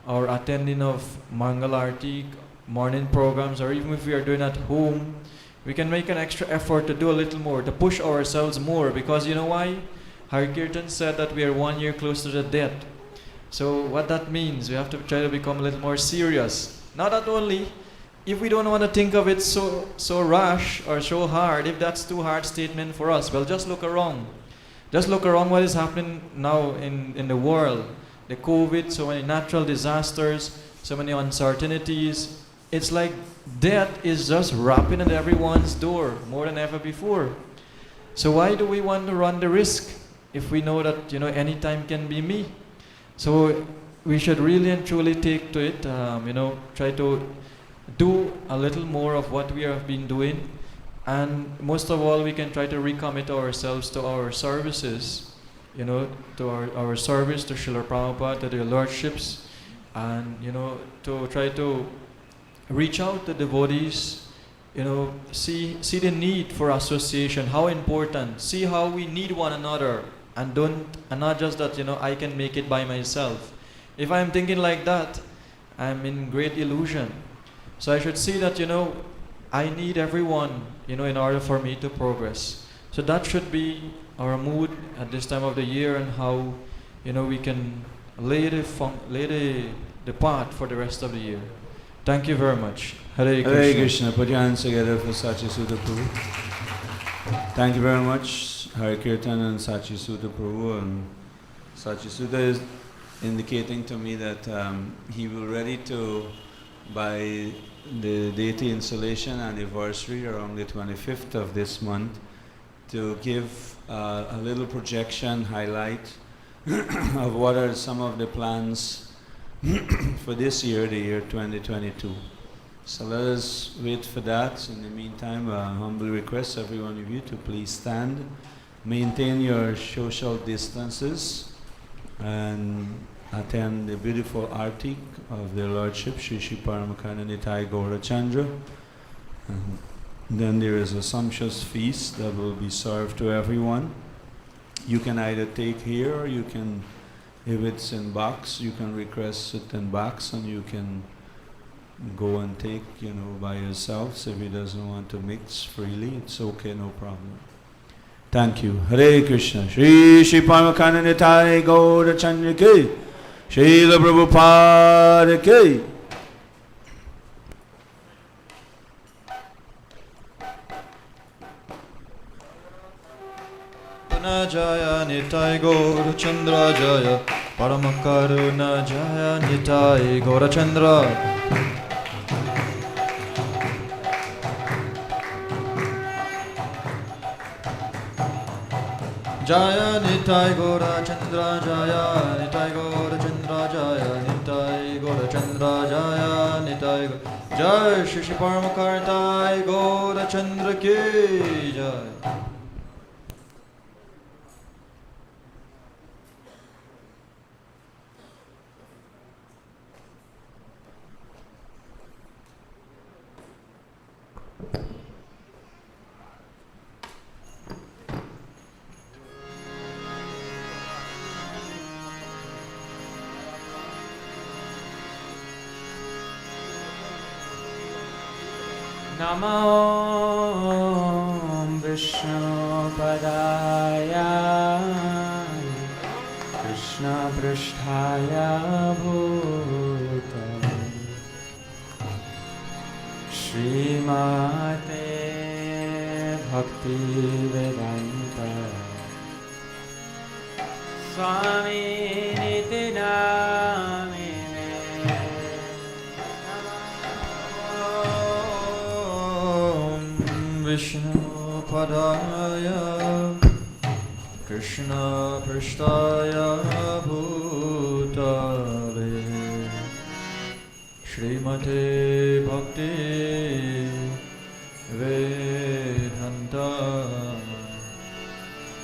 our attending of Mangal Arti, morning programs, or even if we are doing at home, we can make an extra effort to do a little more, to push ourselves more, because you know why? Hari Kirtan said that we are 1 year close to the death. So what that means, we have to try to become a little more serious. Not that only, if we don't want to think of it so rash or so hard, if that's too hard statement for us, well, just look around. Just look around what is happening now in the world. The COVID, so many natural disasters, so many uncertainties. It's like death is just rapping at everyone's door more than ever before. So why do we want to run the risk if we know that, any time can be me? So we should really and truly take to it, try to do a little more of what we have been doing. And most of all, we can try to recommit ourselves to our services, to our service to Srila Prabhupada, to the lordships, and, to try to reach out to devotees, see the need for association, how important, see how we need one another, and not just that, I can make it by myself. If I'm thinking like that, I'm in great illusion. So I should see that, I need everyone, in order for me to progress. So that should be our mood at this time of the year, and how, we can lay the path for the rest of the year. Thank you very much. Hare Krishna. Hare Krishna. Put your hands together for Sachisuta Prabhu. Thank you very much, Hare Kirtan and Sachisuta Prabhu. And Sachisuta is indicating to me that he will ready to, by the deity installation anniversary around the 25th of this month, to give a little projection highlight of what are some of the plans for this year, the year 2022. So let us wait for that. In the meantime, I humbly request every one of you to please stand, maintain your social distances, and attend the beautiful arti of their Lordship, Shri Shri Paramakana Nitai Gaurachandra. And then there is a sumptuous feast that will be served to everyone. You can either take here, or you can, if it's in box, you can request it in box, and you can go and take, by yourselves. If he doesn't want to mix freely, it's okay, no problem. Thank you. Hare Krishna. Shri Shri Paramakana Nitai Gaurachandra ki, Srila Prabhupada ki. Jaya Nitai Gaura Chandra Jaya Paramakaruna Jaya Nitai Gaura Chandra Jaya Nitai Gaura Chandra Jaya Nitai Gaura Chandra Jaya Nitai Gaura Chandra Jaya Nitai Jaya Shri Shri Paramakartai Gaura Chandra ki Jaya. Namo Vishnu Padaya Krishna Prishthaya Bhutale Srimate Bhakti Vedanta Swami Nitinamine Vishnu Padaya Krishna Prishtaya Bhutale Srimate Bhakti Vedanta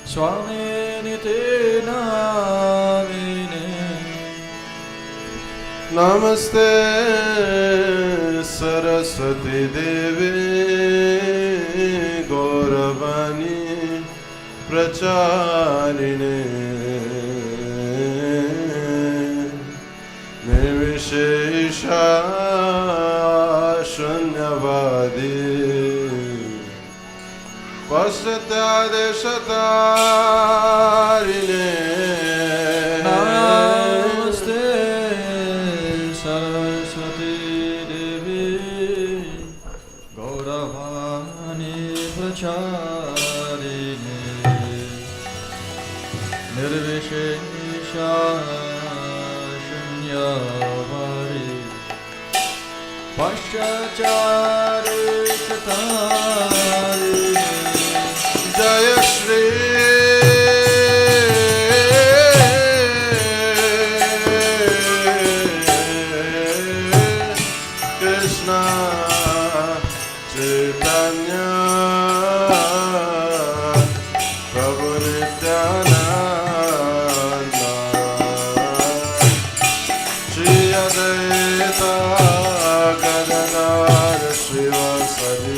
Swami Nitinamine Namaste Saraswati Devi Gauravani Pracharine Nirvishesha Shunyavadi Paschatyadeshatarine Namaste ब्रह्मचारिणे निर्विशेषा शून्यवारी पश्चाचारितारिणे जय Shri Krishna Chaitanya Prabhu Nityananda Shri Advaita Gadadhar Srivasadi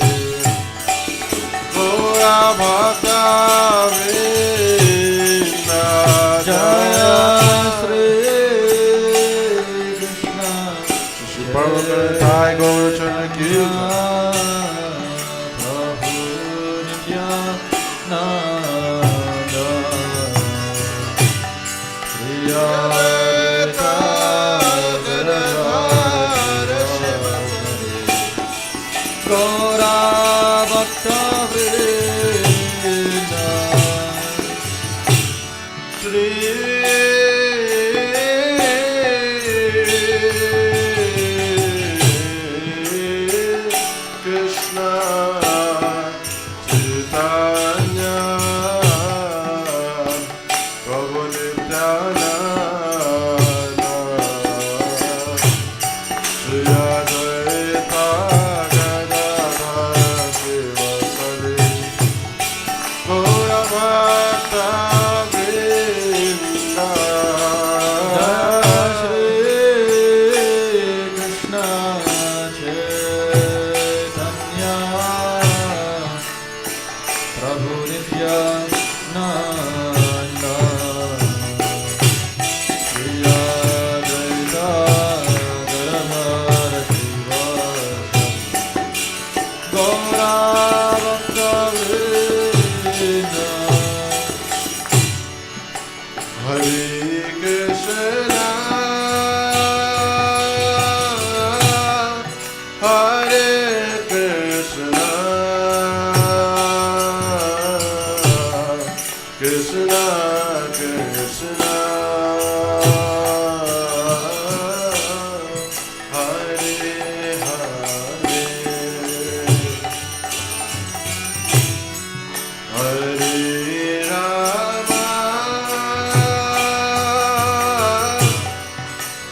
Gaura Bhakta Vrinda Jaya Shri Krishna Shri Parvati Gaur Chana Kirtan Prabhu Nityananda Shri Advaita Gadadhar Srivasadi Gaura Bhakta Vrinda Shri Krishna Chaitanya Prabhu Nityananda Shri Advaita Gadadhar Srivasadi Gaura Bhakta Vrinda Shri Krishna Chaitanya Prabhu Nityananda Shri Advaita Gadadhar Srivasadi Gaura Bhakta Vrinda Hare Krishna Hare Krishna Krishna Krishna Hare Hare Hare Rama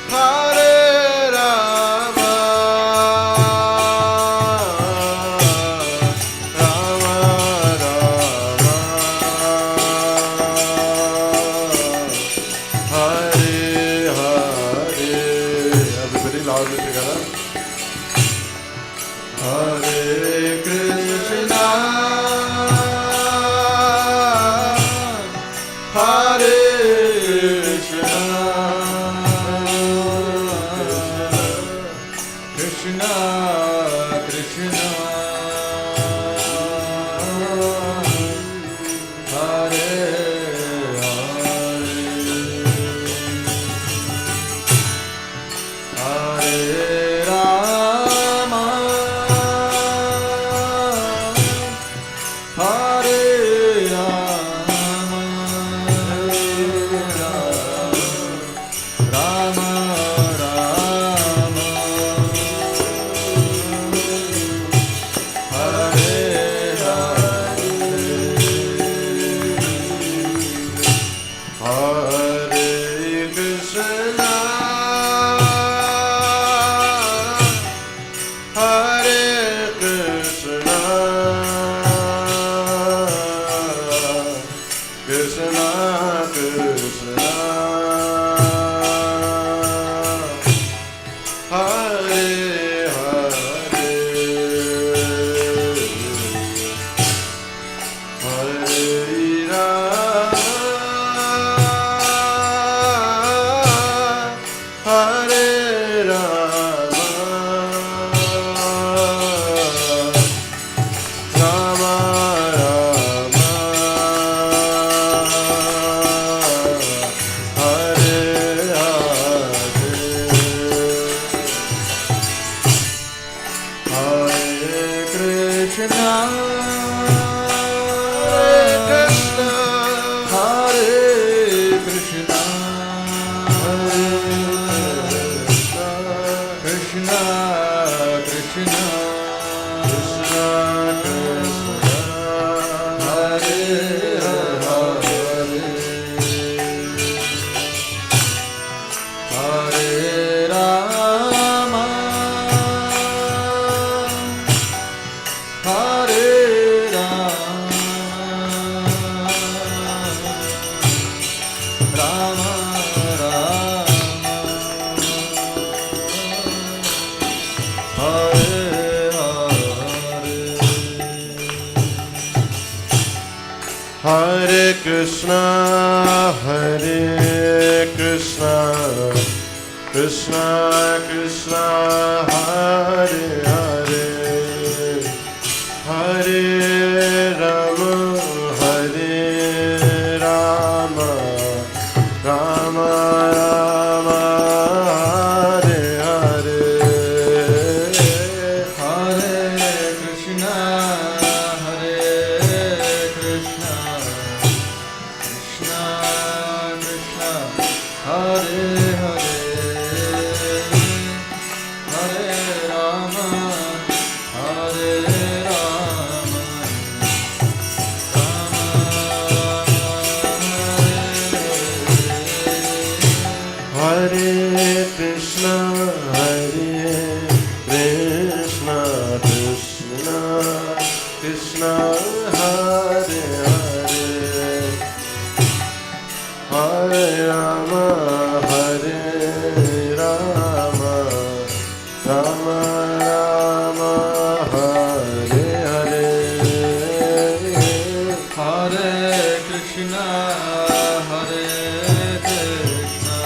Hare Rama Rama Rama Hare Hare. Everybody loudly together. Hare Krishna Hare Krishna Krishna Krishna Hare Hare Hare Rama Hare Rama Rama Rama Hare Hare Krishna Hare Krishna Krishna Krishna Hare Hare Hare Rama Hare Rama Rama Rama Hare Hare Hare Krishna Krishna, Hare Krishna, Krishna Krishna, Hare Hare, Hare Rama, Hare Rama, Rama Rama, Hare Hare, Hare Krishna, Hare Krishna, Krishna Krishna, Hare Hare, Hare Rama, Hare Rama, Rama Hare Krishna, Hare Krishna, Krishna Krishna, Hare Hare, Hare Rama, Hare Rama, Rama Rama, Hare Hare, Hare Krishna, Hare Krishna,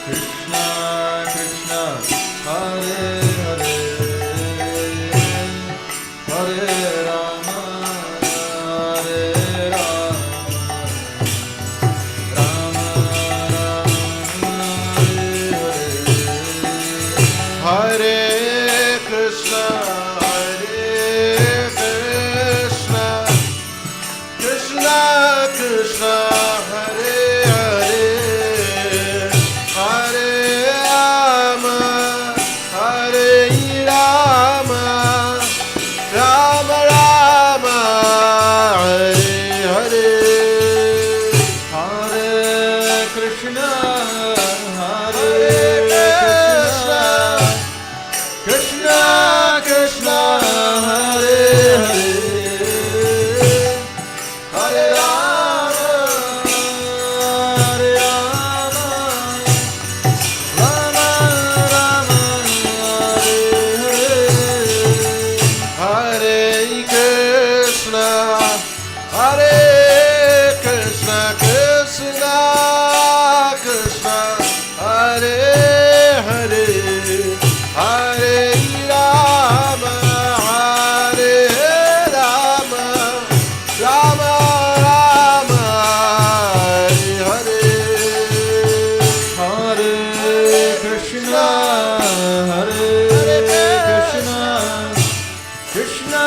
Krishna Krishna, Hare Hare, Hare Rama, Hare Rama, Rama Rama, Hare Hare. Hare Krishna, Hare Krishna, Krishna Krishna, Hare Hare, Hare Rama, Hare Rama, Rama Rama, Hare Hare, Hare Krishna, Hare Krishna, Krishna Krishna, Hare Hare, Hare Rama, Hare Rama, Rama Rama, Hare Hare. Hare Krishna, Hare Krishna, Krishna Krishna, Hare Hare, Hare Rama, Hare Rama, Rama Rama, Hare Hare, Hare Krishna, Hare Krishna, Krishna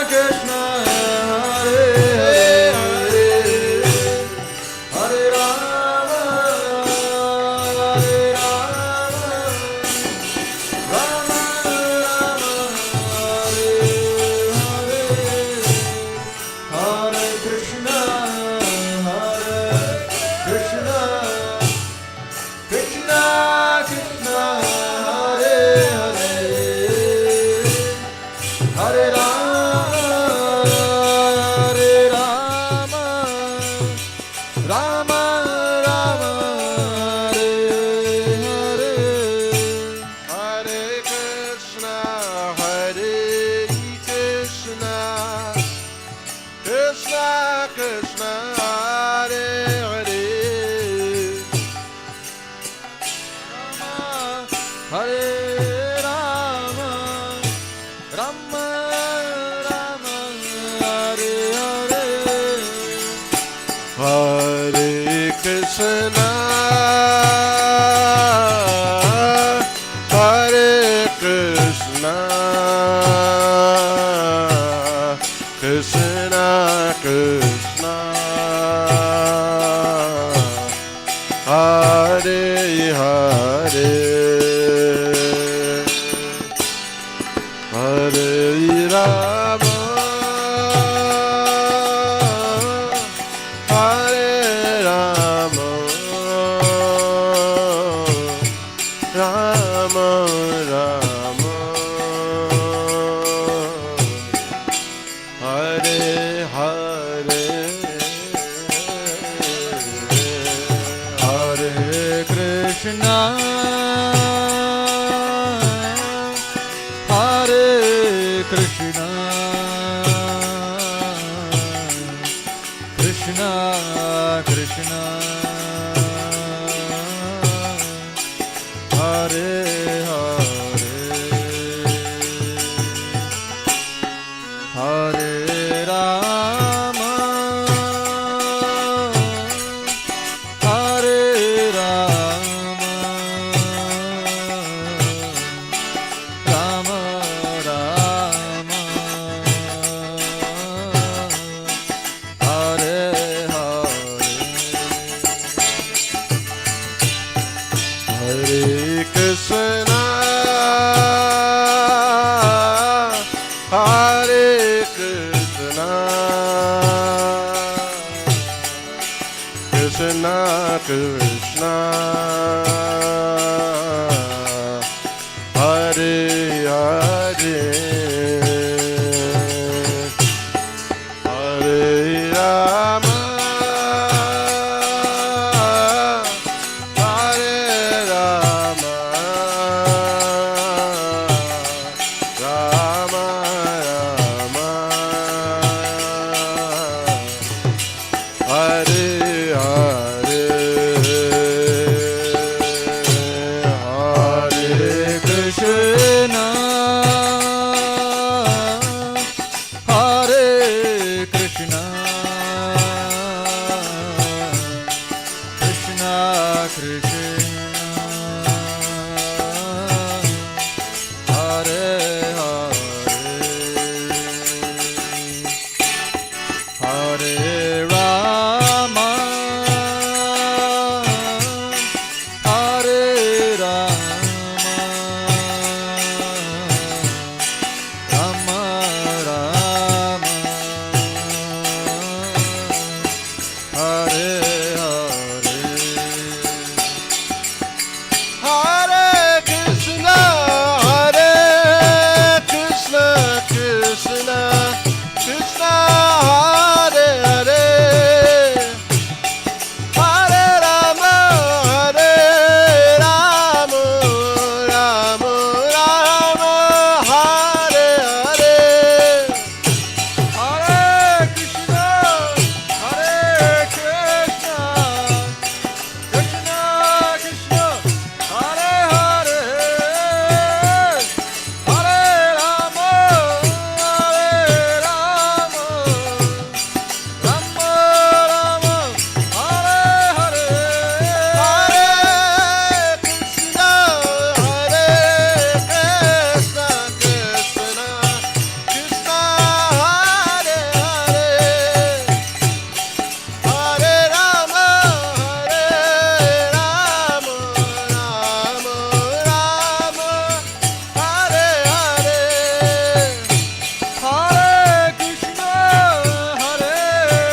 Krishna, Hare Hare, Hare Rama, Hare Rama, Rama Rama, Hare Hare, Hare Krishna, Hare Krishna, Krishna Krishna, Hare Hare, Hare Rama, Hare Rama, Rama Rama, Hare Hare. Hare Krishna, Hare Krishna, Krishna Krishna, Hare Hare, Hare Rama, Rama Rama, Hare Hare, Hare Krishna, Hare Krishna, Krishna Krishna, Hare Hare, Hare Rama, Hare Rama, Rama Rama, Hare Hare, Hare Krishna, Hare Krishna, Hare Krishna, Hare Krishna, Krishna Krishna, Hare Hare, Hare Rama, Hare Rama, Rama Rama, Hare Hare, Hare Krishna, Hare Krishna, Krishna Krishna, Hare Hare, Hare Rama, Hare Rama, Rama Rama, Hare Hare, Hare Krishna, Hare Krishna, Krishna Krishna, Hare Hare, Hare Rama, Hare Rama, Rama Rama, Hare Hare, Hare Krishna, Hare Krishna, Krishna Krishna, Hare Hare, Hare Rama, Hare Rama, Rama Rama, Hare Hare, Hare Krishna, Hare Krishna,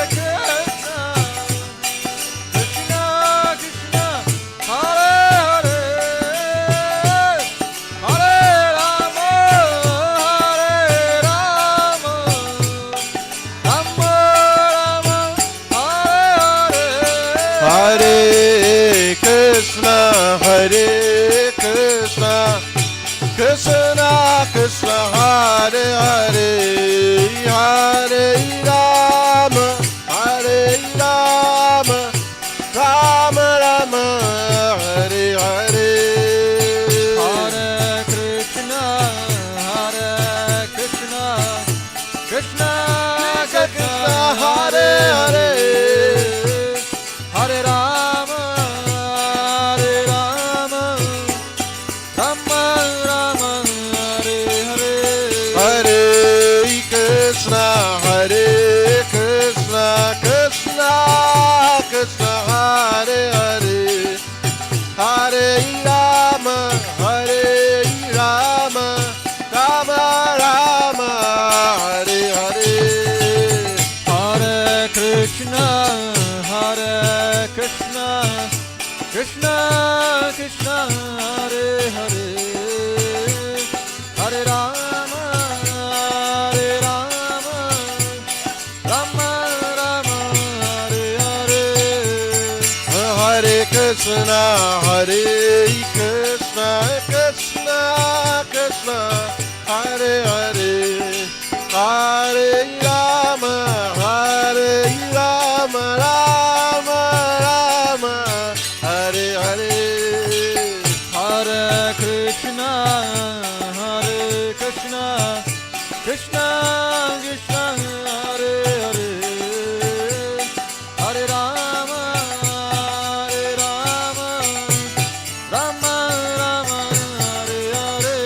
Krishna Krishna, Hare Hare, Hare Rama, Hare Rama, Rama Rama, Hare Hare, Hare Krishna, Hare Krishna, Krishna Krishna, Hare Hare, Hare Rama, Hare Rama, Rama Rama, Hare Hare. Hare Krishna, Hare Krishna, Krishna Krishna, Hare Hare, Hare Rama, Hare Rama, Rama Rama, Hare Hare, Hare Krishna, Hare Krishna, Krishna Krishna, Hare Hare, Hare Rama, Hare Rama, Rama Rama, Hare Hare, Hare Krishna, Hare Krishna, Krishna Krishna, Hare Hare, Hare Rama, Hare Rama, Rama Rama, Hare Hare, Hare Krishna, Hare Krishna, Krishna Krishna, Hare Hare, Hare Rama, Hare Rama, Rama Rama, Hare Hare, Hare Krishna, Hare Krishna, Krishna Krishna, Hare Hare, Hare Rama, Hare Rama, Rama Rama, Hare Hare, Hare Krishna, Hare Krishna, Krishna Krishna, Hare Hare, Hare Rama, Hare Rama, Rama Rama, Hare Hare,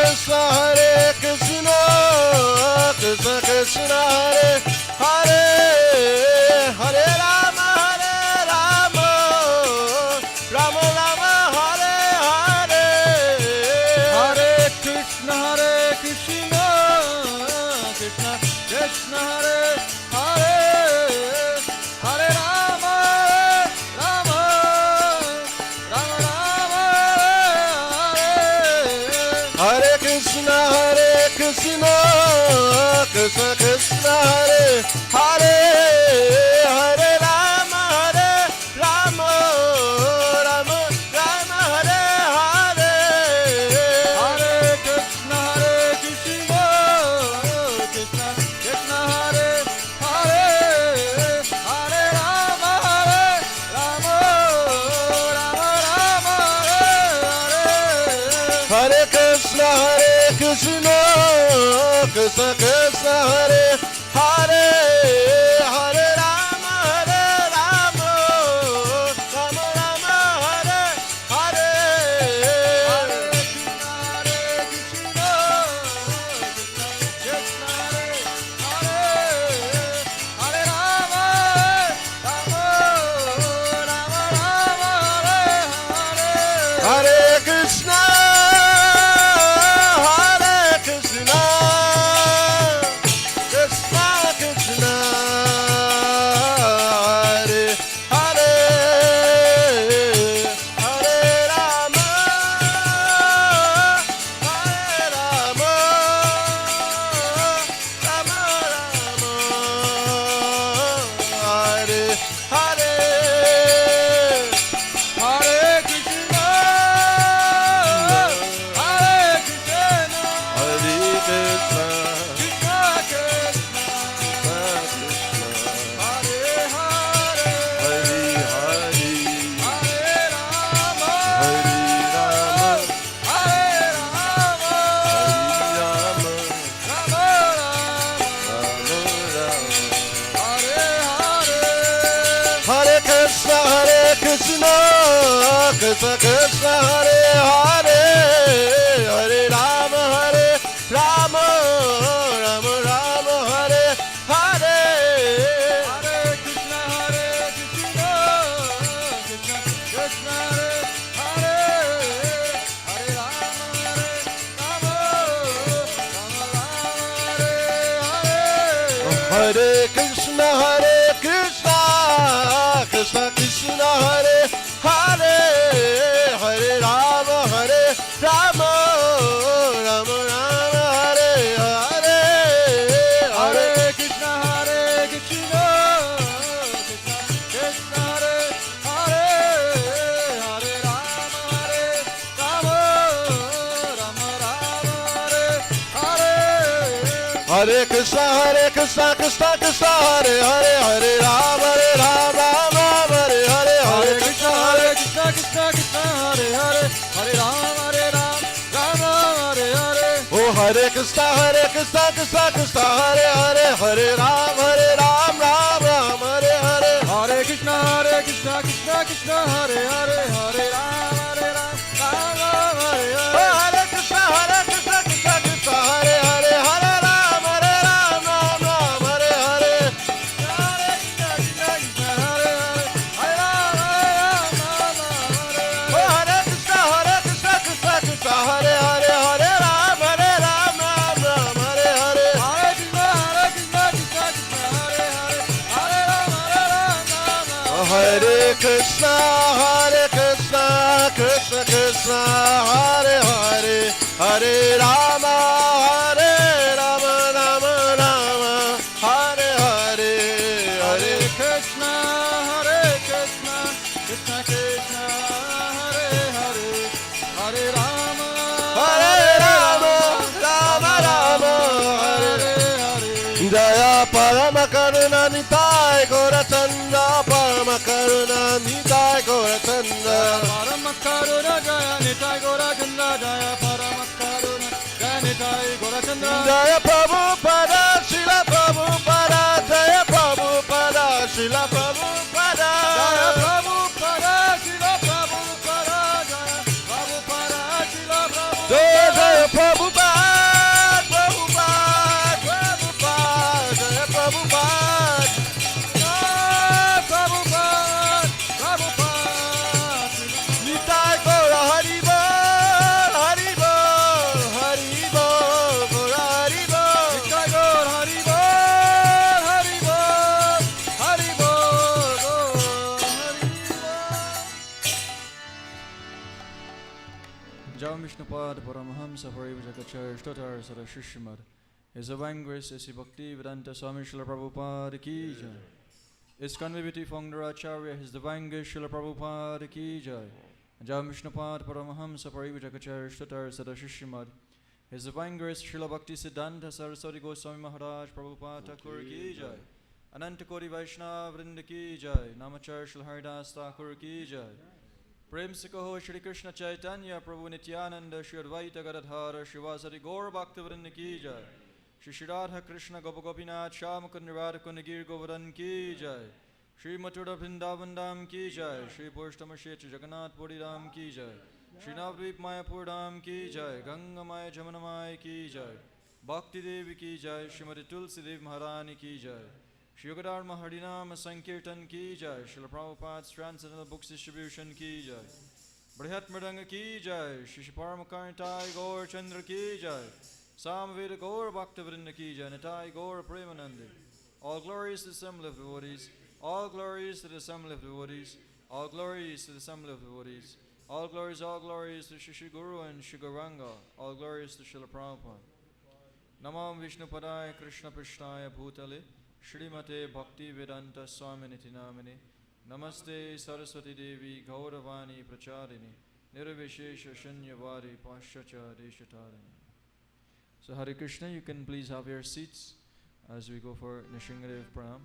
Krishna Hare Krishna Krishna Krishna Hare Hare Hare Rama Rama Rama Hare Hare Hare Krishna Krishna Krishna Hare Hare Hare Rama Rama Rama Hare Hare Krishna Krishna Krishna Hare Hare Hare Rama Rama Rama Hare Hare Hare Krishna Krishna Krishna Hare Hare Hare Rama Rama Hare Hare Krishna Krishna Krishna Hare Hare Hare Rama Rama Rama Hare Hare Hare Krishna Krishna Krishna Krishna Hare Hare Hare Rama Rama Hare Hare Hare Krishna Krishna Krishna Hare Hare Hare Rama Rama Rama Hare Hare Hare Krishna Krishna Krishna Hare Hare Rama Rama Hare Krishna Krishna Krishna Hare Hare Hare Rama Rama Hare Hare Hare Krishna Krishna Krishna Hare Hare Hare Rama Rama Hare Hare Hare Krishna Krishna Hare Hare Rama Rama Hare Hare Hare Krishna Krishna Hare Hare Hare Rama Rama Hare Hare Oh Hare Krishna Hare Hare Hare Rama Rama Hare Hare Hare Krishna Krishna Hare Hare Hare Rama Rama Hare Oh Hare Hare Krishna Hare Hare Hare Rama Rama Hare Hare Hare Krishna Hare Oh Hare Krishna Hare Hare Hare Rama Hare Hare Hare Krishna Krishna Hare Hare Hare Rama Rama Hare Hare Hare Krishna Krishna Krishna Hare Hare Hare Rama Rama Hare Jaya Parama Karuna Nitai Gaurachandra Parama Karuna Nitai Gaurachandra Paramakaruna Jaya Nitai Gaurachandra Jaya Paramakaruna Jaya Nitai Gaurachandra Jaya Prabhupada Srila Prabhupada Jaya Prabhupada Srila Prabhupada Jaya Prabhupada Srila Prabhupada Jaya Prabhupada Srila Prabhupada Jaya Prabhupada Sapari Vijakachar Stotar Sada Shishimad. His divine grace is Bhakti Vedanta Swami Srila Prabhupada Ki Jai. ISKCON Vibhuti Founder-Acharya, His divine grace Srila Prabhupada Ki Jai. Jam Vishnupad Paramahamsa Parivrajakacharyya Stotar Sada Shishimad. His divine grace Srila Bhakti Siddhanta Saraswati Goswami Maharaj Prabhupada Thakur Ki Jai. Ananta Koti Vaishnava Vrinda Ki Jai. Namacharya Srila Haridas Thakur Ki Jai. Prem se kaho Shri Krishna Chaitanya Prabhu Nityananda Shri Advaita Gadadhara Shivasari Gaur Bhakta Vrinda Ki Jai. Shri Radha Krishna Gopa Gopinath Shyamakund Radha Kunagir Govardhan Ki Jai. Shri Mathura Vrindavan Dham Ki Jai. Shri Purshtama Kshetra Jagannath Puri Dham Ki Jai. Shri Navadvip Mayapur Dham Ki Jai. Ganga Maya Jamuna Maya Ki Jai. Bhakti Devi Ki Jai. Shrimati Tulsi Dev Maharani Ki Jai. Shri Yogadharma Harinama Sankirtan Ki Jai. Srila Prabhupada's Transcendental Books Distribution Ki Jai. Brihat Mridanga Ki Jai. Shri Paramakarnitai Gaur Chandra Ki Jai. Samveda Gaur Bhakta Vrinda Ki Jai. Nitai Gaur Premanandi. All glories to the assembly of devotees. All glories to the assembly of devotees. All glories to the assembly of devotees. All glories to Shri Guru and Shri Gauranga. All glories to Srila Prabhupada. Namam Vishnu Padaya Krishna Prishnaya Bhutale. Shrimate Bhakti Vedanta Swami Niti Namini. Namaste Saraswati Devi Gauravani Pracharini. Nirvishesha Shanyavari Paschacha Deshatarini. So Hare Krishna, you can please have your seats as we go for Nishingadev Pranam.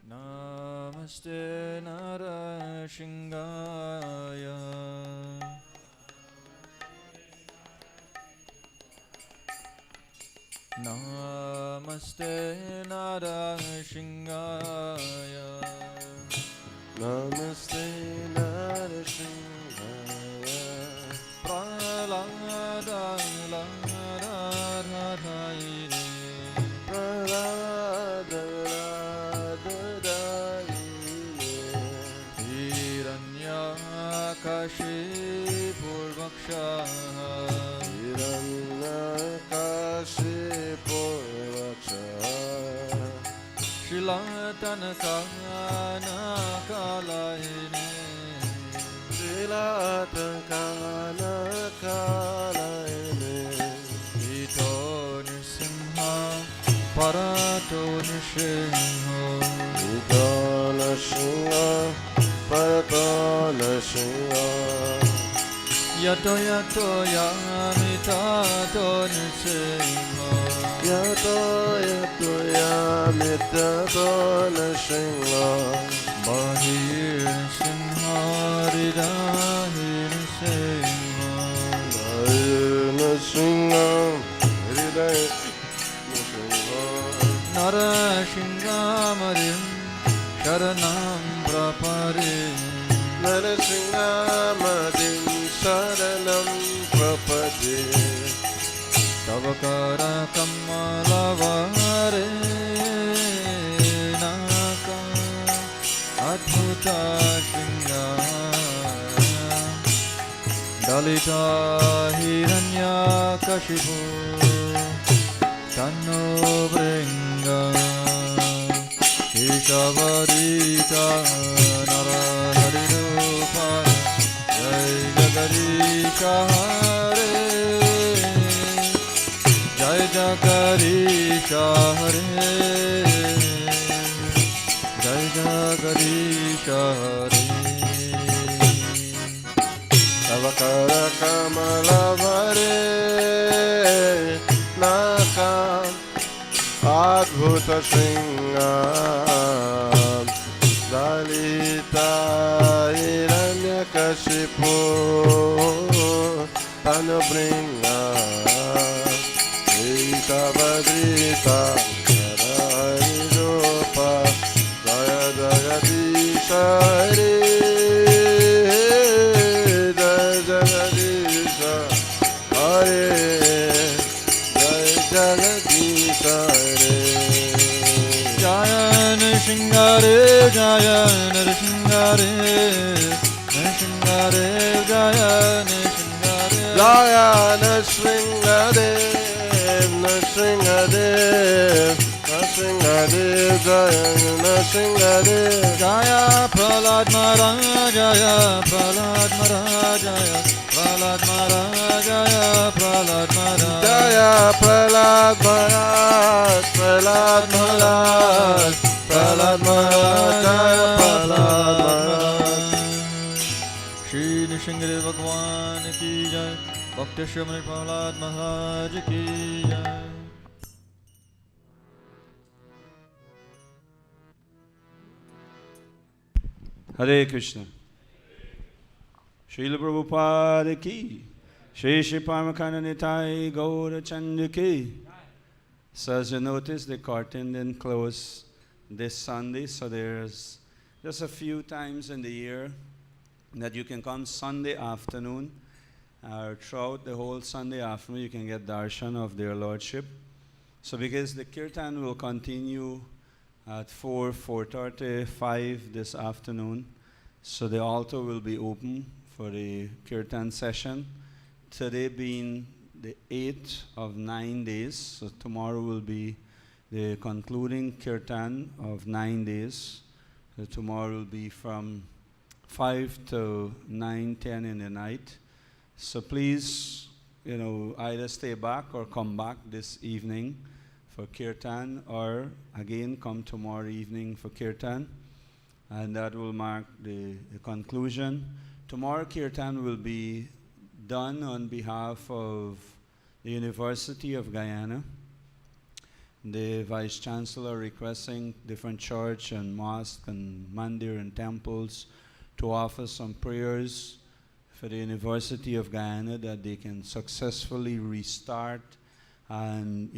Namaste Narashingaya. Namaste Narashingaya. Namaste Narashingaya. Pralada Ladadhayini. Pralada Ladadhayini. Hiranyakashipurvaksha. Hiranyakashipurvaksha. Shilatanakana kalayini. Shilatakana kalayini. Ito Nrsimha Parato Nrsimha. Ito Nrsimha Parato Nrsimha. Yato yato yamitato Nrsimha. Yato yato yamitato Nrsimha. Bahir Nrsimha Hridaya Nrsimha. Nrsimha Hridaya Nrsimha. Narashingamarim Sharanam Praparim. Narasingamadim Sharanam Prapade. Tavakara Kamalavare Naka Adhuta Shringa. Dalita Hiranyakashipu Tanno Bringa. Keshavarita Naraharirupa. Jai Jagadisha Hare. Jai Jagadisha Hare. Jai Jagadisha Hare. Tavakara Kamalavare Naka Adbhuta Shringa. Dalita Hiranyakashipu Tanubringa. Ekavadrita Naraharirupa. Jaya Jagadisha Hare. Jaya Jagadisha Hare. Jaya Jagadisha Hare. Jaya Nrsimhare, Jaya Nrsimhare, Nrsimhare, Jaya Nrsimhare. Jaya Nrsimhadev, Nrsimhadev, Nrsingadev Jaya Nrsingadev Jaya Prahlad Maharaj Jaya Prahlad Maharaj Jaya Prahlad Maharaj Jaya Prahlad Maharaj Jaya Prahlad Maharaj Prahlad Maharaj Prahlad Maharaj Jaya Prahlad Maharaj Shri Nrsingadev Bhagwan ki jai Bhakti Shrimad Prahlad Maharaj ki jai Hare Krishna. Srila Prabhupada ki. Shri Shri Paramakana Nitai Gaura Chanda ki. So as you notice, the curtain didn't close this Sunday, so there's just a few times in the year that you can come Sunday afternoon, or throughout the whole Sunday afternoon you can get darshan of their lordship. So because the kirtan will continue at 4:30, 5 this afternoon, so the altar will be open for the kirtan session. Today being the 8th of 9 days, so tomorrow will be the concluding kirtan of 9 days. So tomorrow will be from 5 to 9, 10 in the night. So please, either stay back or come back this evening for kirtan, or again come tomorrow evening for kirtan, and that will mark the conclusion. Tomorrow kirtan will be done on behalf of the University of Guyana. The Vice Chancellor requesting different church and mosque and mandir and temples to offer some prayers for the University of Guyana that they can successfully restart and,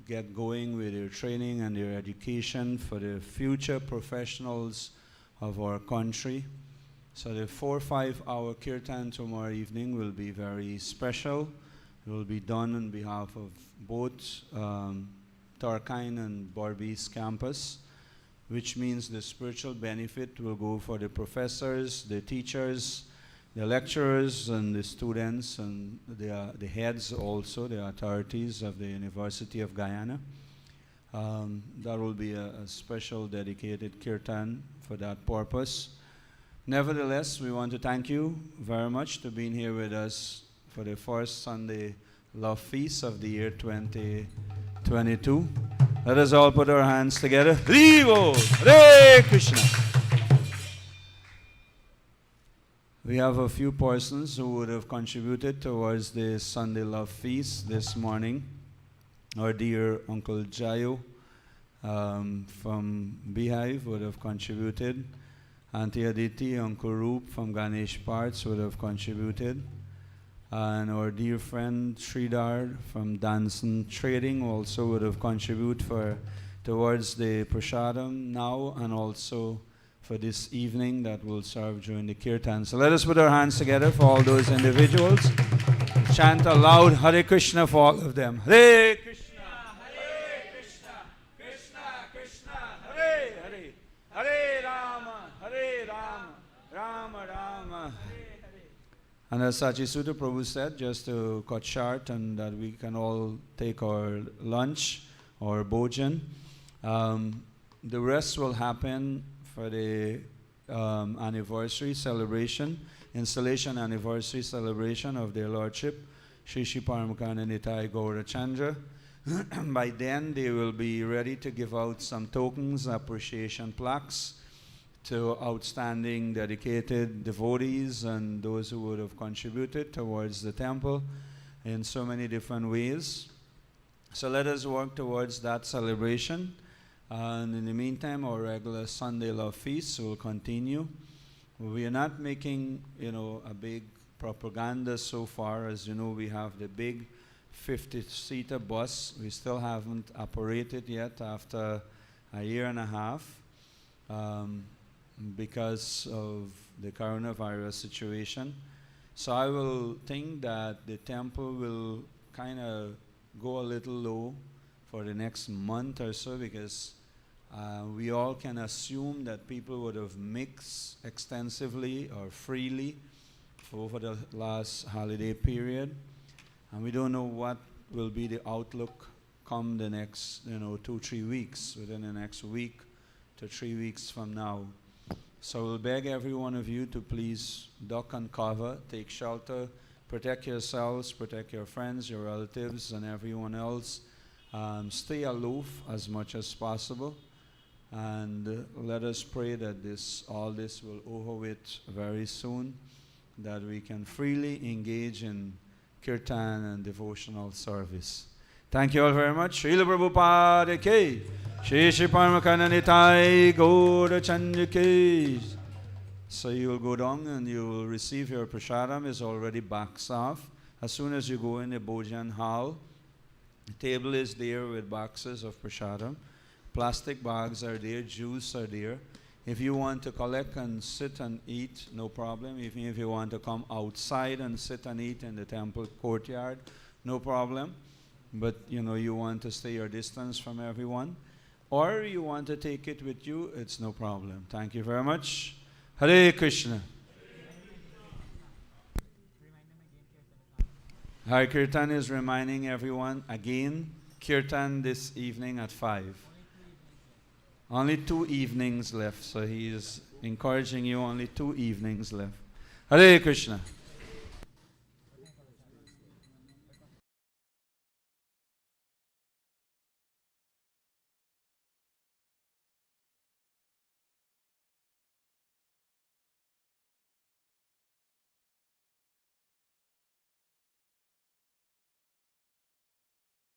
get going with their training and their education for the future professionals of our country. So the 4-5 hour kirtan tomorrow evening will be very special. It will be done on behalf of both Tarkine and Barbies campus, which means the spiritual benefit will go for the professors, the teachers, the lecturers, and the students, and the heads also, the authorities of the University of Guyana. That will be a special dedicated kirtan for that purpose. Nevertheless, we want to thank you very much for being here with us for the first Sunday Love Feast of the year 2022. Let us all put our hands together. Hare Hare Krishna. We have a few persons who would have contributed towards the Sunday Love Feast this morning. Our dear Uncle Jayo from Beehive would have contributed. Auntie Aditi, Uncle Roop from Ganesh Parts would have contributed. And our dear friend Sridhar from Danson Trading also would have contributed towards the prasadam now, and also for this evening that will serve during the kirtan. So let us put our hands together for all those individuals. Chant aloud Hare Krishna for all of them. Hare Krishna, Hare Krishna, Krishna Krishna, Hare Hare, Hare Rama, Rama Rama. And as Sachi Sutta Prabhu said, just to cut short and that we can all take our lunch or bhojan, the rest will happen for the anniversary celebration, installation anniversary celebration of their Lordship, Shri Shri Paramakana Nitai Gaura Chandra. By then, they will be ready to give out some tokens, appreciation plaques to outstanding dedicated devotees and those who would have contributed towards the temple in so many different ways. So let us work towards that celebration. And in the meantime, our regular Sunday Love Feast will continue. We are not making, a big propaganda so far. As you know, we have the big 50-seater bus. We still haven't operated yet after a year and a half because of the coronavirus situation. So I will think that the temple will kind of go a little low for the next month or so, because we all can assume that people would have mixed extensively or freely over the last holiday period. And we don't know what will be the outlook come the next, 2-3 weeks, within the next week to 3 weeks from now. So we'll beg every one of you to please duck and cover, take shelter, protect yourselves, protect your friends, your relatives, and everyone else. Stay aloof as much as possible. And let us pray that all this will over with very soon, that we can freely engage in kirtan and devotional service. Thank you all very much. Srila Prabhupada ki, Shri Shri Paramakana Nitai Gaura Chanda ki. So you will go down and you will receive your prasadam. Is already boxed off. As soon as you go in the Bhojan hall, the table is there with boxes of prasadam. Plastic bags are there, juice are there. If you want to collect and sit and eat, no problem. Even if you want to come outside and sit and eat in the temple courtyard, no problem. But you want to stay your distance from everyone. Or you want to take it with you, it's no problem. Thank you very much. Hare Krishna. Hare Kirtan is reminding everyone again, Kirtan this evening at 5. Only 2 evenings left, so he is encouraging you, only 2 evenings left. Hare Krishna.